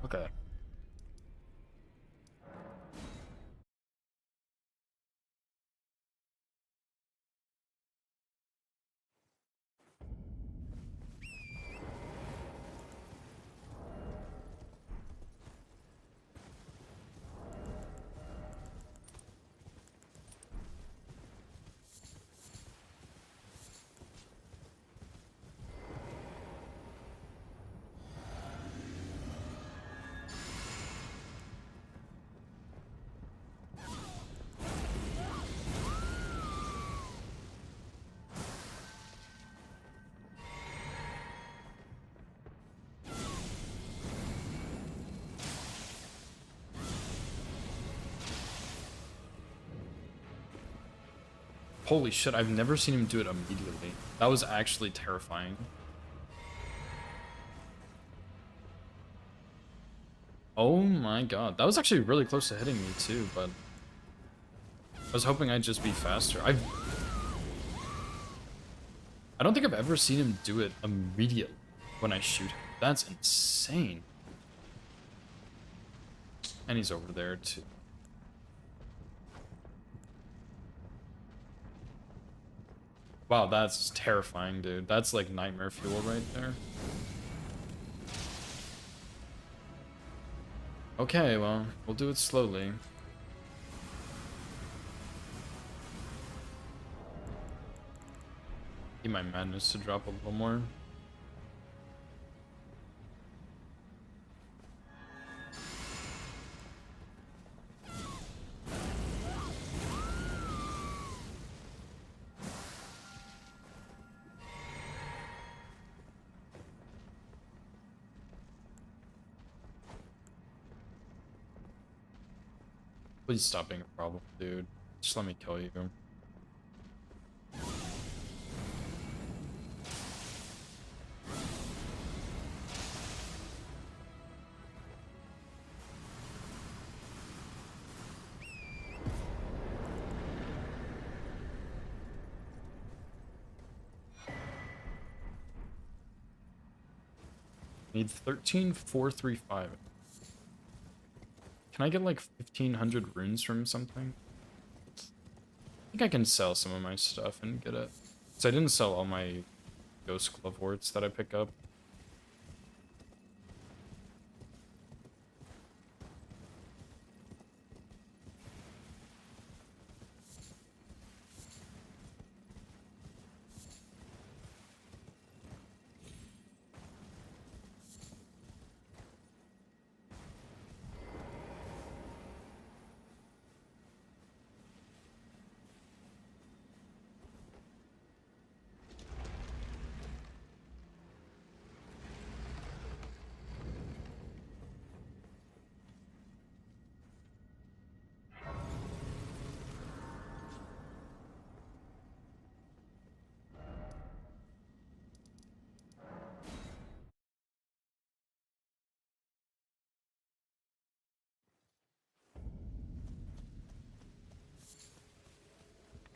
Okay. Holy shit, I've never seen him do it immediately. That was actually terrifying. Oh my god. That was actually really close to hitting me too, but I was hoping I'd just be faster. I don't think I've ever seen him do it immediately when I shoot him. That's insane. And he's over there too. Wow, that's terrifying, dude. That's like nightmare fuel right there. Okay, well, we'll do it slowly. Need my madness to drop a little more. Please stop being a problem, dude. Just let me kill you. Need 13,435. Can I get like 1,500 runes from something? I think I can sell some of my stuff and get it. So I didn't sell all my ghost glove warts that I pick up.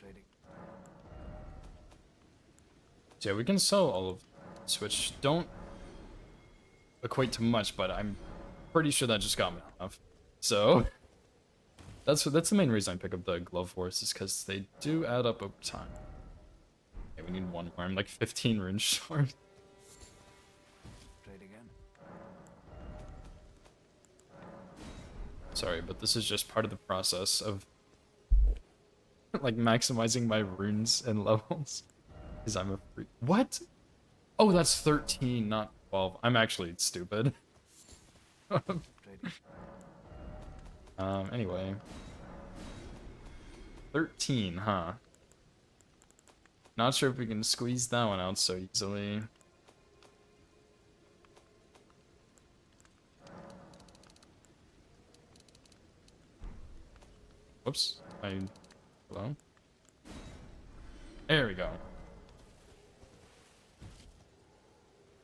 Trading. So yeah, we can sell all of this, which don't equate to much, but I'm pretty sure that just got me enough. So that's the main reason I pick up the glove force, is because they do add up over time. Okay, we need one more. I'm like 15 runes short. Trade again. Sorry, but this is just part of the process of like maximizing my runes and levels. Because I'm a freak. What? Oh, that's 13, not 12. I'm actually stupid. Trading. Anyway. 13, huh? Not sure if we can squeeze that one out so easily. Whoops. Hello? There we go.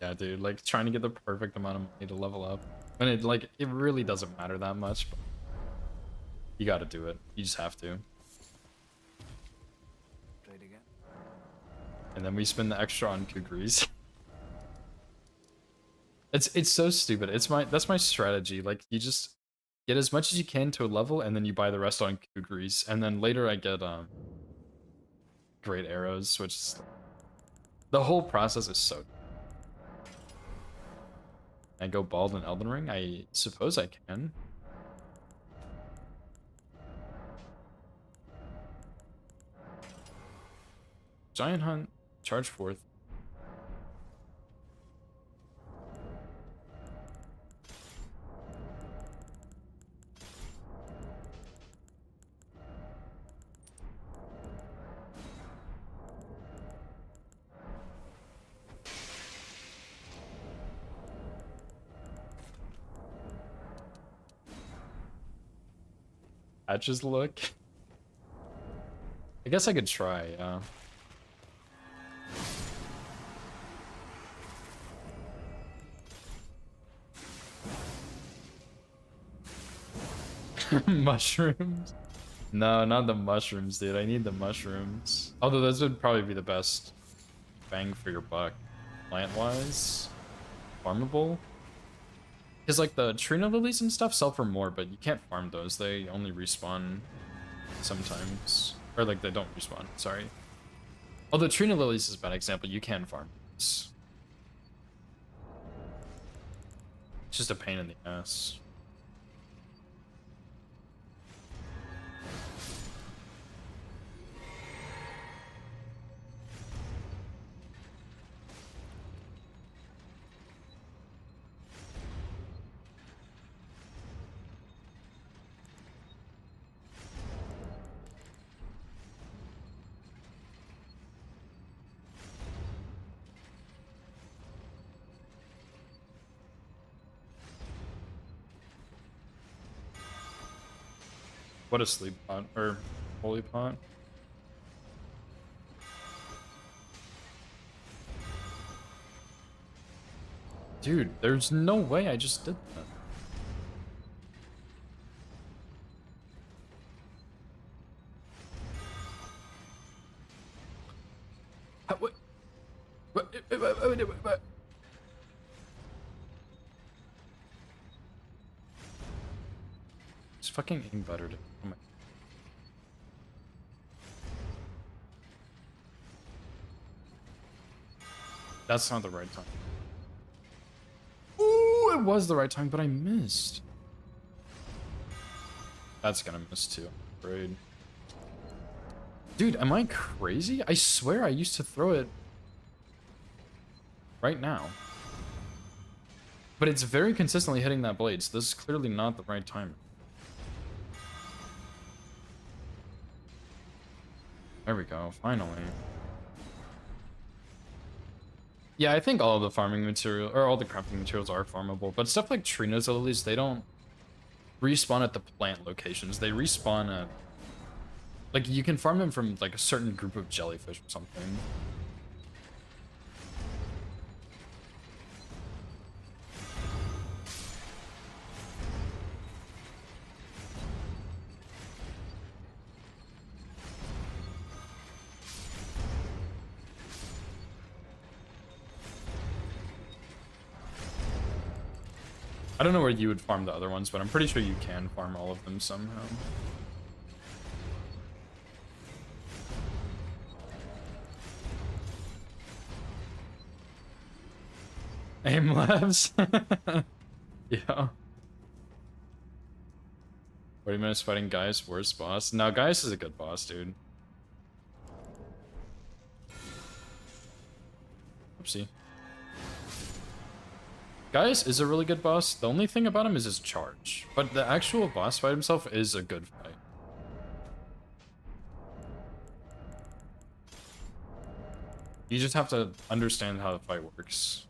Yeah, dude, like, trying to get the perfect amount of money to level up. And it, like, it really doesn't matter that much, but you gotta do it. You just have to. Trade again. And then we spend the extra on Kugris. It's so stupid. That's my strategy. Like, you just get as much as you can to a level, and then you buy the rest on Kugris. And then later I get, great arrows, which is... The whole process is so... I go bald in Elden Ring? I suppose I can. Giant Hunt, charge forth. Patches look. I guess I could try, yeah. Mushrooms? No, not the mushrooms, dude. I need the mushrooms. Although those would probably be the best bang for your buck, plant-wise. Farmable. Because like the Trina lilies and stuff sell for more, but you can't farm those. They only respawn sometimes. Or like they don't respawn, sorry. Although Trina lilies is a bad example, you can farm this. It's just a pain in the ass. What a sleep pot, or holy pot. Dude, there's no way I just did that. What? It's fucking getting buttered. Oh my. That's not the right time. Ooh, it was the right time, but I missed. That's gonna miss too. I'm afraid. Dude, am I crazy? I swear I used to throw it right now. But it's very consistently hitting that blade, so this is clearly not the right time. There we go, finally. Yeah, I think all of the farming material, or all the crafting materials are farmable, but stuff like Trina's lilies, they don't respawn at the plant locations. They respawn at, like, you can farm them from, like, a certain group of jellyfish or something. I don't know where you would farm the other ones, but I'm pretty sure you can farm all of them somehow. Aim labs? Yeah. 40 minutes fighting Gaius, worst boss. No, Gaius is a good boss, dude. Oopsie. Gaius is a really good boss. The only thing about him is his charge. But the actual boss fight himself is a good fight. You just have to understand how the fight works.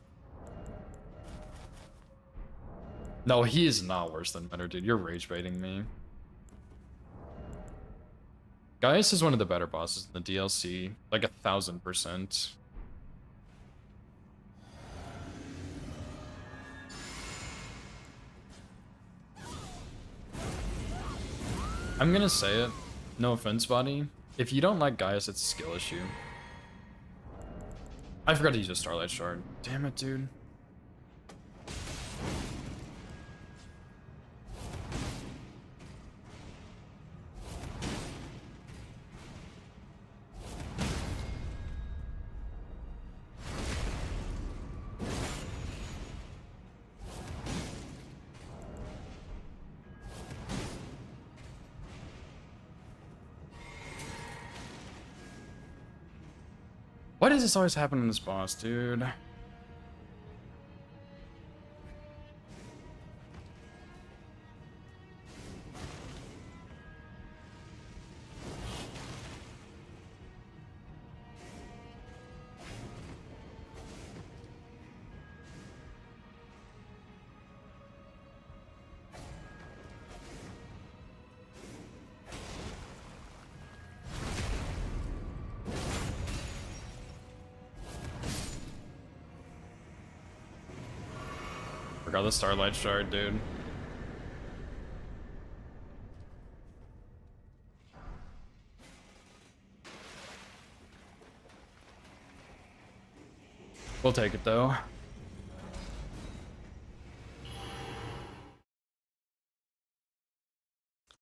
No, he is not worse than Better, dude. You're rage baiting me. Gaius is one of the better bosses in the DLC. Like 1000%. I'm gonna say it. No offense, Body. If you don't like Gaius, it's a skill issue. I forgot to use a Starlight Shard. Damn it, dude. Why does this always happen in this boss, dude? grab the Starlight Shard, dude. We'll take it though.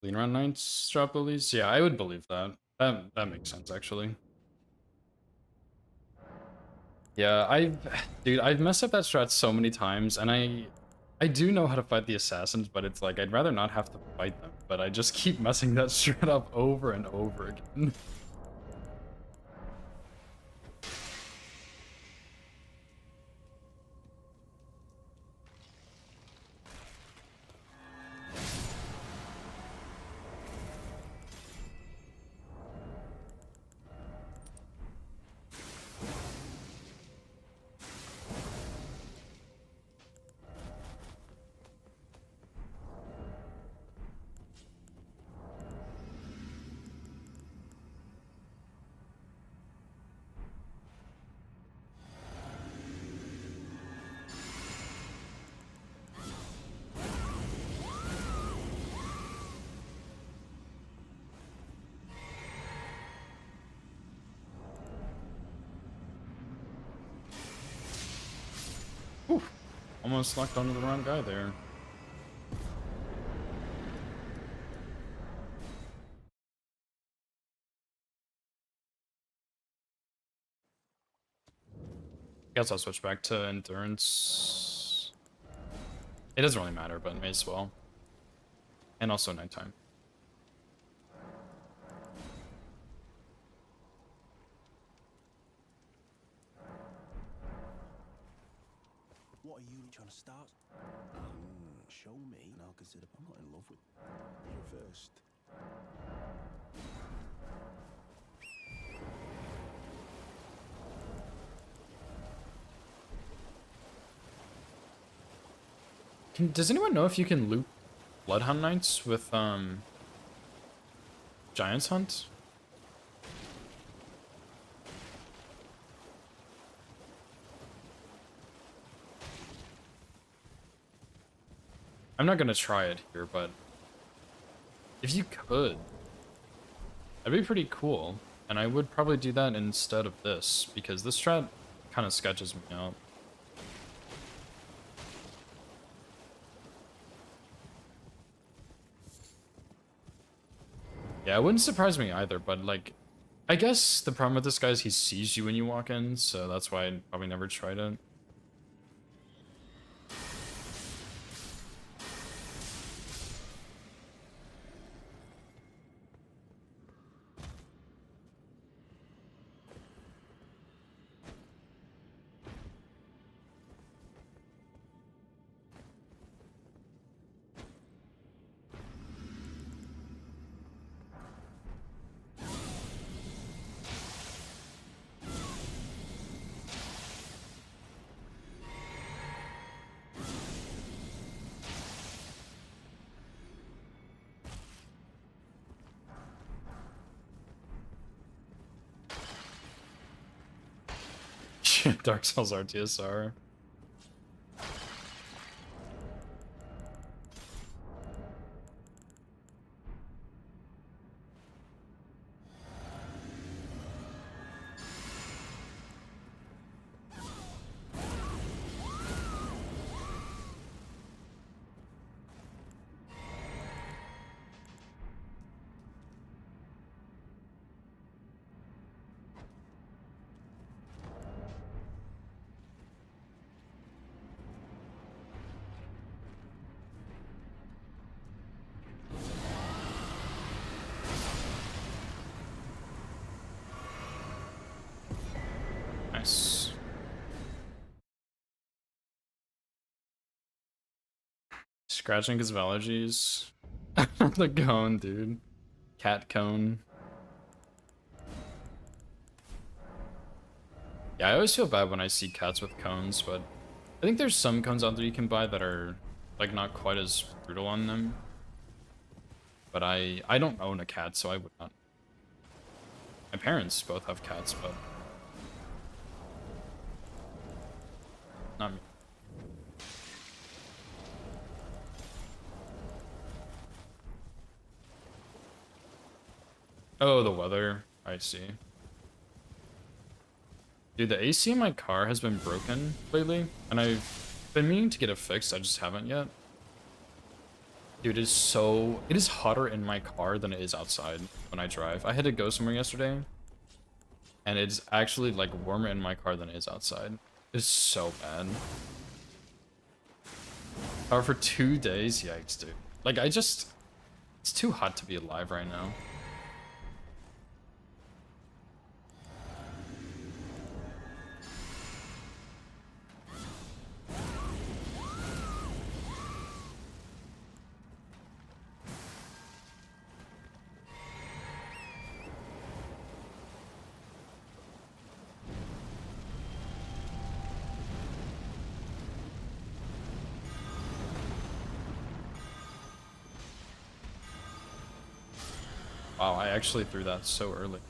Clean run knights drop lilies? Yeah, I would believe that. That makes sense actually. Yeah, dude, I've messed up that strat so many times, and I do know how to fight the assassins, but it's like I'd rather not have to fight them, but I just keep messing that strat up over and over again. Almost locked onto the wrong guy there. Guess I'll switch back to endurance. It doesn't really matter, but may as well. And also nighttime. What are you trying to start? Show me, and I'll consider. I'm not in love with you first. Does anyone know if you can loop Bloodhound Knights with Giant's Hunt? I'm not gonna try it here, but if you could, that'd be pretty cool. And I would probably do that instead of this, because this strat kind of sketches me out. Yeah, it wouldn't surprise me either, but like, I guess the problem with this guy is he sees you when you walk in, so that's why I probably never tried it. Dark Souls RTSR. Nice. Scratching his allergies. The cone, dude. Cat cone. Yeah, I always feel bad when I see cats with cones, but I think there's some cones out there you can buy that are like not quite as brutal on them. But I don't own a cat, so I would not. My parents both have cats, but not me. Oh, the weather. I see. Dude, the AC in my car has been broken lately, and I've been meaning to get it fixed, I just haven't yet. Dude, it is hotter in my car than it is outside when I drive. I had to go somewhere yesterday, and it's actually like warmer in my car than it is outside. It's so bad. However, for 2 days, yikes, dude. Like, it's too hot to be alive right now. Wow, I actually threw that so early.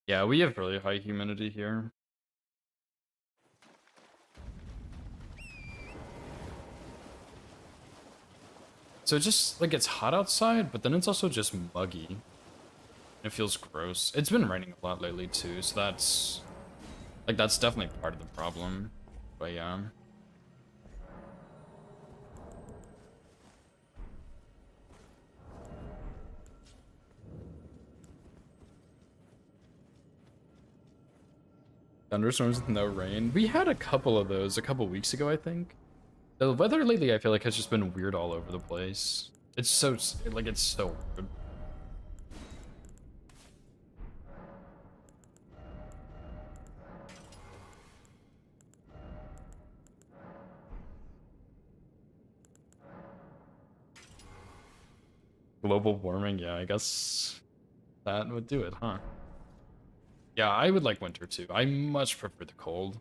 Yeah, we have really high humidity here. So it just, like, it's hot outside, but then it's also just muggy. It feels gross. It's been raining a lot lately, too, so that's definitely part of the problem. But yeah. Thunderstorms with no rain. We had a couple of those a couple weeks ago, I think. The weather lately, I feel like, has just been weird all over the place. It's so weird. Global warming, yeah, I guess that would do it, huh? Yeah, I would like winter too. I much prefer the cold.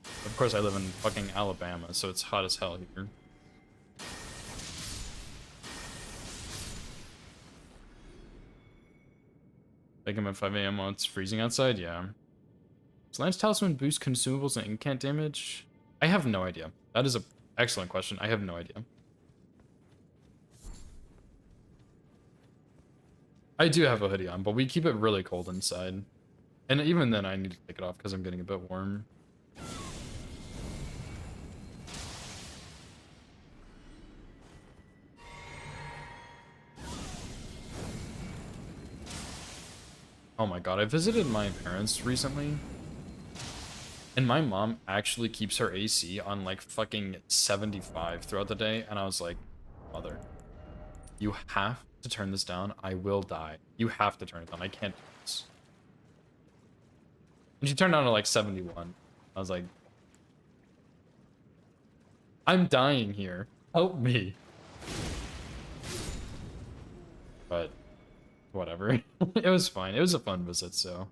Of course, I live in fucking Alabama, so it's hot as hell here. Wake up at 5 a.m. while it's freezing outside? Yeah. Does Lance Talisman boost consumables and incant damage? I have no idea. That is an excellent question. I have no idea. I do have a hoodie on, but we keep it really cold inside. And even then, I need to take it off because I'm getting a bit warm. Oh my god, I visited my parents recently. And my mom actually keeps her AC on like fucking 75 throughout the day. And I was like, mother, you have to turn this down. I will die. You have to turn it down. I can't do this. And she turned down to like 71. I was like, I'm dying here. Help me. But whatever. It was fine. It was a fun visit, so.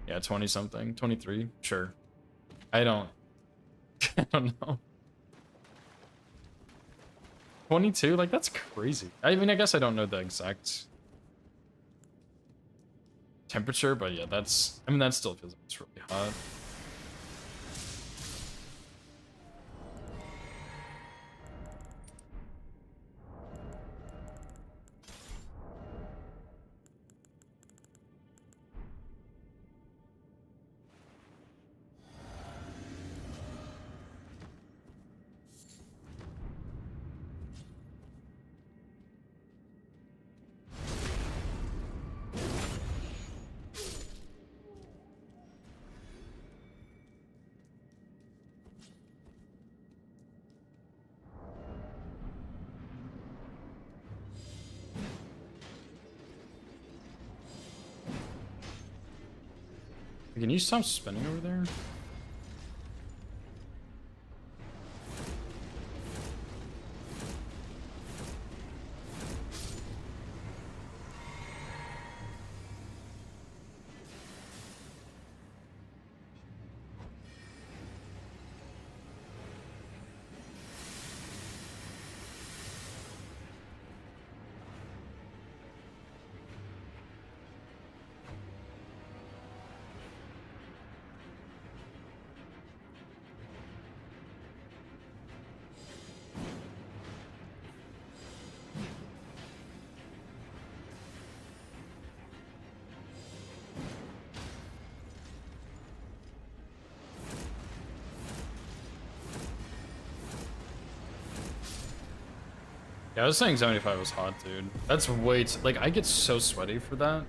Yeah, 20 something. 23. Sure. I don't know. 22? Like, that's crazy. I mean, I guess I don't know the exact temperature, but yeah, that still feels like it's really hot. Can you stop spinning over there? Yeah, I was saying 75 was hot, dude. That's way too, like, I get so sweaty for that.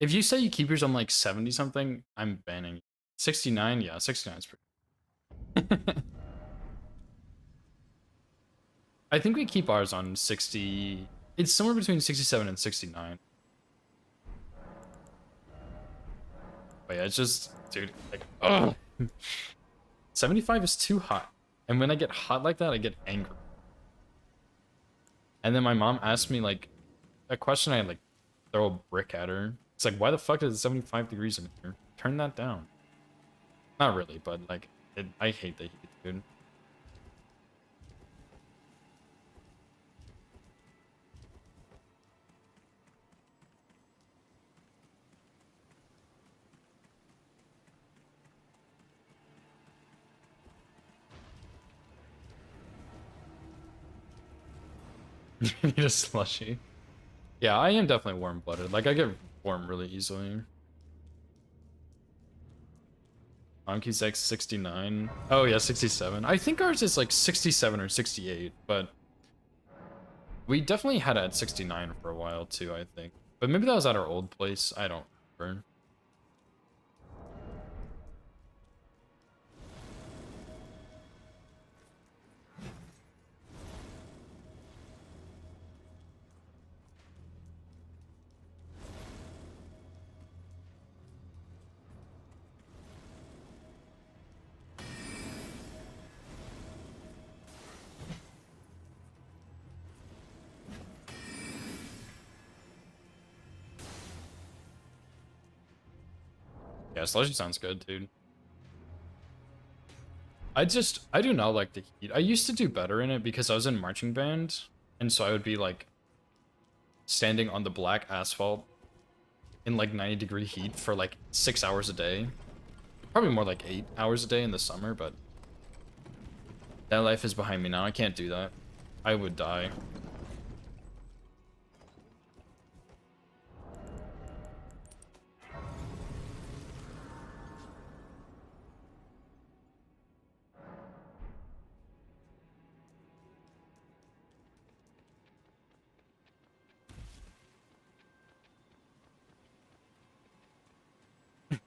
If you say you keep yours on like 70 something, I'm banning you. 69, yeah, 69 is pretty. I think we keep ours on 60. It's somewhere between 67 and 69. But yeah, it's just, dude, like, ugh. 75 is too hot. And when I get hot like that, I get angry. And then my mom asked me like a question, I like throw a brick at her. It's like, why the fuck is it 75 degrees in here? Turn that down. Not really, but like, I hate the heat, dude. You need a slushy. Yeah, I am definitely warm-blooded. Like, I get warm really easily. Monkey's X 69. Oh yeah, 67. I think ours is like 67 or 68, but we definitely had it at 69 for a while too, I think. But maybe that was at our old place. I don't remember. Yeah, slushy sounds good, dude. I do not like the heat. I used to do better in it because I was in marching band, and so I would be like standing on the black asphalt in like 90-degree heat for like 6 hours a day. Probably more like 8 hours a day in the summer, but that life is behind me now. I can't do that. I would die.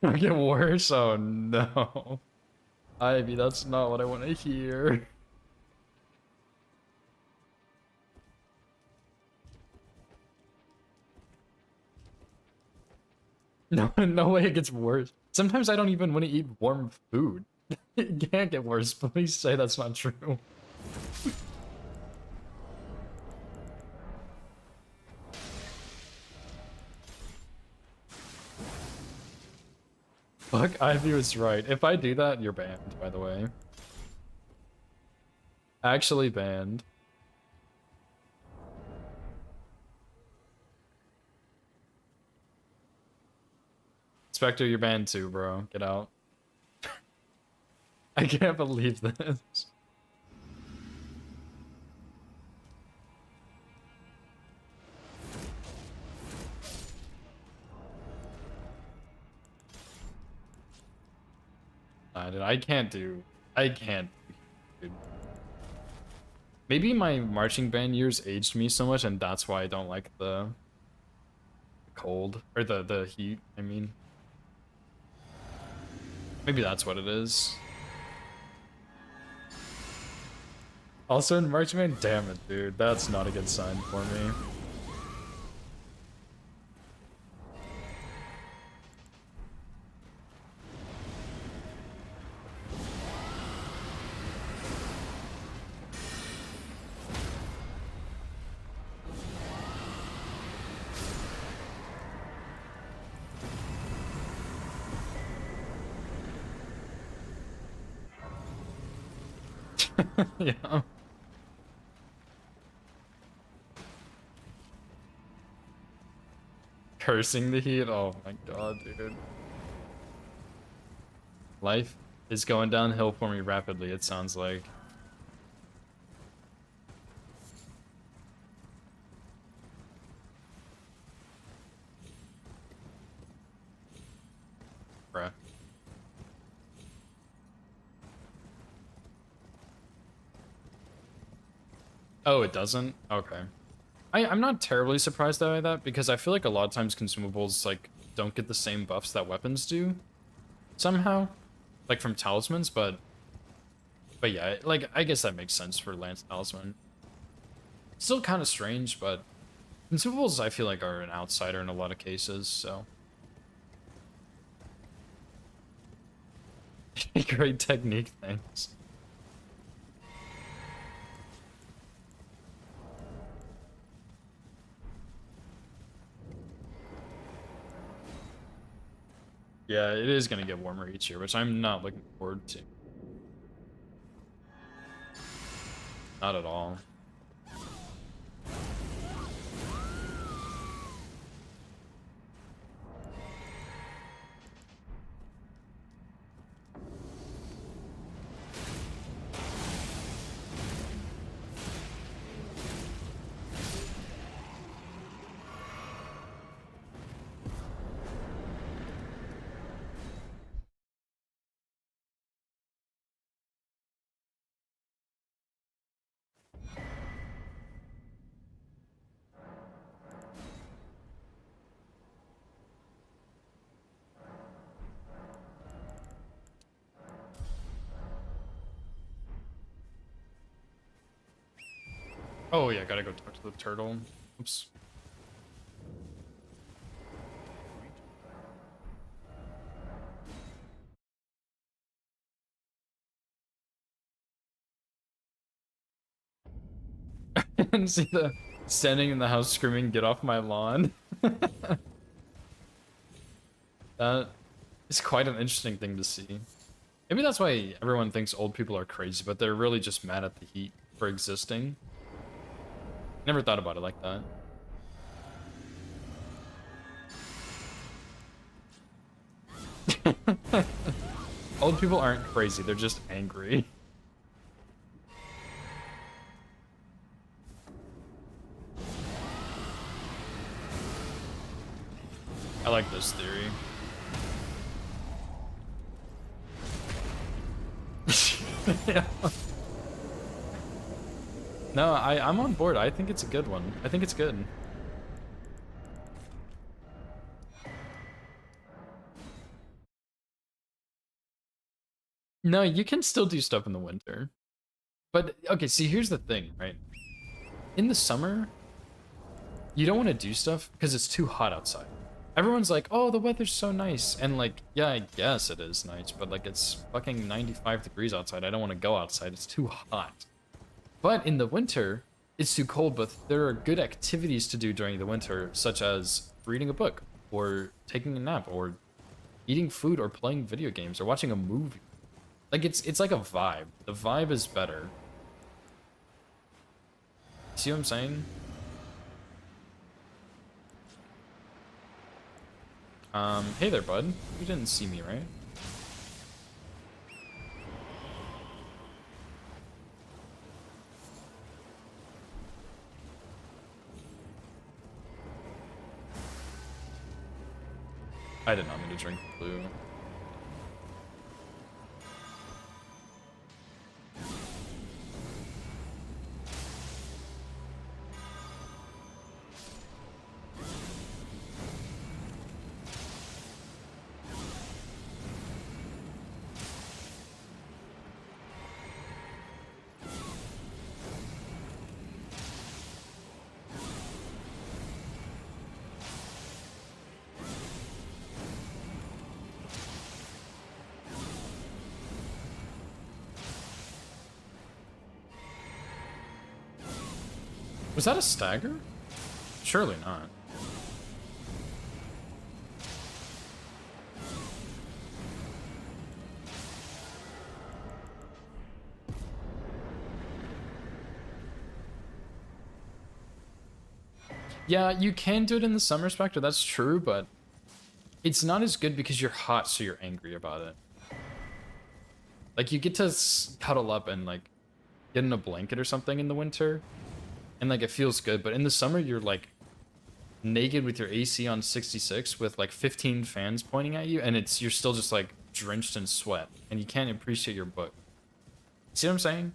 I get worse? Oh no. Ivy, that's not what I want to hear. No, no way it gets worse. Sometimes I don't even want to eat warm food. It can't get worse. Please say that's not true. Fuck, Ivy was right. If I do that, you're banned, by the way. Actually banned. Spectre, you're banned too, bro. Get out. I can't believe this. Dude, I can't do. I can't. Dude. Maybe my marching band years aged me so much, and that's why I don't like the cold or the heat. I mean, maybe that's what it is. Also in marching band, damn it, dude, that's not a good sign for me. Yeah. Cursing the heat? Oh my god, dude. Life is going downhill for me rapidly, it sounds like. Bruh. Oh, it doesn't? Okay. I'm not terribly surprised by that because I feel like a lot of times consumables like don't get the same buffs that weapons do somehow, like from talismans, but yeah, like I guess that makes sense for Lance Talisman. Still kind of strange, but consumables I feel like are an outsider in a lot of cases, so. Great technique, thanks. Yeah, it is gonna get warmer each year, which I'm not looking forward to. Not at all. Oh yeah, gotta go talk to the turtle. Oops. And see the standing in the house screaming, "Get off my lawn." That is quite an interesting thing to see. Maybe that's why everyone thinks old people are crazy, but they're really just mad at the heat for existing. Never thought about it like that. Old people aren't crazy, they're just angry. I like this theory. Yeah. No, I'm on board. I think it's a good one. I think it's good. No, you can still do stuff in the winter. But, okay, see, here's the thing, right? In the summer, you don't want to do stuff because it's too hot outside. Everyone's like, oh, the weather's so nice. And, like, yeah, I guess it is nice, but, like, it's fucking 95 degrees outside. I don't want to go outside. It's too hot. But in the winter, it's too cold, but there are good activities to do during the winter, such as reading a book, or taking a nap, or eating food, or playing video games, or watching a movie. Like, it's like a vibe. The vibe is better. See what I'm saying? Hey there, bud. You didn't see me, right? I did not mean to drink blue. Was that a stagger? Surely not. Yeah, you can do it in the Summer Spectre, that's true, but it's not as good because you're hot, so you're angry about it. Like, you get to cuddle up and, like, get in a blanket or something in the winter, and, like, it feels good, but in the summer, you're, like, naked with your AC on 66 with, like, 15 fans pointing at you, and you're still just, like, drenched in sweat, and you can't appreciate your book. See what I'm saying?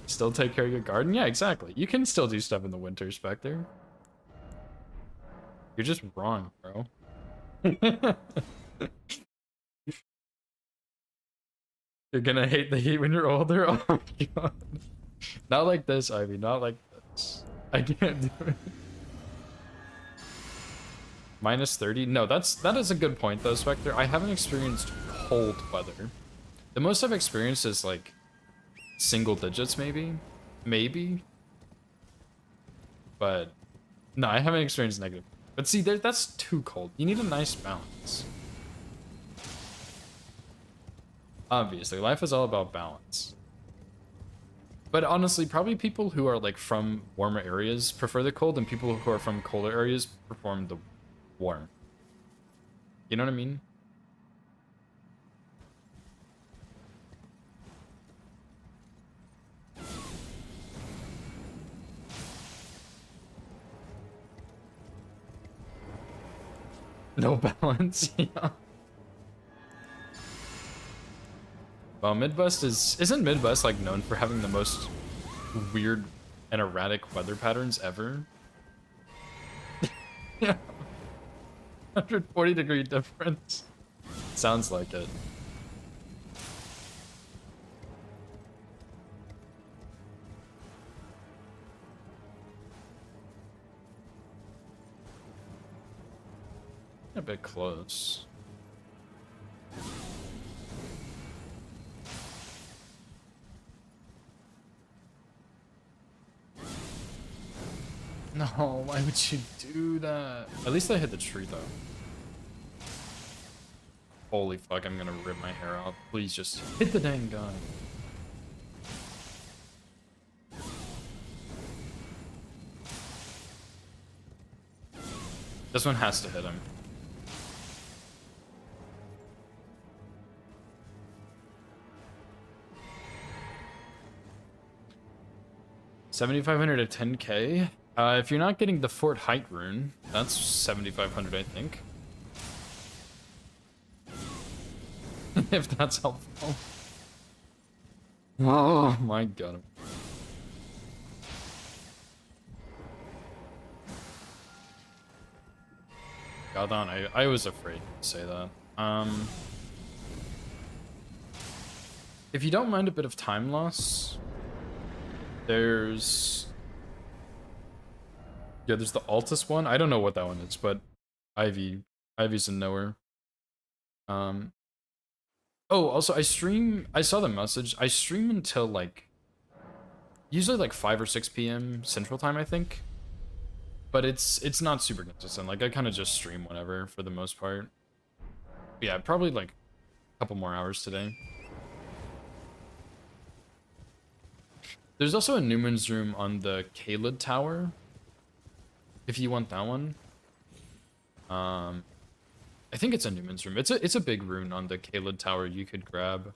Still take care of your garden? Yeah, exactly. You can still do stuff in the winter, Spectre. You're just wrong, bro. You're gonna hate the heat when you're older? Oh my god. Not like this, Ivy. Not like this. I can't do it. Minus 30? No, that is a good point though, Spectre. I haven't experienced cold weather. The most I've experienced is like single digits, maybe. Maybe. But no, I haven't experienced negative. But see, that's too cold. You need a nice balance. Obviously, life is all about balance. But honestly, probably people who are like from warmer areas prefer the cold, and people who are from colder areas prefer the warm. You know what I mean? No balance, yeah. Well, Midwest isn't Midwest like known for having the most weird and erratic weather patterns ever? Yeah. 140-degree difference. Sounds like it. A bit close. No, why would you do that? At least I hit the tree though. Holy fuck, I'm gonna rip my hair out. Please just hit the dang gun. This one has to hit him. $7,500 to 10K. If you're not getting the Fort Height rune, that's 7,500, I think. If that's helpful. Oh my god. God on, I was afraid to say that. If you don't mind a bit of time loss, there's the Altus one. I don't know what that one is, but Ivy's a knower. Oh, also I saw the message. I stream until like usually like 5 or 6 p.m. Central Time, I think. But it's not super consistent. Like I kind of just stream whenever for the most part. But yeah, probably like a couple more hours today. There's also a Newman's room on the Kaled Tower. If you want that one. I think it's a Newman's room. It's a big rune on the Kaled Tower you could grab.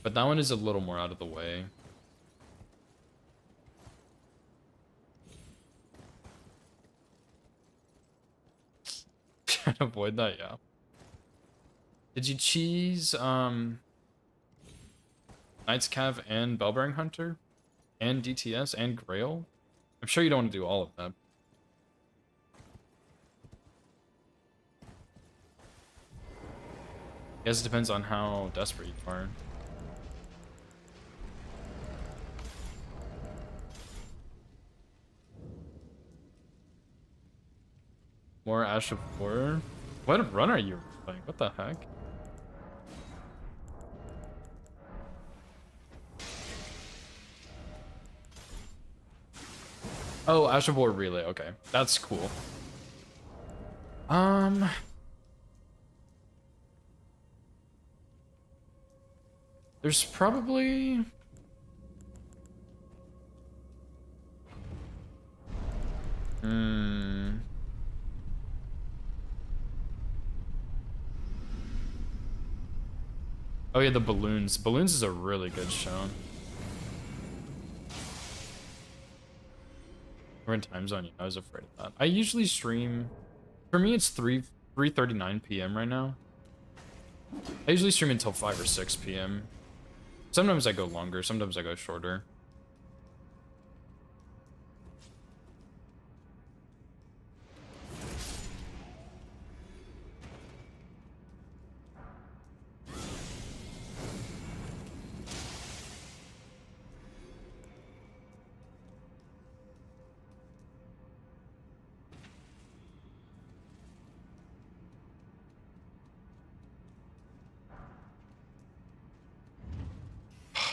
But that one is a little more out of the way. Trying to avoid that, yeah. Did you cheese Knight's Cav and Bellbearing Hunter? And DTS and Grail? I'm sure you don't want to do all of that. I guess it depends on how desperate you are. More Ash of War? What run are you playing? What the heck? Oh, Ash of War Relay. Okay, that's cool. There's probably... Oh yeah, the balloons. Balloons is a really good show. We're in time zone. I was afraid of that. I usually stream. For me, it's 3:39 p.m. right now. I usually stream until 5 or 6 p.m. Sometimes I go longer, sometimes I go shorter.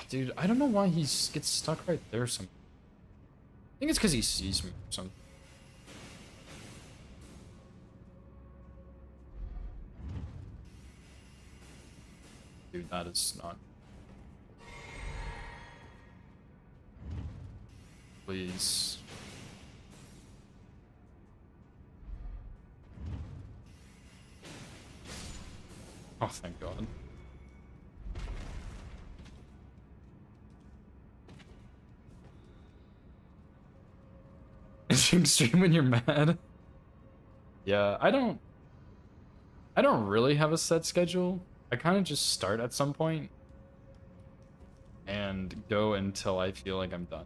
Dude, I don't know why he gets stuck right there. I think it's because he sees me or something. Dude, that is not. Please. Oh, thank God. Stream when you're mad. Yeah, I don't really have a set schedule. I kind of just start at some point and go until I feel like I'm done.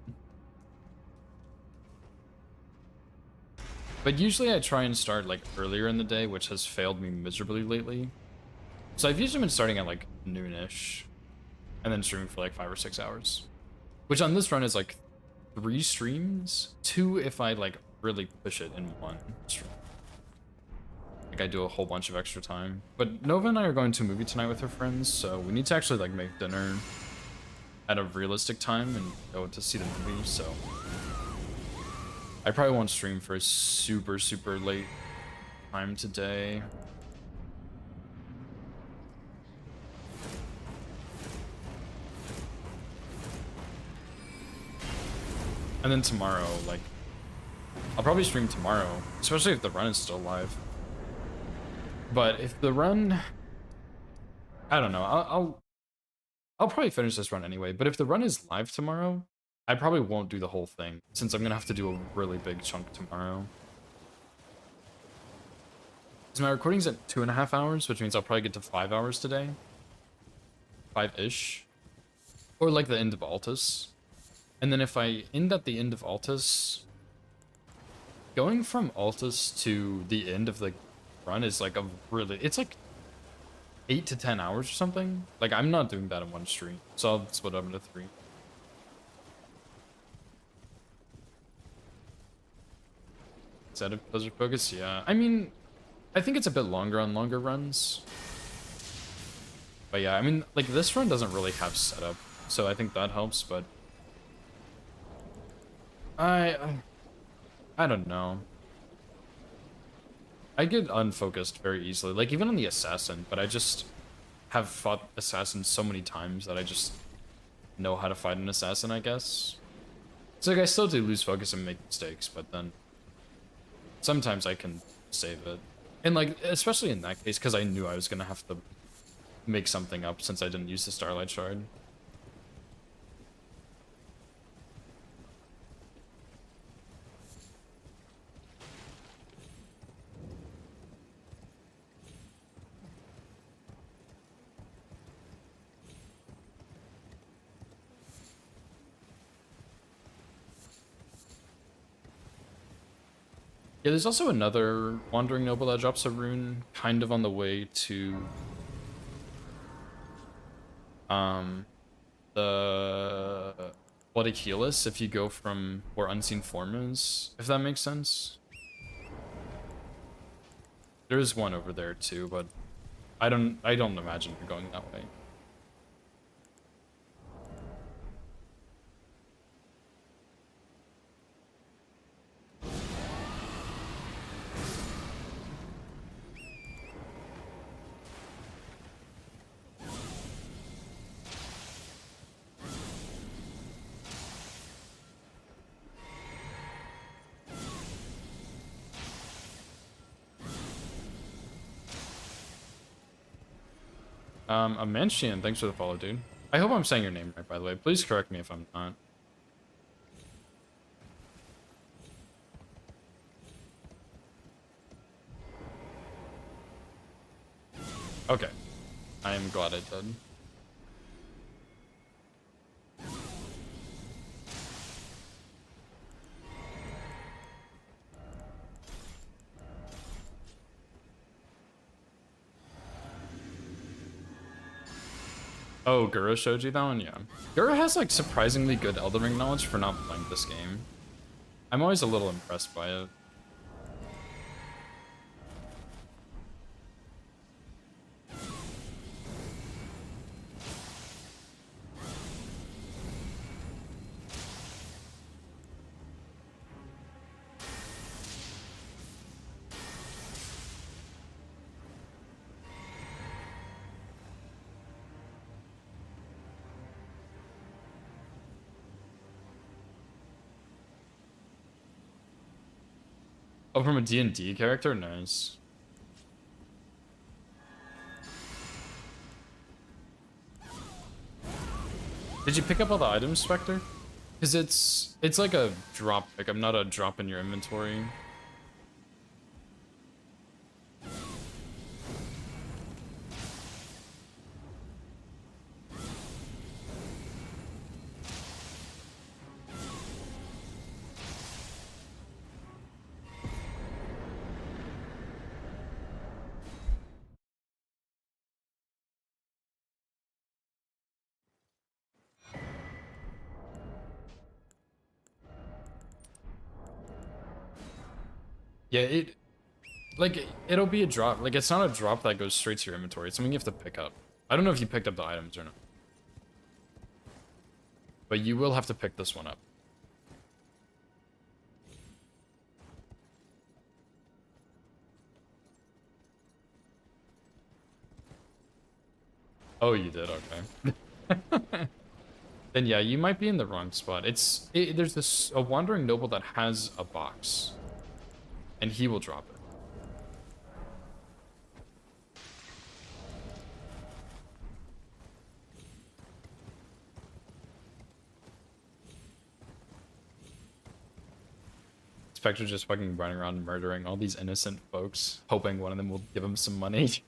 But usually I try and start like earlier in the day, which has failed me miserably lately. So I've usually been starting at like noonish and then streaming for like 5 or 6 hours, which on this run is like 3 streams, 2 if I like really push it in 1 stream. Like I do a whole bunch of extra time. But Nova and I are going to a movie tonight with her friends, so we need to actually like make dinner at a realistic time and go to see the movie, so I probably won't stream for a super late time today. And then tomorrow, like, I'll probably stream tomorrow, especially if the run is still live. But if the run, I don't know, I'll probably finish this run anyway. But if the run is live tomorrow, I probably won't do the whole thing, since I'm gonna have to do a really big chunk tomorrow. Because my recording's at 2.5 hours, which means I'll probably get to 5 hours today. 5-ish. Or like the end of Altus. And then if I end at the end of Altus, going from Altus to the end of the run is like it's like 8 to 10 hours or something. Like I'm not doing that in 1 stream, so I'll split up into 3. Is that a Blizzard focus? Yeah. I mean, I think it's a bit longer on longer runs. But yeah, I mean, like this run doesn't really have setup, so I think that helps, but I don't know. I get unfocused very easily, like even on the Assassin, but I just have fought Assassins so many times that I just know how to fight an Assassin, I guess. It's like I still do lose focus and make mistakes, but then sometimes I can save it. And like, especially in that case, because I knew I was gonna have to make something up since I didn't use the Starlight Shard. Yeah, there's also another Wandering Noble that drops a rune kind of on the way to the Bloody Keyless if you go from where Unseen Form is, if that makes sense. There is one over there too, but I don't imagine you're going that way. Amanshian, thanks for the follow, dude. I hope I'm saying your name right, by the way. Please correct me if I'm not. Okay. I am glad I did. Oh, Gura showed you that one? Yeah. Gura has like surprisingly good Elden Ring knowledge for not playing this game. I'm always a little impressed by it. Oh, from a D&D character? Nice. Did you pick up all the items, Spectre? Because it's like a drop pickup, not a drop in your inventory. Yeah, it'll be a drop. Like, it's not a drop that goes straight to your inventory. It's something you have to pick up. I don't know if you picked up the items or not. But you will have to pick this one up. Oh, you did? Okay. Then yeah, you might be in the wrong spot. There's a wandering noble that has a box. And he will drop it. Spectre just fucking running around murdering all these innocent folks, hoping one of them will give him some money.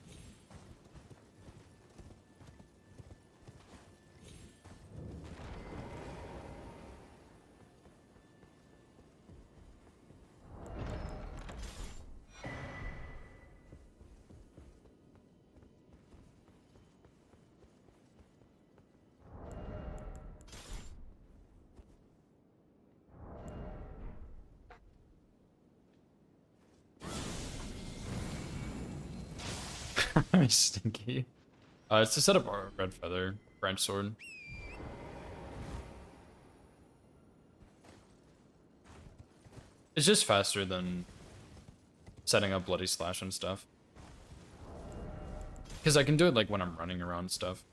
Stinky. It's to set up our red feather branch sword. It's just faster than setting up bloody slash and stuff. Because I can do it like when I'm running around and stuff.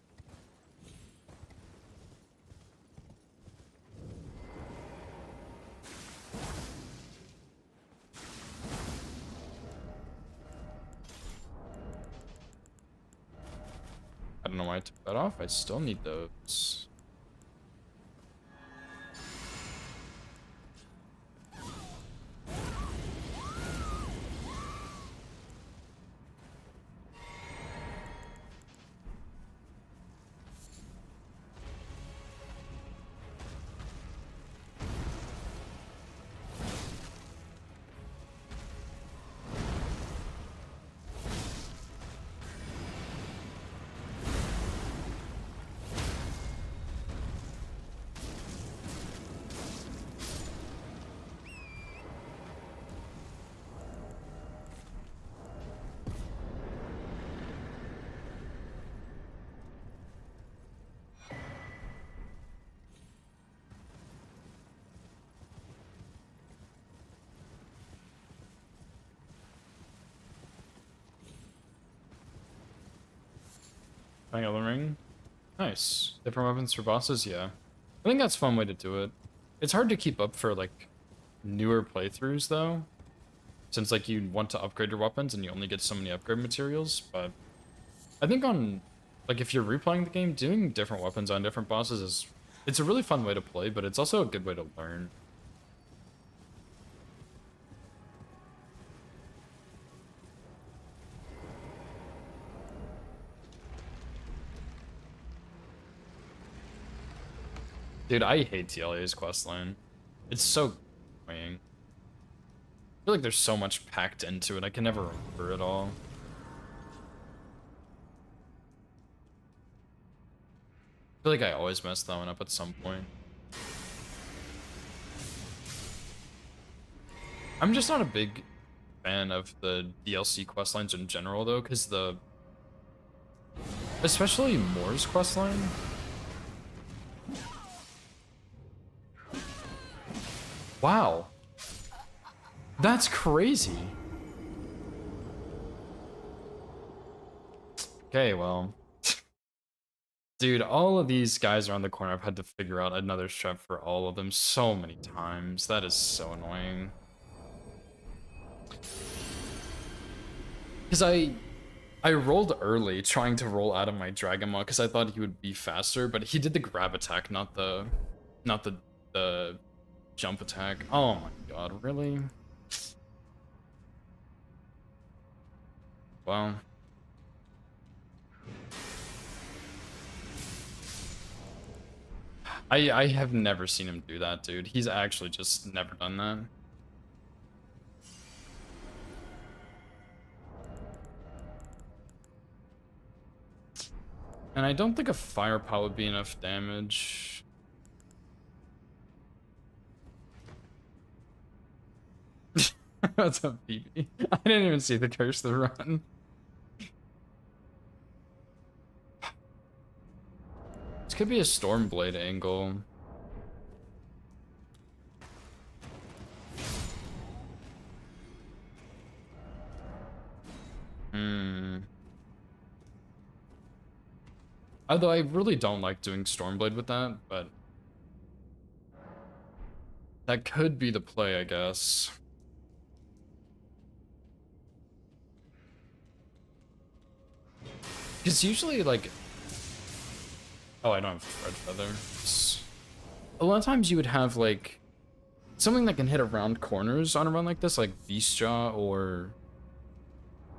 I don't know why I took that off. I still need those. Elden Ring. Nice. Different weapons for bosses, yeah. I think that's a fun way to do it. It's hard to keep up for, like, newer playthroughs, though. Since, like, you want to upgrade your weapons and you only get so many upgrade materials, but... I think on... Like, if you're replaying the game, doing different weapons on different bosses is... It's a really fun way to play, but it's also a good way to learn. Dude, I hate TLA's questline. It's so annoying. I feel like there's so much packed into it, I can never remember it all. feel like I always mess that one up at some point. I'm just not a big fan of the DLC questlines in general, though, because especially Moore's questline. Wow. That's crazy. Okay, well. Dude, all of these guys around the corner, I've had to figure out another strat for all of them so many times. That is so annoying. Because I rolled early trying to roll out of my Dragon Maw because I thought he would be faster, but he did the grab attack, not the jump attack. Oh my god, really? Well. I have never seen him do that, dude. He's actually just never done that. And I don't think a fire pot would be enough damage. What's up, BB? I didn't even see the curse the run. This could be a Stormblade angle. Although I really don't like doing Stormblade with that, but that could be the play, I guess. Because usually, like... Oh, I don't have Red Feathers. A lot of times you would have, like, something that can hit around corners on a run like this, like Beast Jaw or,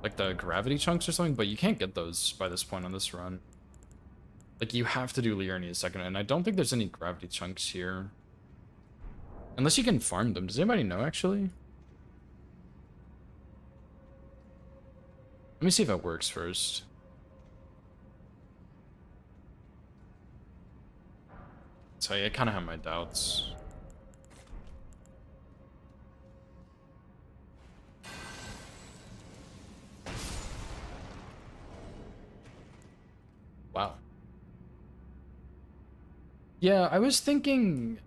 like, the Gravity Chunks or something, but you can't get those by this point on this run. Like, you have to do Liurnia second, and I don't think there's any Gravity Chunks here. Unless you can farm them. Does anybody know, actually? Let me see if it works first. So I kind of have my doubts. Wow. Yeah, I was thinking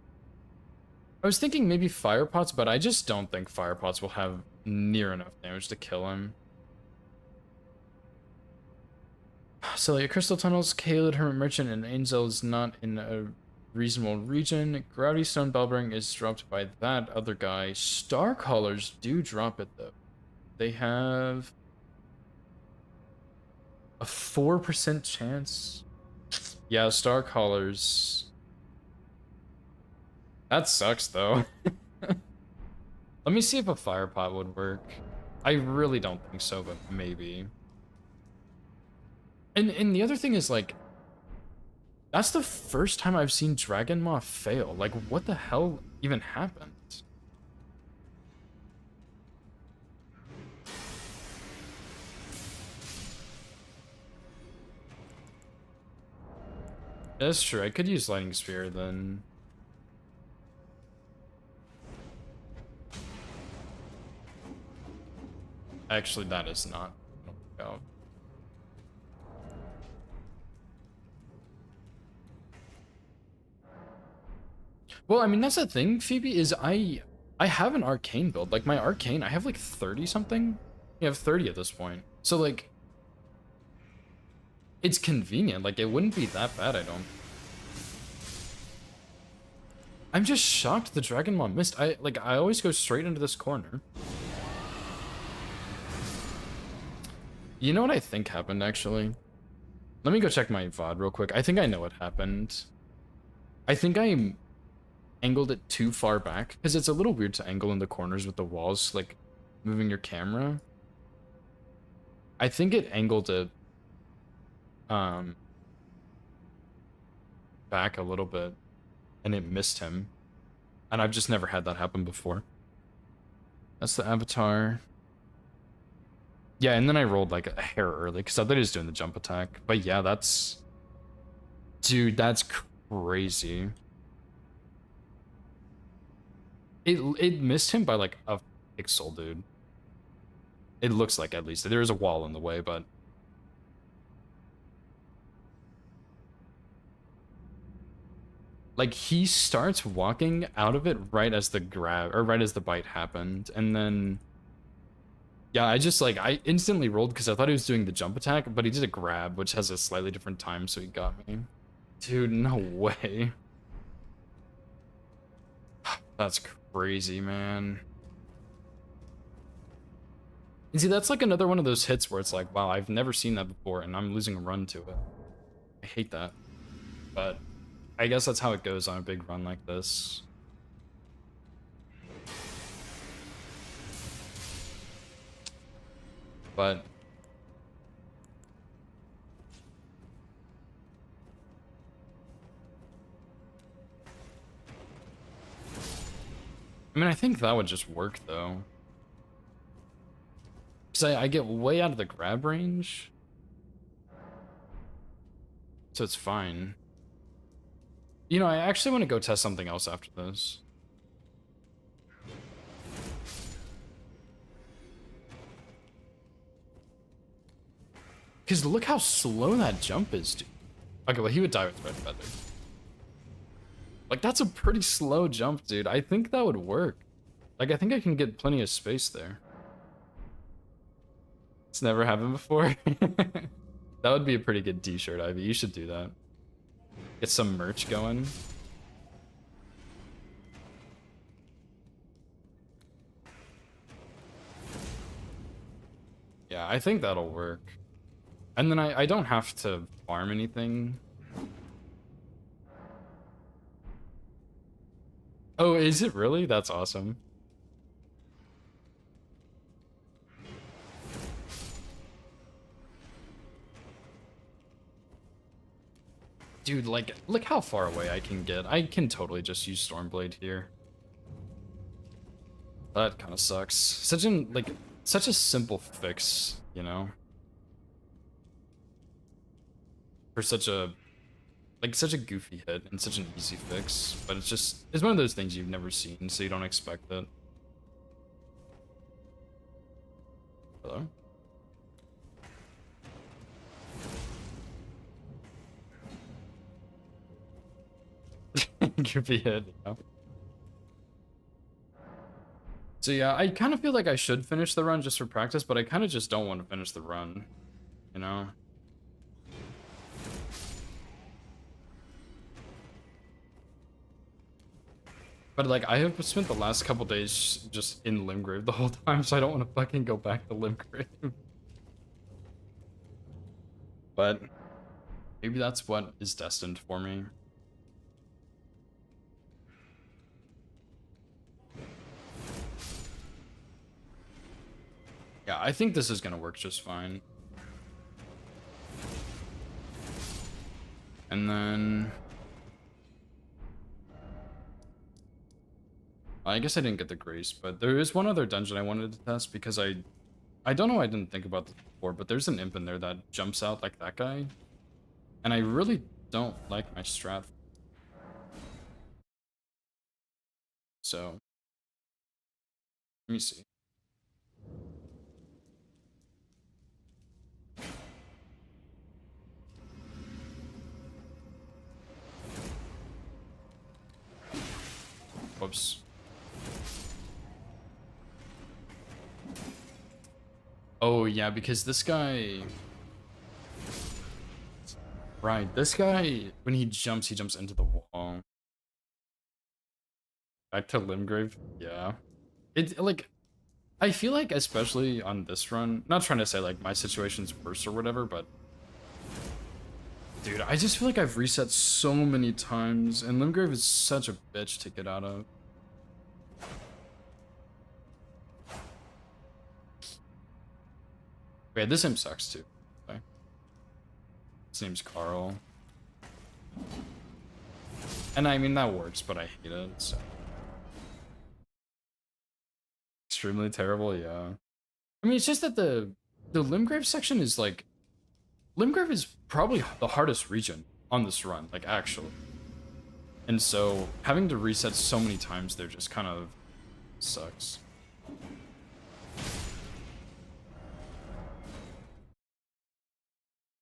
maybe fire pots, but I just don't think fire pots will have near enough damage to kill him. So like Crystal Tunnels, Caelid, Hermit Merchant, and Angel is not in a reasonable region. Gravity Stone Bellbring is dropped by that other guy. Star Callers do drop it though. They have a 4% chance. Yeah, Star Callers. That sucks though. Let me see if a fire pot would work. I really don't think so, but maybe. And the other thing is, like, that's the first time I've seen Dragon Maw fail. Like, what the hell even happened? That's true. I could use Lightning Spear then. Actually, that is not gonna work out. Well, I mean, that's the thing, Phoebe, is I have an arcane build. Like, my arcane, I have like 30 something. You have 30 at this point. So, like, it's convenient. Like, it wouldn't be that bad, I don't. I'm just shocked the Dragon Maw missed. I always go straight into this corner. You know what I think happened, actually? Let me go check my VOD real quick. I think I know what happened. I think I angled it too far back, because it's a little weird to angle in the corners with the walls, like, moving your camera. I think it angled it, back a little bit, and it missed him. And I've just never had that happen before. That's the avatar. Yeah, and then I rolled like a hair early because I thought he was doing the jump attack. But yeah, that's Dude, that's crazy. It missed him by like a pixel, dude. It looks like, at least. There is a wall in the way, but... Like, he starts walking out of it right as the grab, or right as the bite happened, and then... Yeah, I instantly rolled because I thought he was doing the jump attack, but he did a grab, which has a slightly different time, so he got me. Dude, no way. That's crazy, man. And see, that's like another one of those hits where it's like, wow, I've never seen that before, and I'm losing a run to it. I hate that. But I guess that's how it goes on a big run like this. But I mean, I think that would just work though. Because I get way out of the grab range. So it's fine. You know, I actually want to go test something else after this. Because look how slow that jump is, dude. Okay, well, he would die with Red Feather. Like, that's a pretty slow jump, dude. I think that would work. Like, I think I can get plenty of space there. It's never happened before. That would be a pretty good t-shirt, Ivy. You should do that. Get some merch going. Yeah, I think that'll work. And then I don't have to farm anything. Oh, is it really? That's awesome. Dude, like, look how far away I can get. I can totally just use Stormblade here. That kind of sucks. Such a simple fix, you know? For such a goofy hit and such an easy fix, but it's one of those things you've never seen, so you don't expect it. Hello? Goofy hit, yeah. So yeah, I kind of feel like I should finish the run just for practice, but I kind of just don't want to finish the run, you know? But like, I have spent the last couple days just in Limgrave the whole time, so I don't want to fucking go back to Limgrave. But maybe that's what is destined for me. Yeah, I think this is gonna work just fine. And then... I guess I didn't get the Grace, but there is one other dungeon I wanted to test because I don't know why I didn't think about this before, but there's an imp in there that jumps out like that guy. And I really don't like my strat. So, let me see. Whoops. Oh, yeah, because this guy... Right, this guy, when he jumps into the wall. Back to Limgrave, yeah. It, like, I feel like, especially on this run, not trying to say, like, my situation's worse or whatever, but... Dude, I just feel like I've reset so many times, and Limgrave is such a bitch to get out of. Wait, this imp sucks too. Okay. His name's Carl. And I mean, that works, but I hate it, so. Extremely terrible, yeah. I mean, it's just that the Limgrave section is like... Limgrave is probably the hardest region on this run, like actually. And so having to reset so many times there just kind of sucks.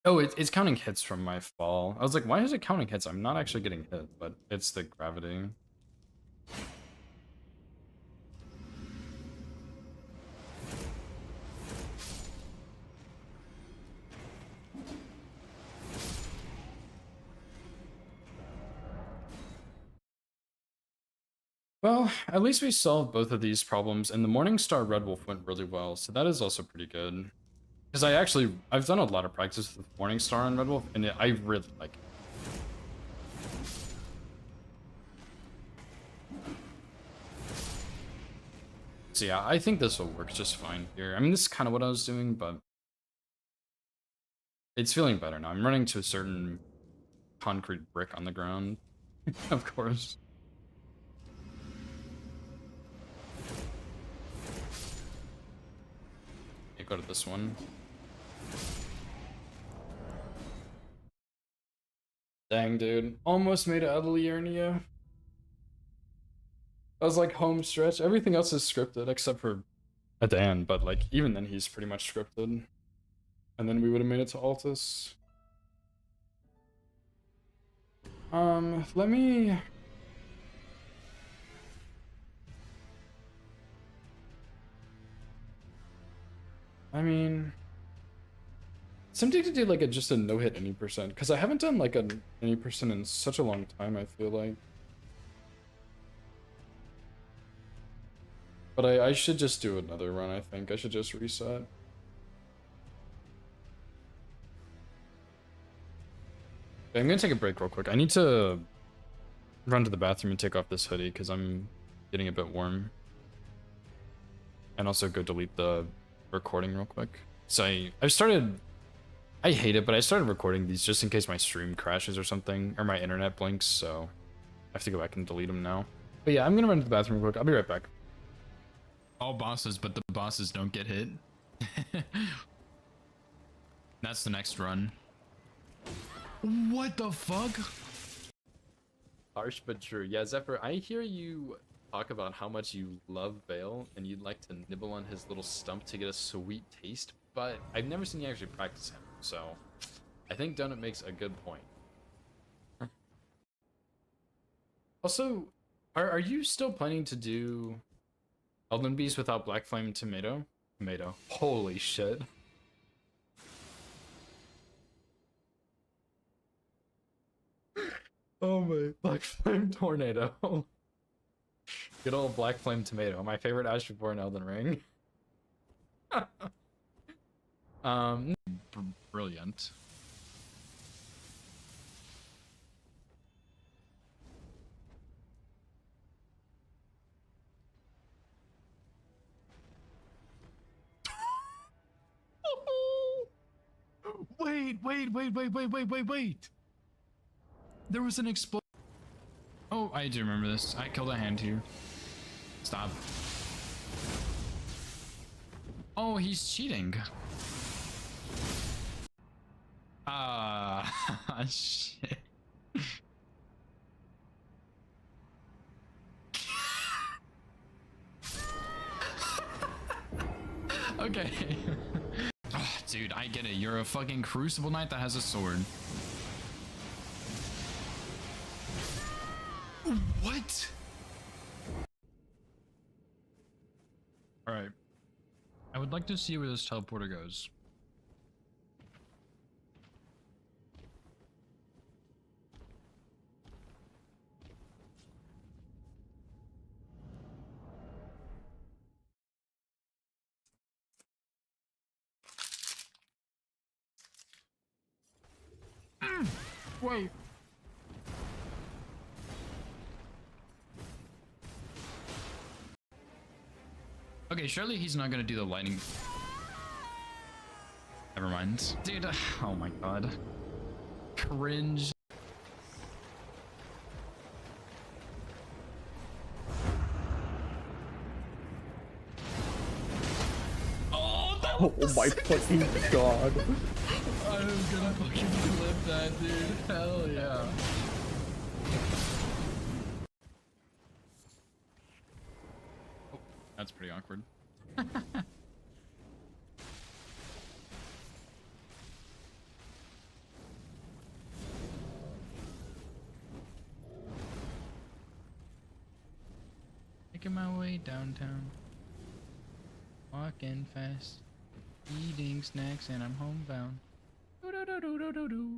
Oh, it's counting hits from my fall. I was like, why is it counting hits? I'm not actually getting hit, but it's the gravity. Well, at least we solved both of these problems, and the Morningstar Red Wolf went really well, so that is also pretty good. Because I've done a lot of practice with Morningstar and Red Wolf, and I really like it. So yeah, I think this will work just fine here. I mean, this is kind of what I was doing, but it's feeling better now. I'm running to a certain concrete brick on the ground, of course. Go to this one. Dang, dude. Almost made it out of Liurnia. I was like home stretch. Everything else is scripted except for Adan, but like even then he's pretty much scripted. And then we would have made it to Altus. Let me... I mean, it's tempting to do like just a no hit any percent because I haven't done like an any percent in such a long time. I feel like, but I should just do another run. I think I should just reset. Okay, I'm gonna take a break real quick. I need to run to the bathroom and take off this hoodie because I'm getting a bit warm, and also go delete the recording real quick. So I hate it, but I started recording these just in case my stream crashes or something, or my internet blinks, so I have to go back and delete them now. But yeah, I'm gonna run to the bathroom real quick. I'll be right back. All bosses, but the bosses don't get hit. That's the next run. What the fuck? Harsh but true. Yeah, Zephyr, I hear you talk about how much you love Vale and you'd like to nibble on his little stump to get a sweet taste, but I've never seen you actually practice him, so I think Donut makes a good point. Also, are you still planning to do Elden Beast without Black Flame Tomato? Tomato. Holy shit. Oh my, Black Flame Tornado. Good old Black Flame Tomato, my favorite Astral Born Elden Ring. Brilliant. Wait. There was an explosion. Oh, I do remember this. I killed a hand here. Stop. Oh, he's cheating. Shit. Okay. Oh, dude, I get it. You're a fucking Crucible Knight that has a sword. What? Alright. I would like to see where this teleporter goes. Wait. Okay, surely he's not gonna do the lightning. Never mind. Dude, oh my god. Cringe. Oh my fucking god. I'm gonna fucking flip that. yeah, dude. Hell yeah. Oh, that's pretty awkward. Making my way downtown. Walking fast. Eating snacks and I'm homebound. Do-do-do-do-do-do-do.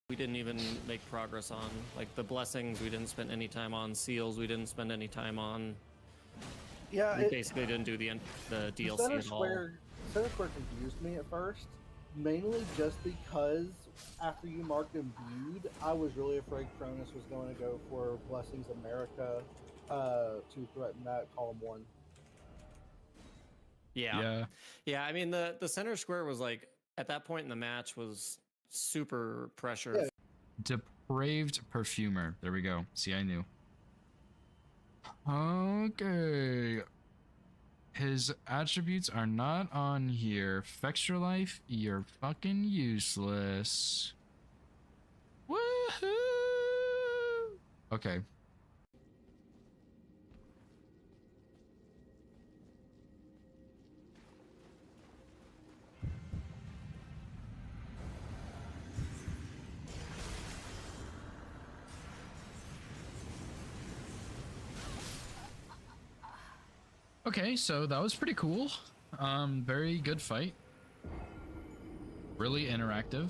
We didn't even make progress on. Like the blessings, we didn't spend any time on. Seals, we didn't spend any time on. Yeah, We basically didn't do the DLC Center at all. Square, Center Square confused me at first, mainly just because after you marked imbued, I was really afraid Cronus was going to go for Blessings America to threaten that column 1. Yeah. I mean, the center square was like at that point in the match was super pressured. Yeah. Depraved perfumer. There we go. See, I knew. Okay. His attributes are not on here. Fextra life, you're fucking useless. Woohoo! Okay. Okay, so that was pretty cool. Very good fight. Really interactive.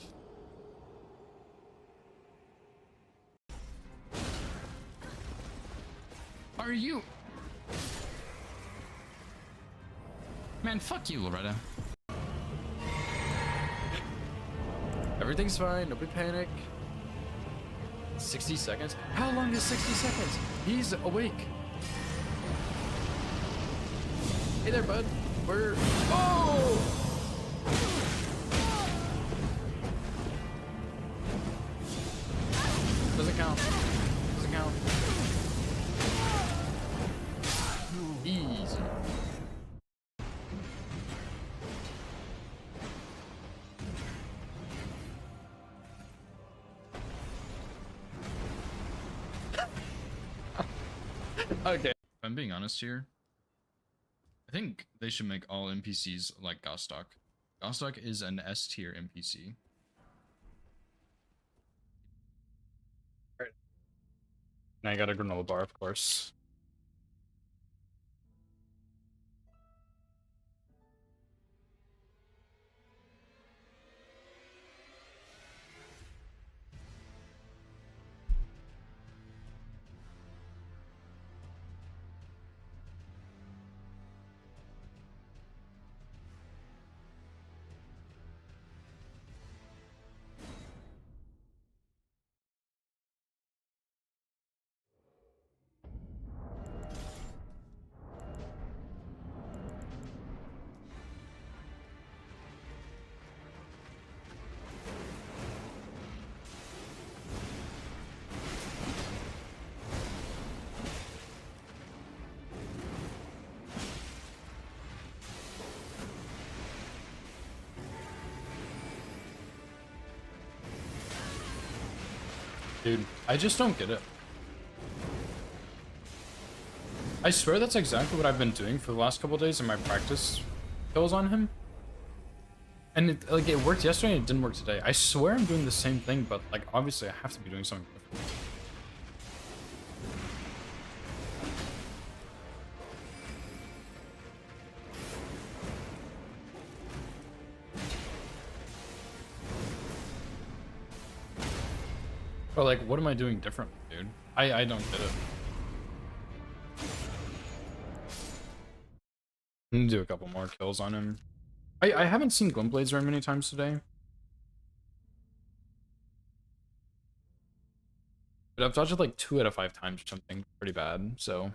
Are you? Man, fuck you, Loretta. Everything's fine. Nobody panic. 60 seconds? How long is 60 seconds? He's awake. Hey there, bud. We're... Oh! Doesn't count. Doesn't count. Easy. Okay. If I'm being honest here, I think they should make all NPCs like Gostok. Gostok is an S tier NPC. And I got a granola bar, of course. Dude, I just don't get it. I swear that's exactly what I've been doing for the last couple days in my practice kills on him. And it worked yesterday and it didn't work today. I swear I'm doing the same thing, but like obviously I have to be doing something different. But like, what am I doing different, dude? I don't get it. I'm gonna do a couple more kills on him. I haven't seen Glintblades very many times today. But I've dodged it like 2 out of 5 times or something pretty bad, so...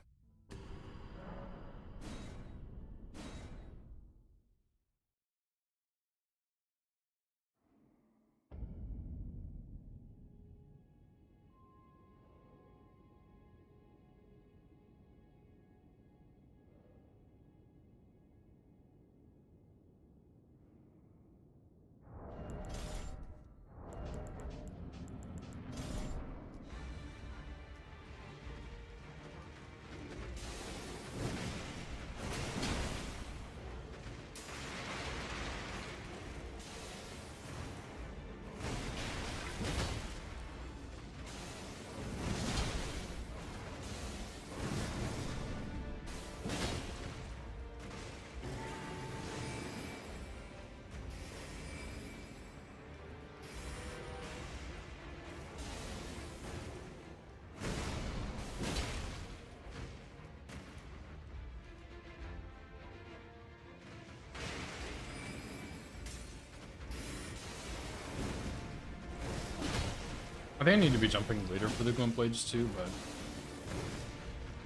I think I need to be jumping later for the glint blades too, but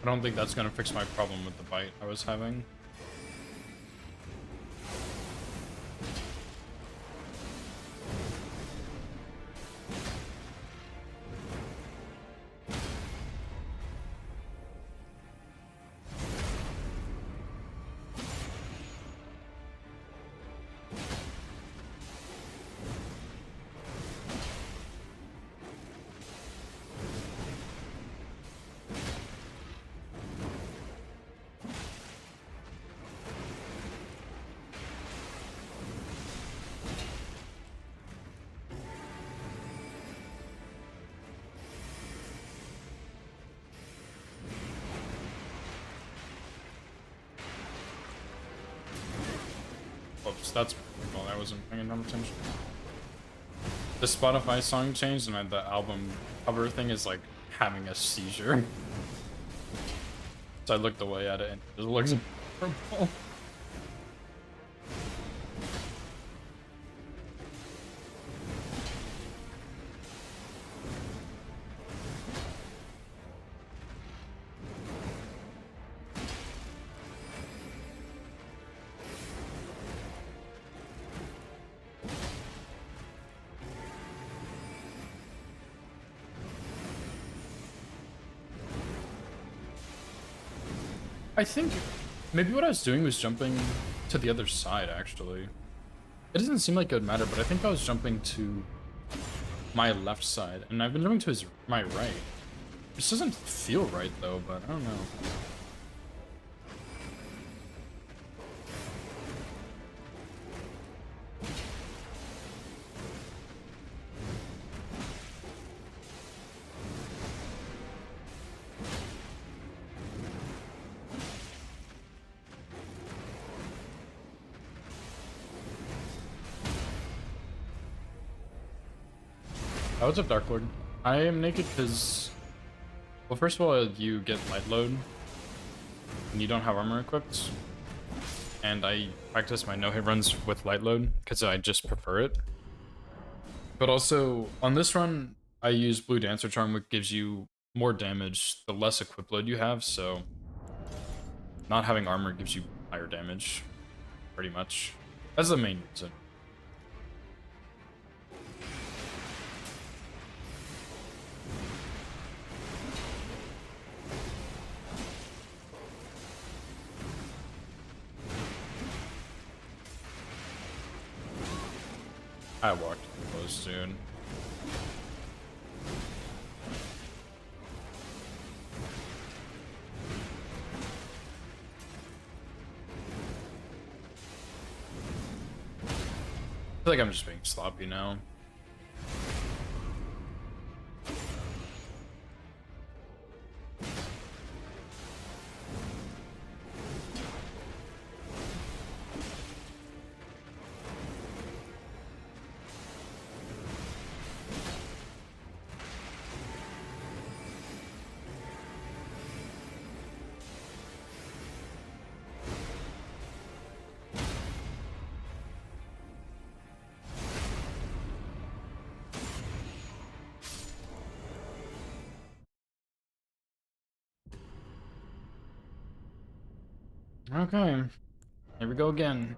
I don't think that's gonna fix my problem with the bite I was having. Whoops, that's well, I wasn't paying enough attention. The Spotify song changed and the album cover thing is like having a seizure. So I looked away at it and it just looks purple. I think maybe what I was doing was jumping to the other side, actually. It doesn't seem like it would matter, but I think I was jumping to my left side, and I've been jumping to my right. This doesn't feel right, though, but I don't know. Oh, what's up, Dark Lord? I am naked because, well, first of all, you get light load, and you don't have armor equipped. And I practice my no-hit runs with light load because I just prefer it. But also, on this run, I use Blue Dancer Charm, which gives you more damage the less equip load you have, so not having armor gives you higher damage, pretty much. That's the main reason. I walked too close, dude. I feel like I'm just being sloppy now. Okay, here we go again.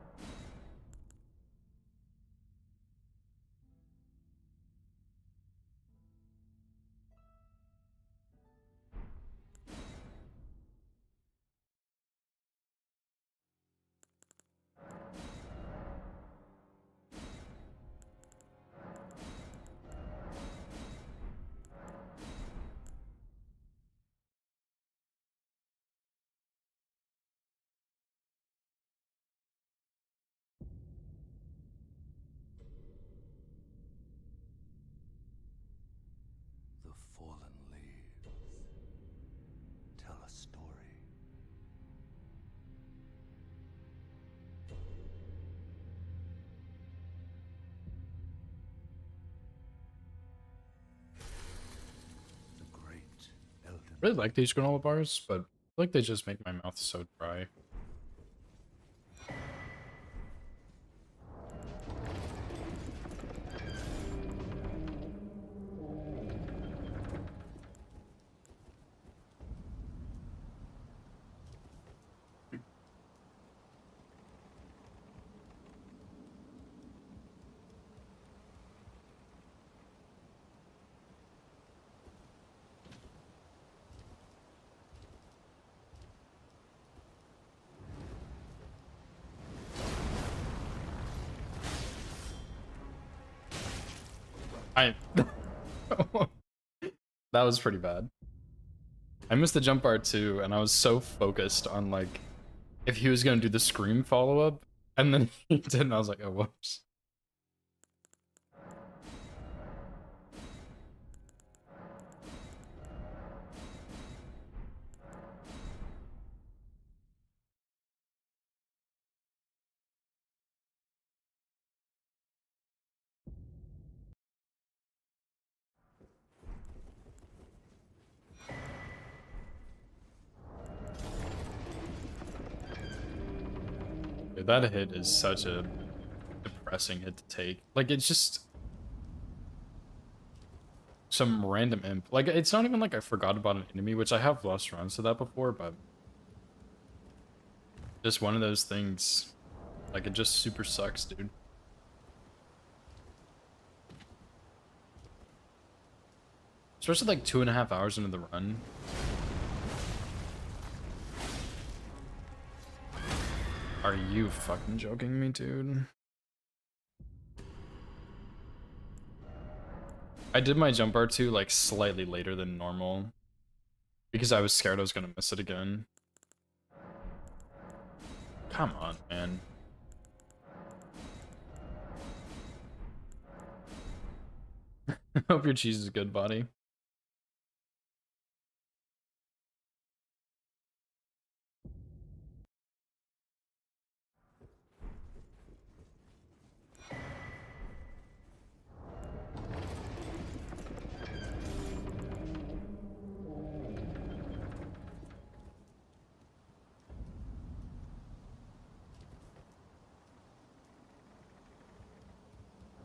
The fallen leaves tell a story. The great Elden. I really like these granola bars, but I feel like they just make my mouth so dry. I that was pretty bad. I missed the jump bar too, and I was so focused on like if he was gonna do the scream follow up, and then he didn't. I was like, oh whoops. Dude, that hit is such a depressing hit to take. Like, it's just some random imp. Like, it's not even like I forgot about an enemy, which I have lost runs to that before, but just one of those things. Like, it just super sucks, dude. Especially like 2.5 hours into the run. Are you fucking joking me, dude? I did my jump R2 like slightly later than normal because I was scared I was gonna miss it again. Come on, man. I hope your cheese is good, buddy.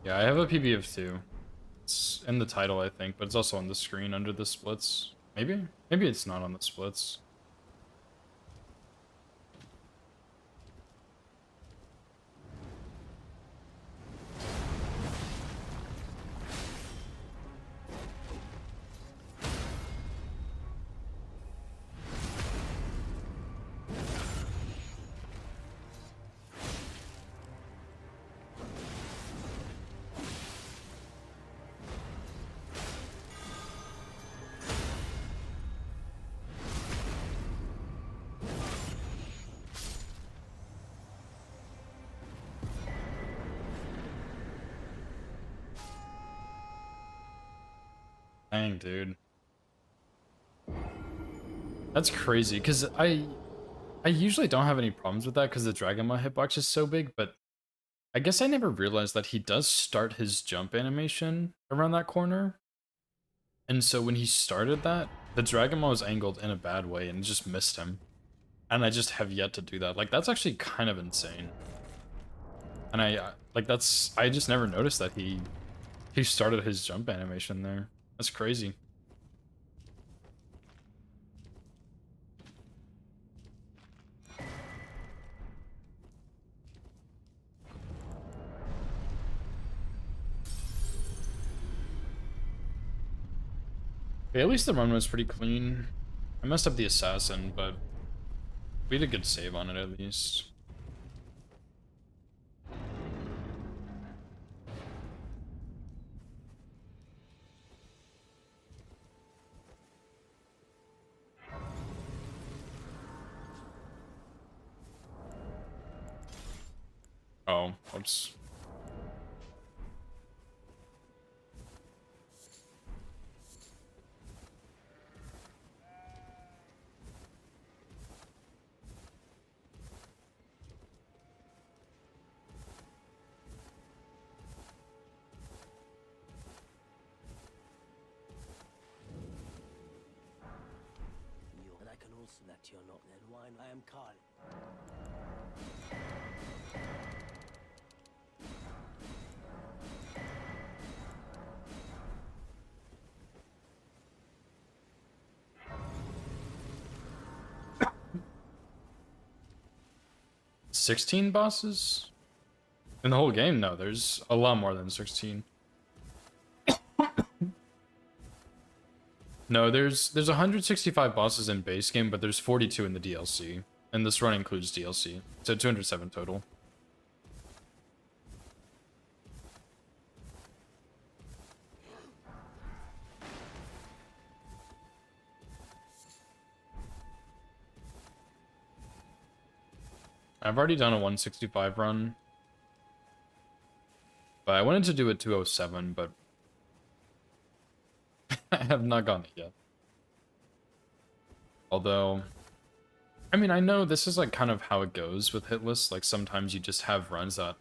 Yeah, I have a PB of 2. It's in the title, I think, but it's also on the screen under the splits. Maybe? Maybe it's not on the splits. Dang, dude. That's crazy, because I usually don't have any problems with that because the Dragonma hitbox is so big, but I guess I never realized that he does start his jump animation around that corner. And so when he started that, the Dragonma was angled in a bad way and just missed him. And I just have yet to do that. Like, that's actually kind of insane. And I just never noticed that he started his jump animation there. That's crazy. Okay, at least the run was pretty clean. I messed up the assassin, but we had a good save on it at least. Oh, oops. And I can also let you not then wine. I am Carl. $16 bosses? In the whole game? No, there's a lot more than 16. No, there's 165 bosses in base game, but there's 42 in the DLC. And this run includes DLC. So 207 total. I've already done a 165 run. But I wanted to do a 207, but I have not gotten it yet. Although, I mean, I know this is like kind of how it goes with hit lists. Like sometimes you just have runs that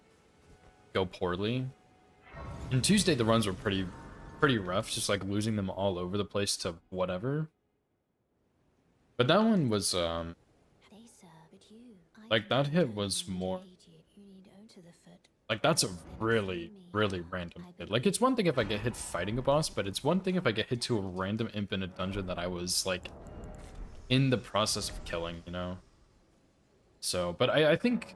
go poorly. And Tuesday the runs were pretty rough, just like losing them all over the place to whatever. But that one was like that hit was more like that's a really random hit. Like it's one thing if I get hit fighting a boss, but it's one thing if I get hit to a random imp in a dungeon that I was like in the process of killing, you know? So, but I think,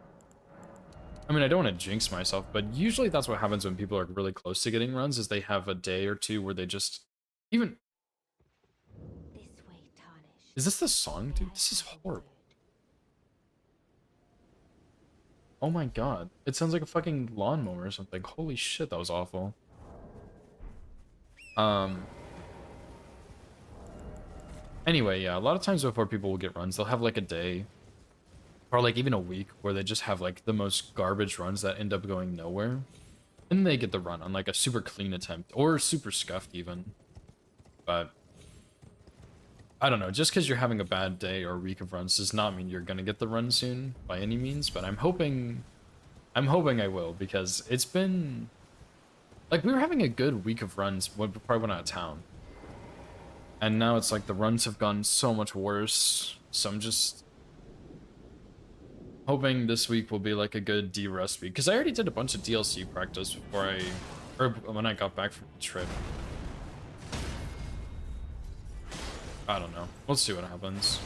I mean, I don't want to jinx myself, but usually that's what happens when people are really close to getting runs, is they have a day or two where they just, even... Is this the song, dude? This is horrible. Oh my god. It sounds like a fucking lawnmower or something. Holy shit, that was awful. Anyway, yeah, a lot of times before people will get runs, they'll have like a day or like even a week where they just have like the most garbage runs that end up going nowhere. And they get the run on like a super clean attempt or super scuffed even. But I don't know, just because you're having a bad day or week of runs does not mean you're gonna get the run soon by any means, but I'm hoping I will, because it's been like we were having a good week of runs when we probably went out of town. And now it's like the runs have gone so much worse. So I'm just hoping this week will be like a good D-rest week. Because I already did a bunch of DLC practice before when I got back from the trip. I don't know. We'll see what happens.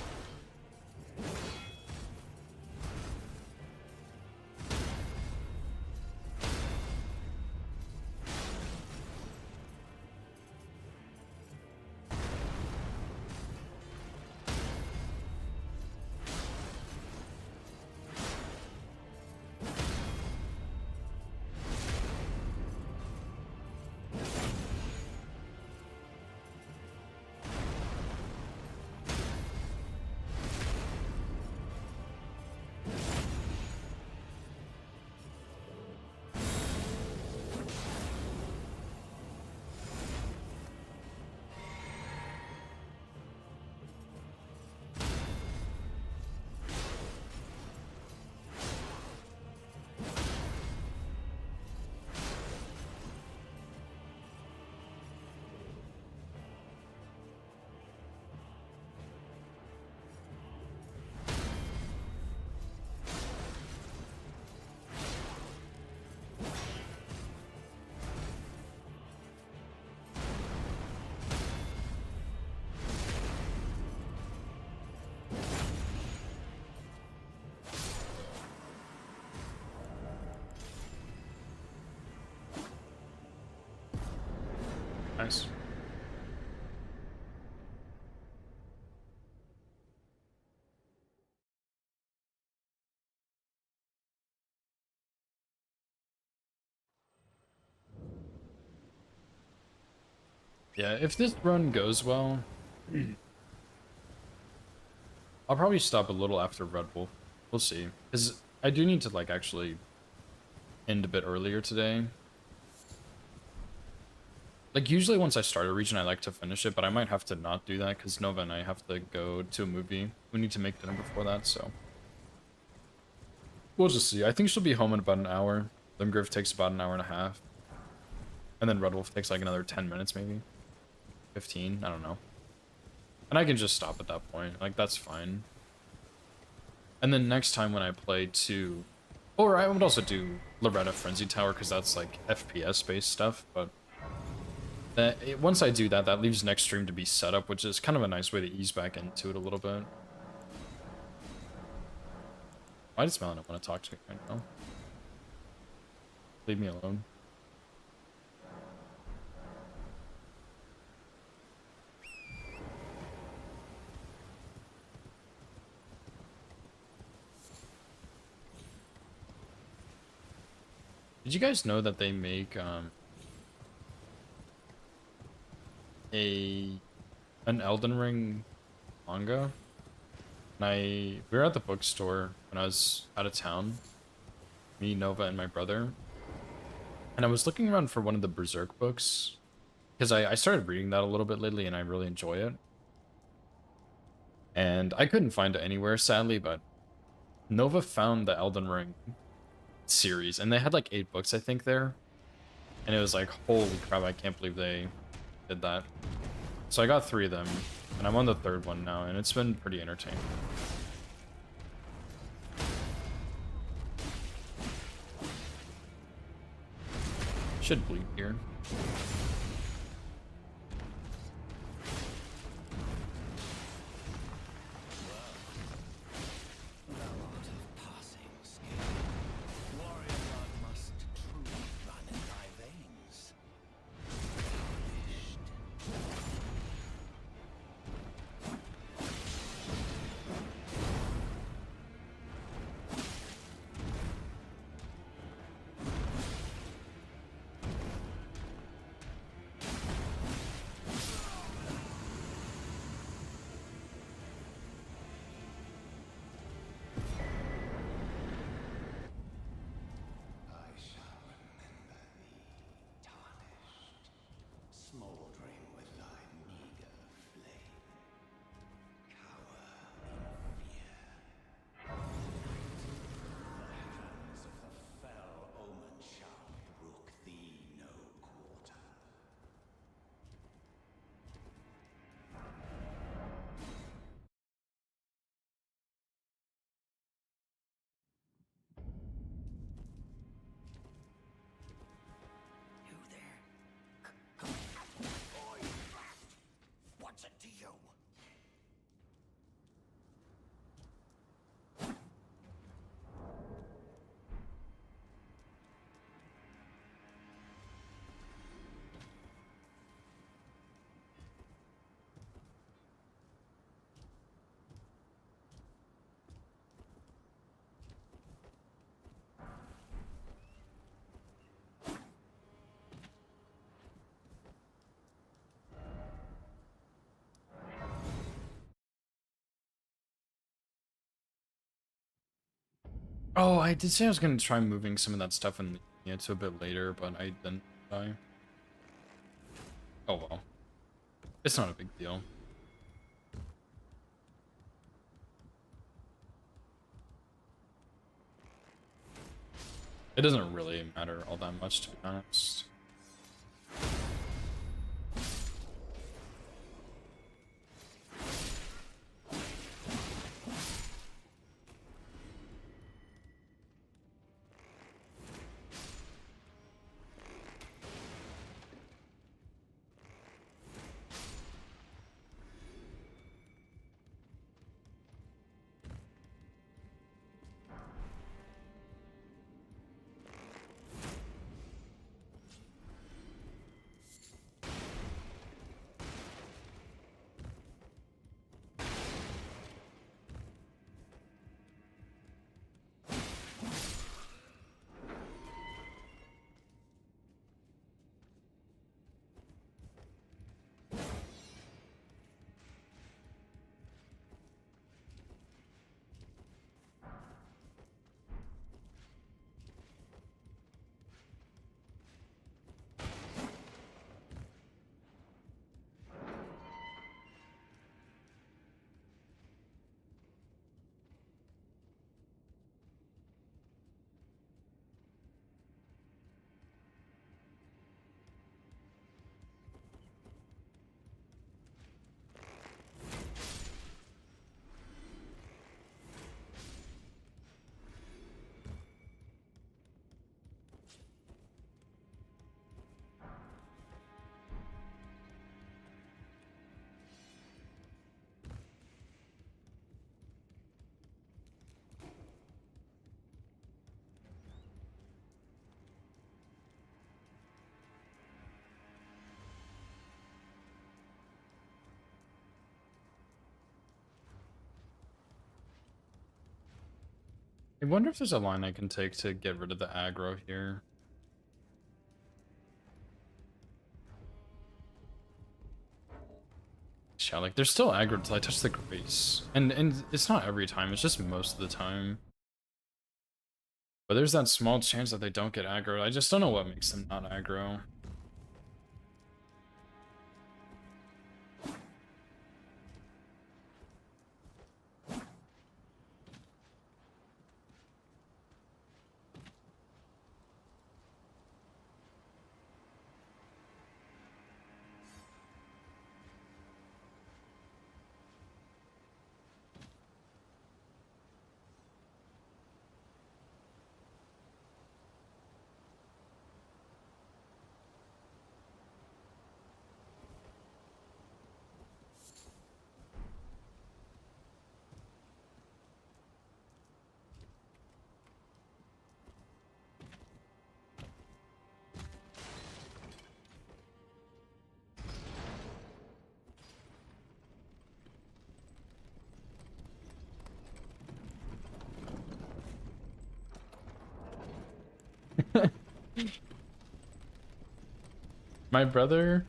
Nice. Yeah, if this run goes well, I'll probably stop a little after Red Wolf. We'll see. Because I do need to, like, actually end a bit earlier today. Like, usually once I start a region, I like to finish it, but I might have to not do that, because Nova and I have to go to a movie. We need to make dinner before that, so... We'll just see. I think she'll be home in about an hour. Limgrave takes about an hour and a half. And then Red Wolf takes, like, another 10 minutes, maybe. 15, I don't know. And I can just stop at that point. Like, that's fine. And then next time when I play 2... Or I would also do Loretta Frenzy Tower, because that's, like, FPS-based stuff, but... once I do that, that leaves next stream to be set up, which is kind of a nice way to ease back into it a little bit. Why does Melon not want to talk to me right now? Leave me alone. Did you guys know that they make, an Elden Ring manga? and we were at the bookstore when I was out of town. Me, Nova, and my brother. And I was looking around for one of the Berserk books. Because I started reading that a little bit lately and I really enjoy it. And I couldn't find it anywhere, sadly, but Nova found the Elden Ring series. And they had like 8 books, I think, there. And it was like, holy crap, I can't believe they did that. So I got 3 of them. And I'm on the 3rd one now, and it's been pretty entertaining. Should bleed here. Smouldering with thy meager flame. Cower in fear. The hands of the fell omen shall brook thee no quarter. Who there? Oi! What's it to you? Oh, I did say I was going to try moving some of that stuff and leaving it to a bit later, but I didn't die. Oh well. It's not a big deal. It doesn't really matter all that much, to be honest. I wonder if there's a line I can take to get rid of the aggro here. yeah, like they're still aggro until I touch the grace. And it's not every time, it's just most of the time. But there's that small chance that they don't get aggro. I just don't know what makes them not aggro. My brother.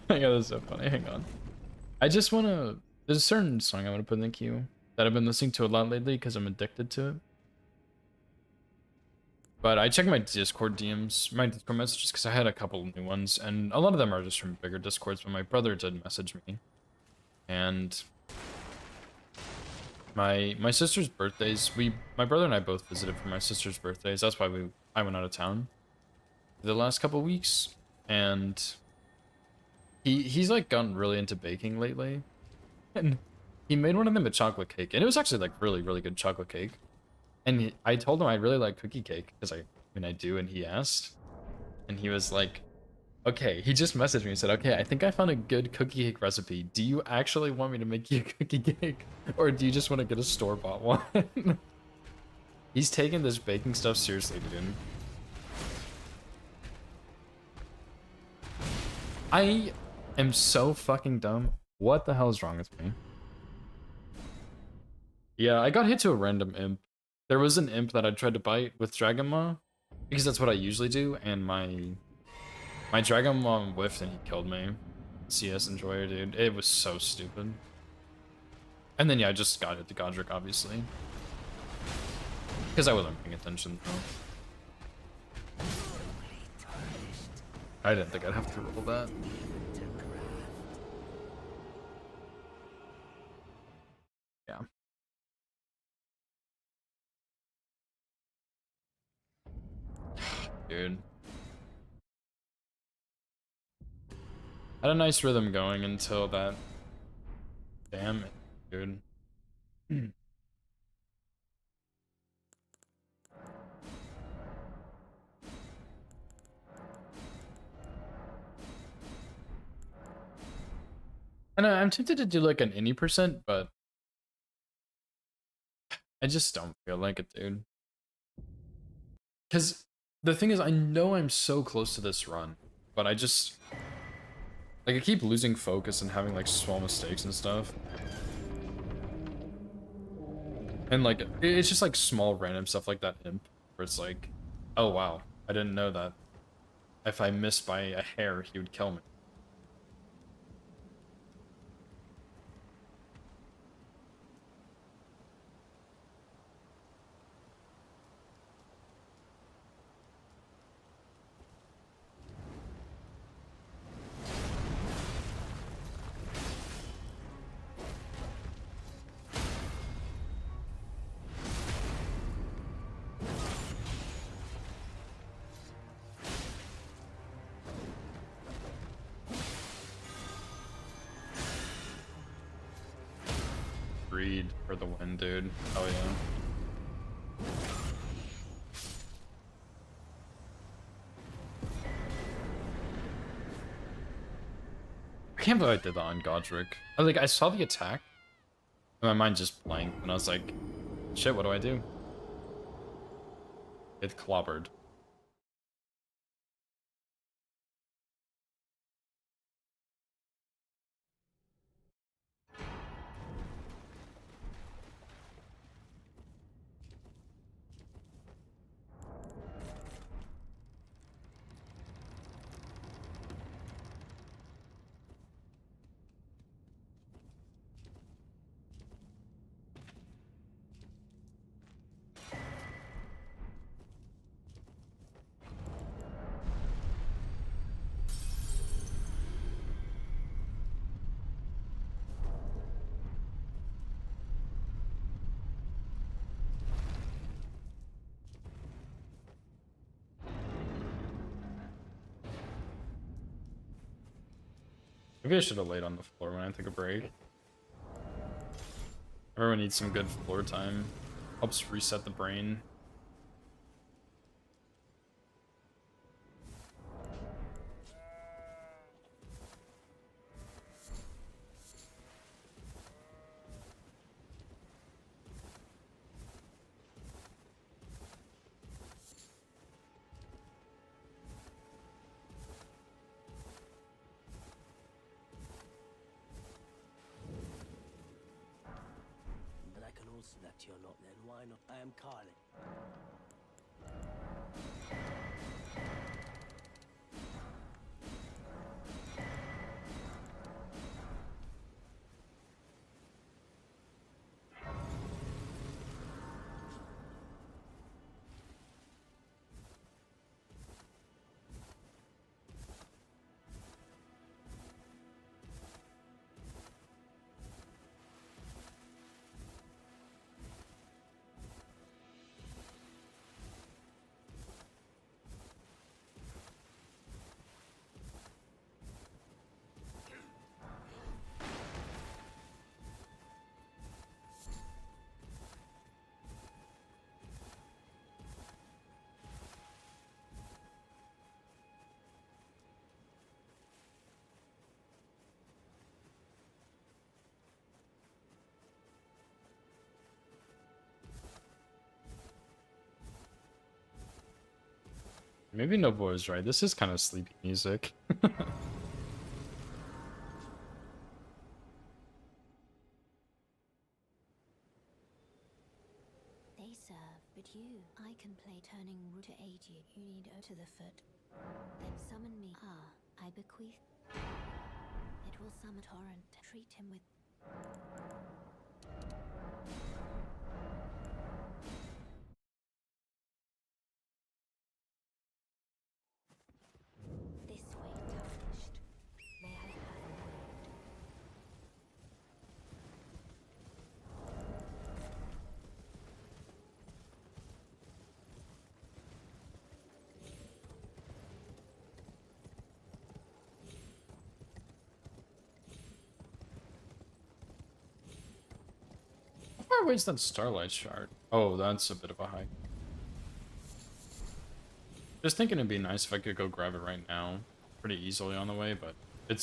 Yeah, that's so funny. Hang on. I just wanna. There's a certain song I wanna put in the queue that I've been listening to a lot lately because I'm addicted to it. But I check my Discord DMs, my Discord messages, because I had a couple new ones, and a lot of them are just from bigger Discords. But my brother did message me, and my sister's birthdays. My brother and I both visited for my sister's birthdays. That's why I went out of town the last couple weeks, and he's like gotten really into baking lately, and he made one of them a chocolate cake, and it was actually like really good chocolate cake. And I told him I really like cookie cake because I do, and he asked, and he was like, okay, he just messaged me and said, okay, I think I found a good cookie cake recipe. Do you actually want me to make you a cookie cake, or do you just want to get a store-bought one? He's taking this baking stuff seriously, dude. I am so fucking dumb. What the hell is wrong with me? Yeah, I got hit to a random imp. There was an imp that I tried to bite with Dragon Maw, because that's what I usually do, and my Dragon Maw whiffed and he killed me. CS Enjoyer, dude. It was so stupid. And then yeah, I just got it to Godric, obviously. Because I wasn't paying attention. I didn't think I'd have to roll that. Yeah. Dude. Had a nice rhythm going until that. Damn it, dude. And I'm tempted to do like an any percent, but I just don't feel like it, dude. Because the thing is, I know I'm so close to this run, but I just, like, I keep losing focus and having like small mistakes and stuff. And like, it's just like small random stuff like that imp, where it's like, oh wow, I didn't know that if I missed by a hair, he would kill me. Greed for the win, dude. Oh yeah. I can't believe I did that on Godric. I saw the attack, and my mind just blanked, and I was like, shit, what do I do? It clobbered. Maybe I should have laid on the floor when I took a break. Everyone needs some good floor time. Helps reset the brain. But I can also that you're not then. Why not? I am Carlin. Maybe Nobuo is right. This is kind of sleepy music. They serve, but you, I can play turning root to aid you. You need to the foot. Then summon me. I bequeath. It will summon Torrent. Treat him with. This way, tarnished. May I have a word? How far away is that Starlight Shard? Oh, that's a bit of a hike. Just thinking it'd be nice if I could go grab it right now. Pretty easily on the way, but it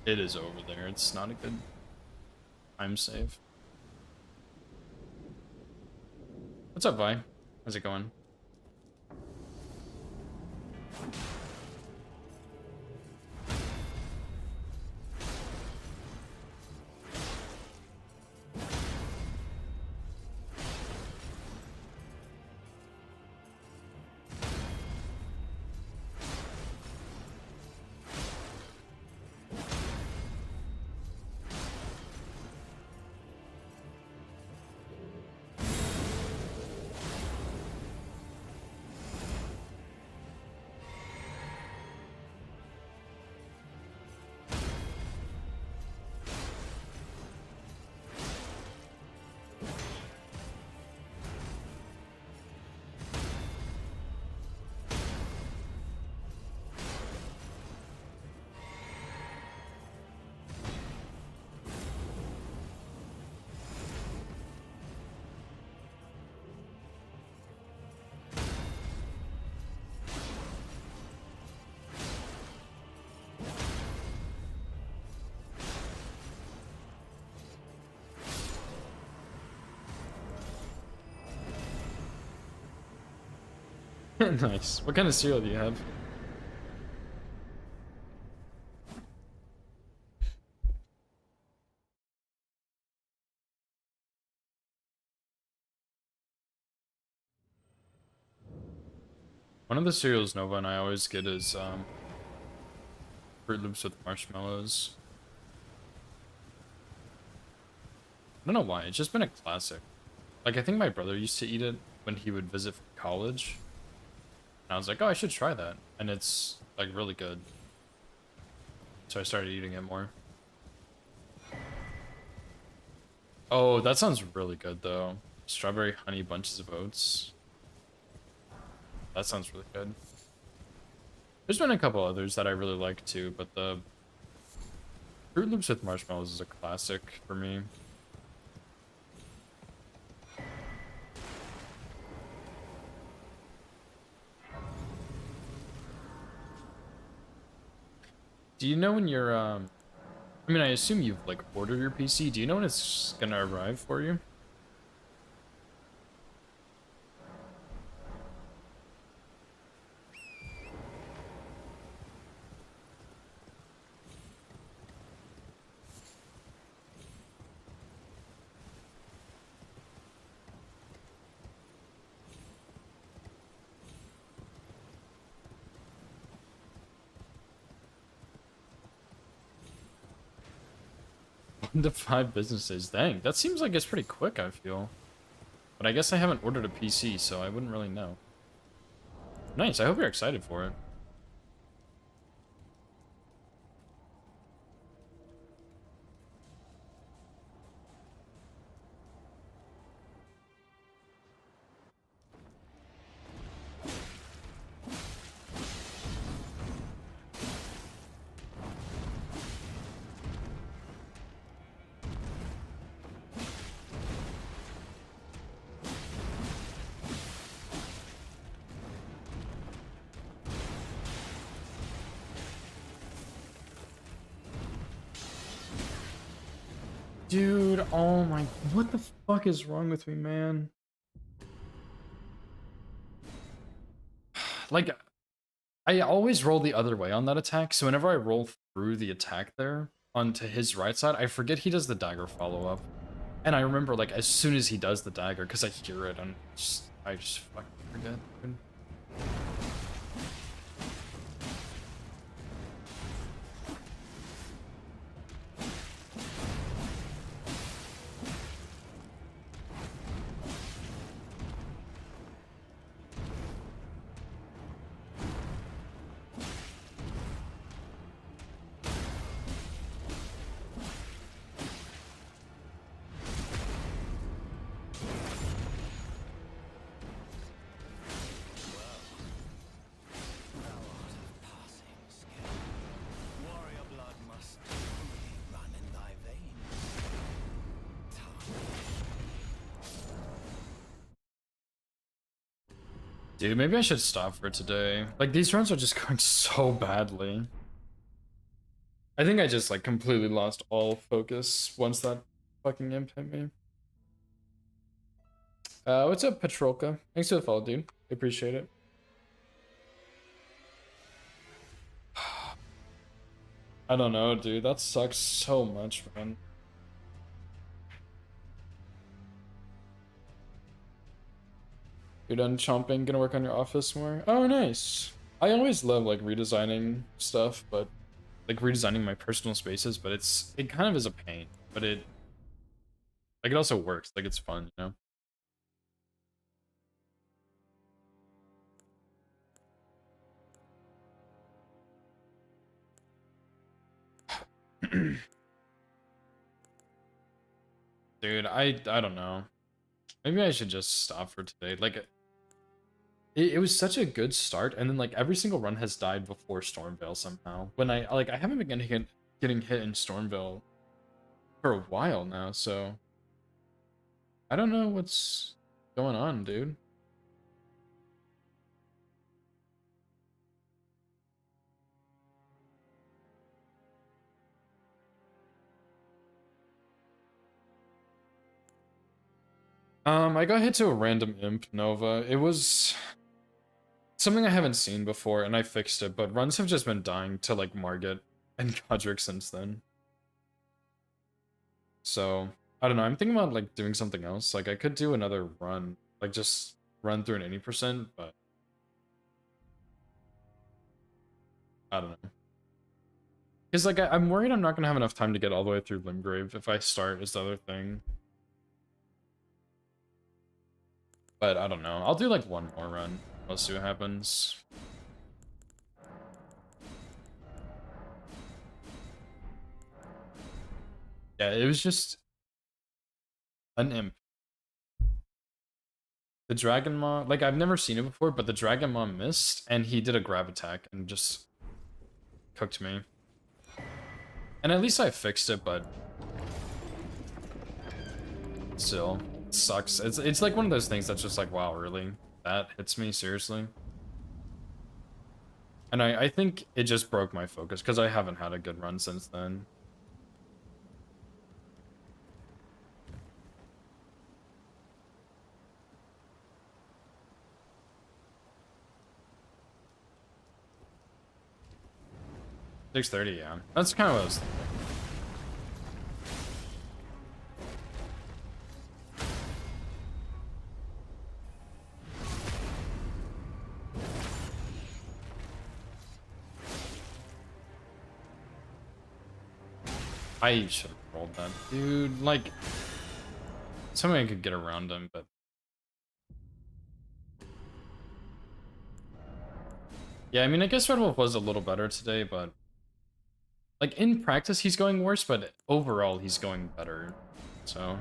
is over there. It's not a good time save. What's up, Vi? How's it going? Nice. What kind of cereal do you have? One of the cereals Nova and I always get is Fruit Loops with marshmallows. I don't know why, it's just been a classic. Like, I think my brother used to eat it when he would visit from college. And I was like, oh, I should try that. And it's, like, really good. So I started eating it more. Oh, that sounds really good, though. Strawberry honey bunches of oats. That sounds really good. There's been a couple others that I really like too, but the Fruit Loops with marshmallows is a classic for me. Do you know when you're, I mean, I assume you've, like, ordered your PC. Do you know when it's gonna arrive for you? To 5 business days. Dang, that seems like it's pretty quick, I feel. But I guess I haven't ordered a PC, so I wouldn't really know. Nice, I hope you're excited for it. Dude, oh my, what the fuck is wrong with me, man? Like, I always roll the other way on that attack, so whenever I roll through the attack there onto his right side, I forget he does the dagger follow-up. And I remember, like, as soon as he does the dagger, because I hear it, and I just fucking forget, dude. Warrior blood must truly run in thy veins. Dude, maybe I should stop for today. Like, these runs are just going so badly. I think I just, like, completely lost all focus once that fucking imp hit me. What's up, Petrolka? Thanks for the follow, dude. I appreciate it. I don't know, dude. That sucks so much, man. You're done chomping, gonna work on your office more? Oh, nice. I always love, like, redesigning stuff, but, like, redesigning my personal spaces, but it kind of is a pain, but it also works, like, it's fun, you know? Dude, I don't know. Maybe I should just stop for today. Like, it was such a good start, and then, like, every single run has died before Stormveil somehow. When I haven't been getting hit in Stormveil for a while now, so I don't know what's going on, dude. I got hit to a random imp Nova. It was something I haven't seen before, and I fixed it, but runs have just been dying to, like, Margit and Godric since then. So, I don't know, I'm thinking about, like, doing something else. Like, I could do another run, like, just run through an 80%, but I don't know. Because, like, I'm worried I'm not gonna have enough time to get all the way through Limgrave if I start, is the other thing. But I don't know. I'll do, like, one more run. We'll see what happens. Yeah, it was just an imp. the Dragon Maw, like I've never seen it before, but the Dragon Maw missed and he did a grab attack and just cooked me. And at least I fixed it, but still, it sucks. It's like one of those things that's just like, wow, really? That hits me, seriously? And I think it just broke my focus, because I haven't had a good run since then. $630, yeah. That's kind of what I was thinking. I should have rolled that. Dude, like... Somebody could get around him, but... Yeah, I mean, I guess Red Wolf was a little better today, but... Like, in practice, he's going worse, but overall, he's going better. So...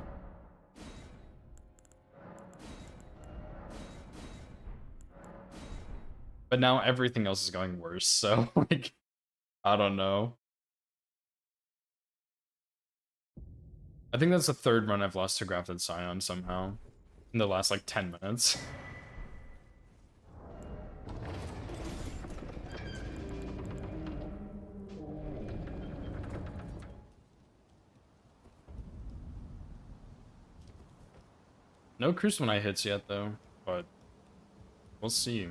But now everything else is going worse, so, like... I don't know. I think that's the third run I've lost to Grafted Scion somehow. In the last, like, 10 minutes. No Cruise when I hits yet, though. But... We'll see.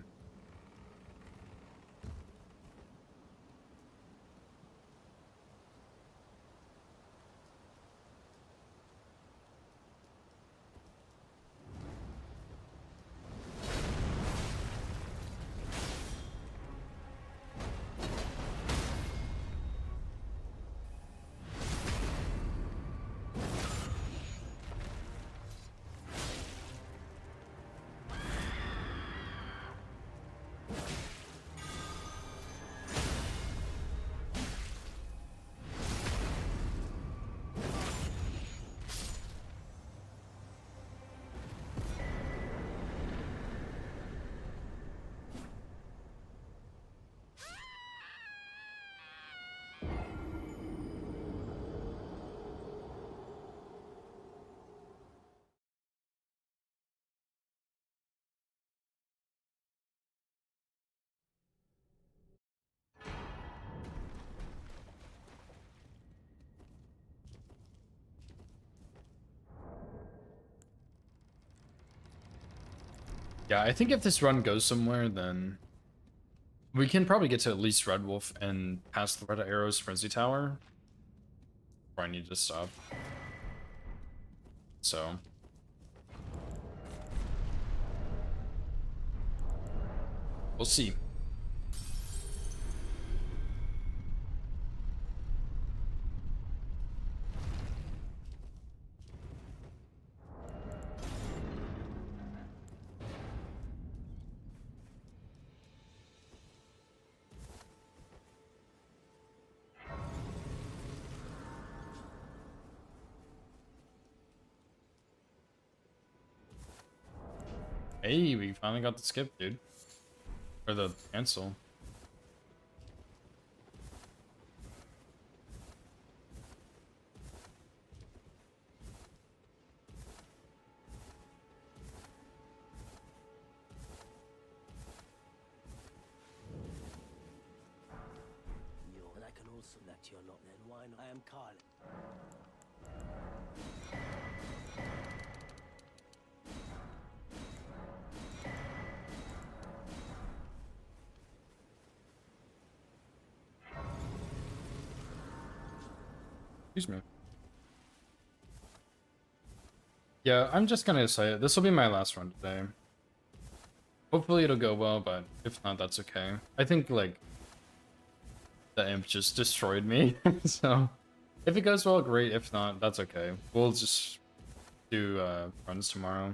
Yeah, I think if this run goes somewhere, then we can probably get to at least Red Wolf and pass the Red Arrows Frenzy Tower. Or I need to stop. So. We'll see. Hey, we finally got the skip, dude. Or the cancel. And I can also that you're not then. Why not? I am Carl. Excuse me. Yeah, I'm just gonna say it. This will be my last run today. Hopefully it'll go well, but if not, that's okay. I think, like, the imp just destroyed me, so if it goes well, great. If not, that's okay. We'll just do runs tomorrow.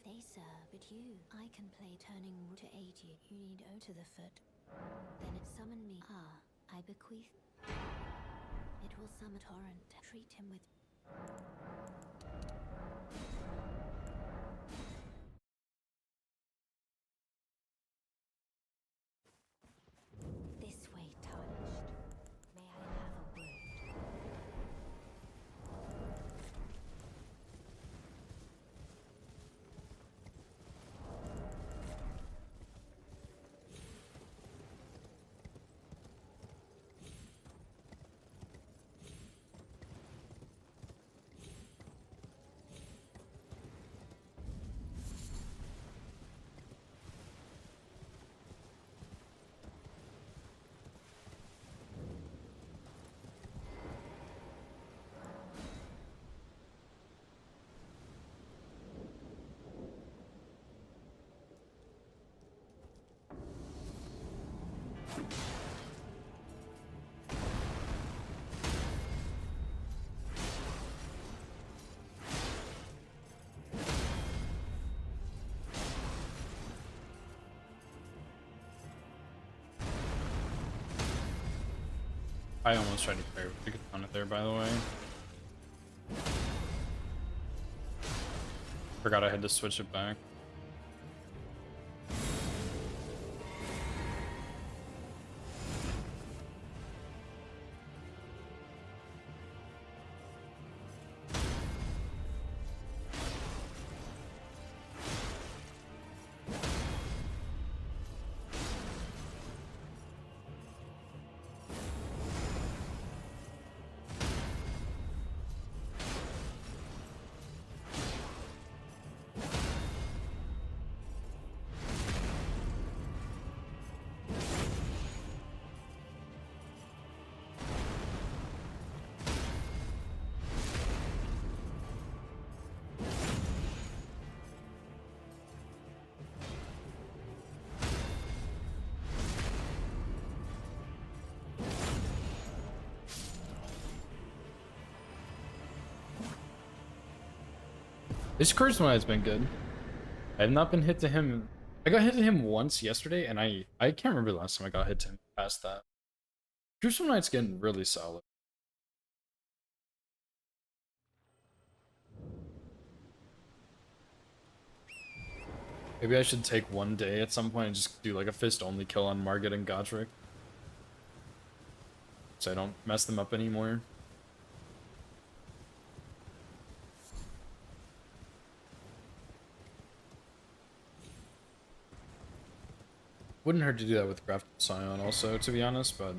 They serve, but you, I can play turning root to aid you. You need O to the foot. Then it summon me. Ah, I bequeath. It will summon torrent. Treat him with. This way, tarnished. May I have a word? I almost tried to play with the katana there, by the way. Forgot I had to switch it back. His charisma has been good. I have not been hit to him. I got hit to him once yesterday, and I can't remember the last time I got hit to him past that. Jerusalem Knight's getting really solid. Maybe I should take one day at some point and just do like a fist-only kill on Margit and Godric, so I don't mess them up anymore. Wouldn't hurt to do that with Crafted Scion also, to be honest, but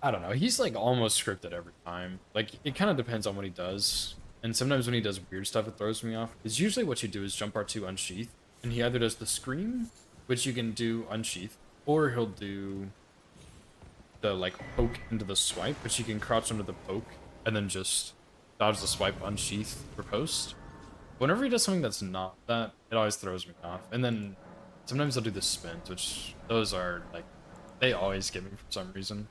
I don't know. He's like almost scripted every time. Like, it kind of depends on what he does. And sometimes when he does weird stuff, it throws me off. Because usually what you do is jump R2 unsheath, and he either does the scream, which you can do unsheath, or he'll do the like poke into the swipe, which you can crouch under the poke and then just dodge the swipe unsheath for post. Whenever he does something that's not that, it always throws me off. And then sometimes I'll do the spins, which those are like, they always get me for some reason.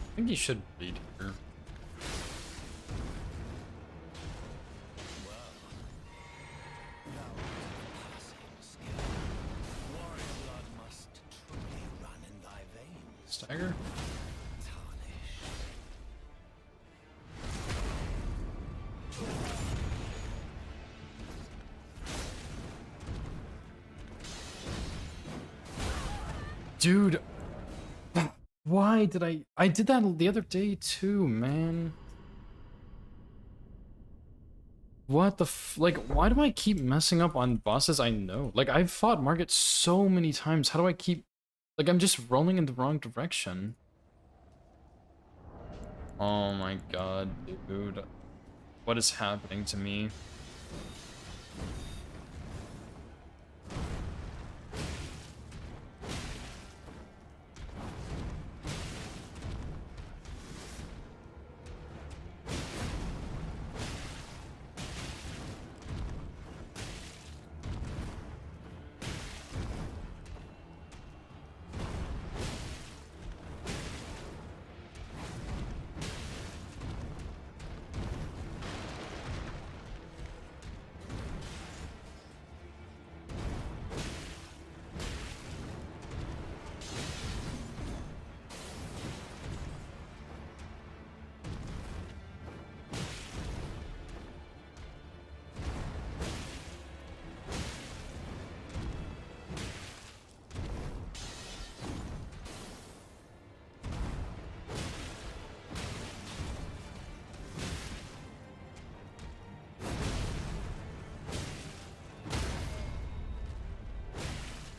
I think he should bleed here. stagger. Dude, why did I did that the other day too, man. What the like, why do I keep messing up on bosses I know? Like, I've fought Margit so many times. How do I keep, like, I'm just rolling in the wrong direction. Oh my god, dude. What is happening to me?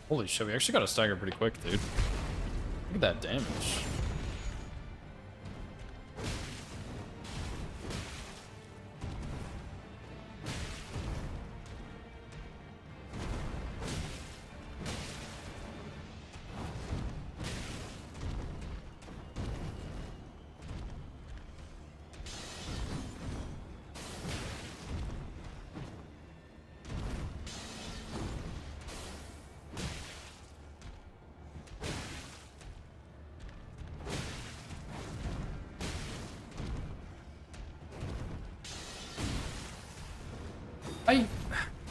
Holy shit, we actually got a stagger pretty quick, dude. Look at that damage.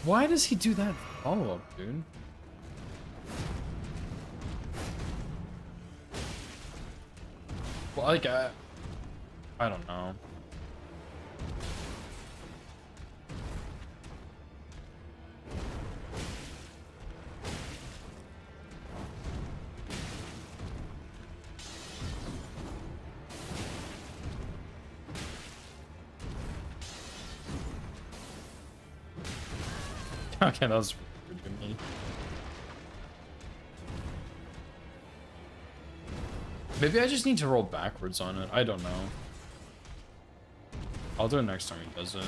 Why does he do that follow-up, dude? Well, like, I don't know. Okay, that was good to me. Maybe I just need to roll backwards on it. I don't know. I'll do it next time he does it.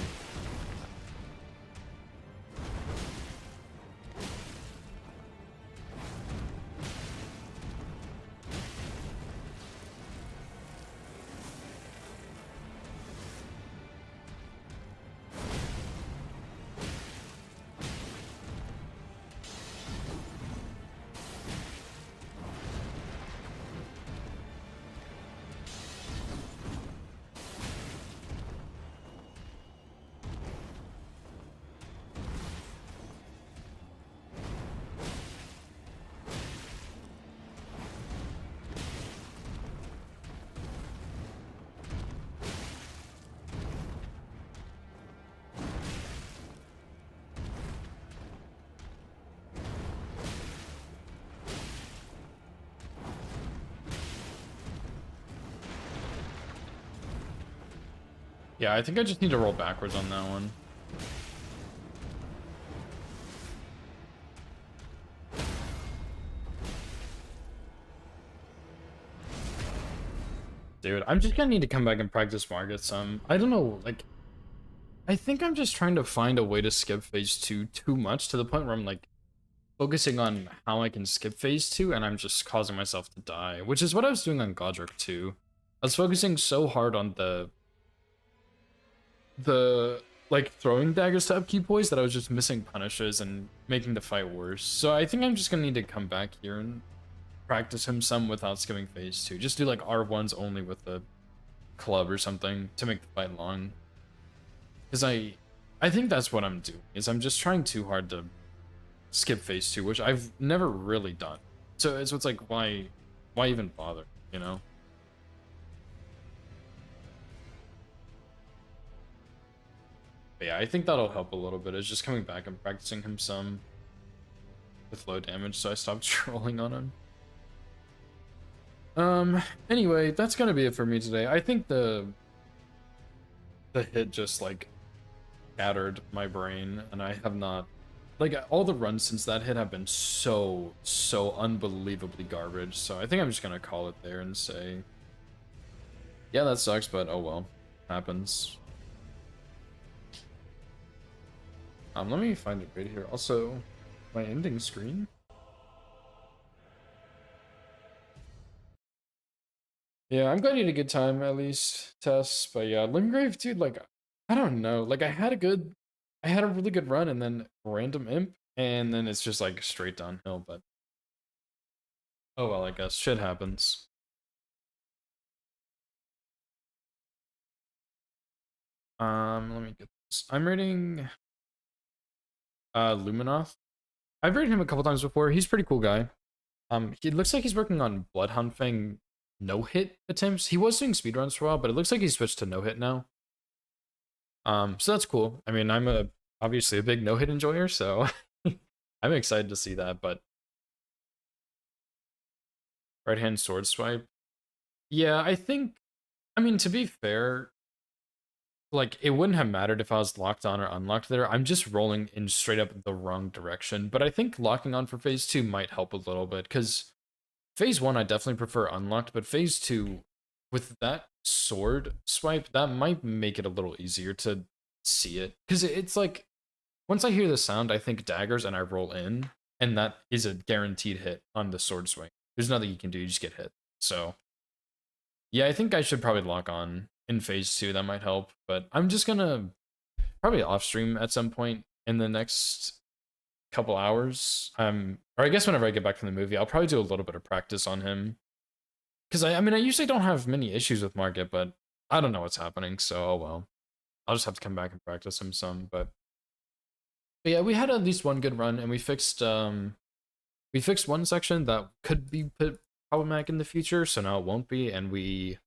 Yeah, I think I just need to roll backwards on that one. Dude, I'm just gonna need to come back and practice Margit some. I don't know, like, I think I'm just trying to find a way to skip phase 2 too much to the point where I'm like focusing on how I can skip phase 2 and I'm just causing myself to die, which is what I was doing on Godric too. I was focusing so hard on the like throwing daggers to upkeep poise that I was just missing punishes and making the fight worse. So I think I'm just gonna need to come back here and practice him some without skipping phase 2. Just do like R1s only with the club or something to make the fight long. Because I think that's what I'm doing, is I'm just trying too hard to skip phase 2, which I've never really done. So it's like, why even bother? you know? But yeah, I think that'll help a little bit. It's just coming back and practicing him some with low damage, so I stopped trolling on him. Anyway, that's gonna be it for me today. I think the hit just like scattered my brain, and I have not, like, all the runs since that hit have been so unbelievably garbage. So I think I'm just gonna call it there and say, yeah, that sucks, but oh well, happens. Let me find it right here. Also, my ending screen. Yeah, I'm glad you had a good time, at least, Tess. But yeah, Limgrave, dude, like, I don't know. Like, I had a really good run, and then random imp, and then it's just like straight downhill, but oh well, I guess shit happens. Let me get this. I'm rating Luminoth. I've rated him a couple times before. He's a pretty cool guy. He looks like he's working on Bloodhound Fang no-hit attempts. He was doing speedruns for a while, but it looks like he switched to no-hit now. So that's cool. I mean, I'm obviously a big no-hit enjoyer, so I'm excited to see that, but right-hand sword swipe. Yeah, I mean, to be fair, like, it wouldn't have mattered if I was locked on or unlocked there. I'm just rolling in straight up the wrong direction, but I think locking on for phase 2 might help a little bit, because phase 1 I definitely prefer unlocked, but phase 2, with that sword swipe, that might make it a little easier to see it. Because it's like, once I hear the sound, I think daggers and I roll in, and that is a guaranteed hit on the sword swing. There's nothing you can do, you just get hit. So, yeah, I think I should probably lock on in phase 2, that might help, but I'm just gonna probably off stream at some point in the next couple hours. Or I guess whenever I get back from the movie, I'll probably do a little bit of practice on him. Because I mean, I usually don't have many issues with Margit, but I don't know what's happening, so oh well. I'll just have to come back and practice him some, but yeah, we had at least one good run, and we fixed one section that could be problematic in the future, so now it won't be, and we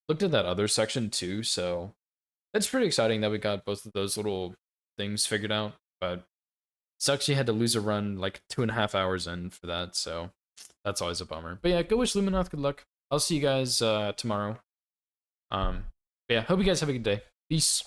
looked at that other section too, so it's pretty exciting that we got both of those little things figured out, but sucks you had to lose a run like 2.5 hours in for that, so that's always a bummer. But yeah, go wish Luminoth good luck. I'll see you guys tomorrow. Yeah, hope you guys have a good day. Peace.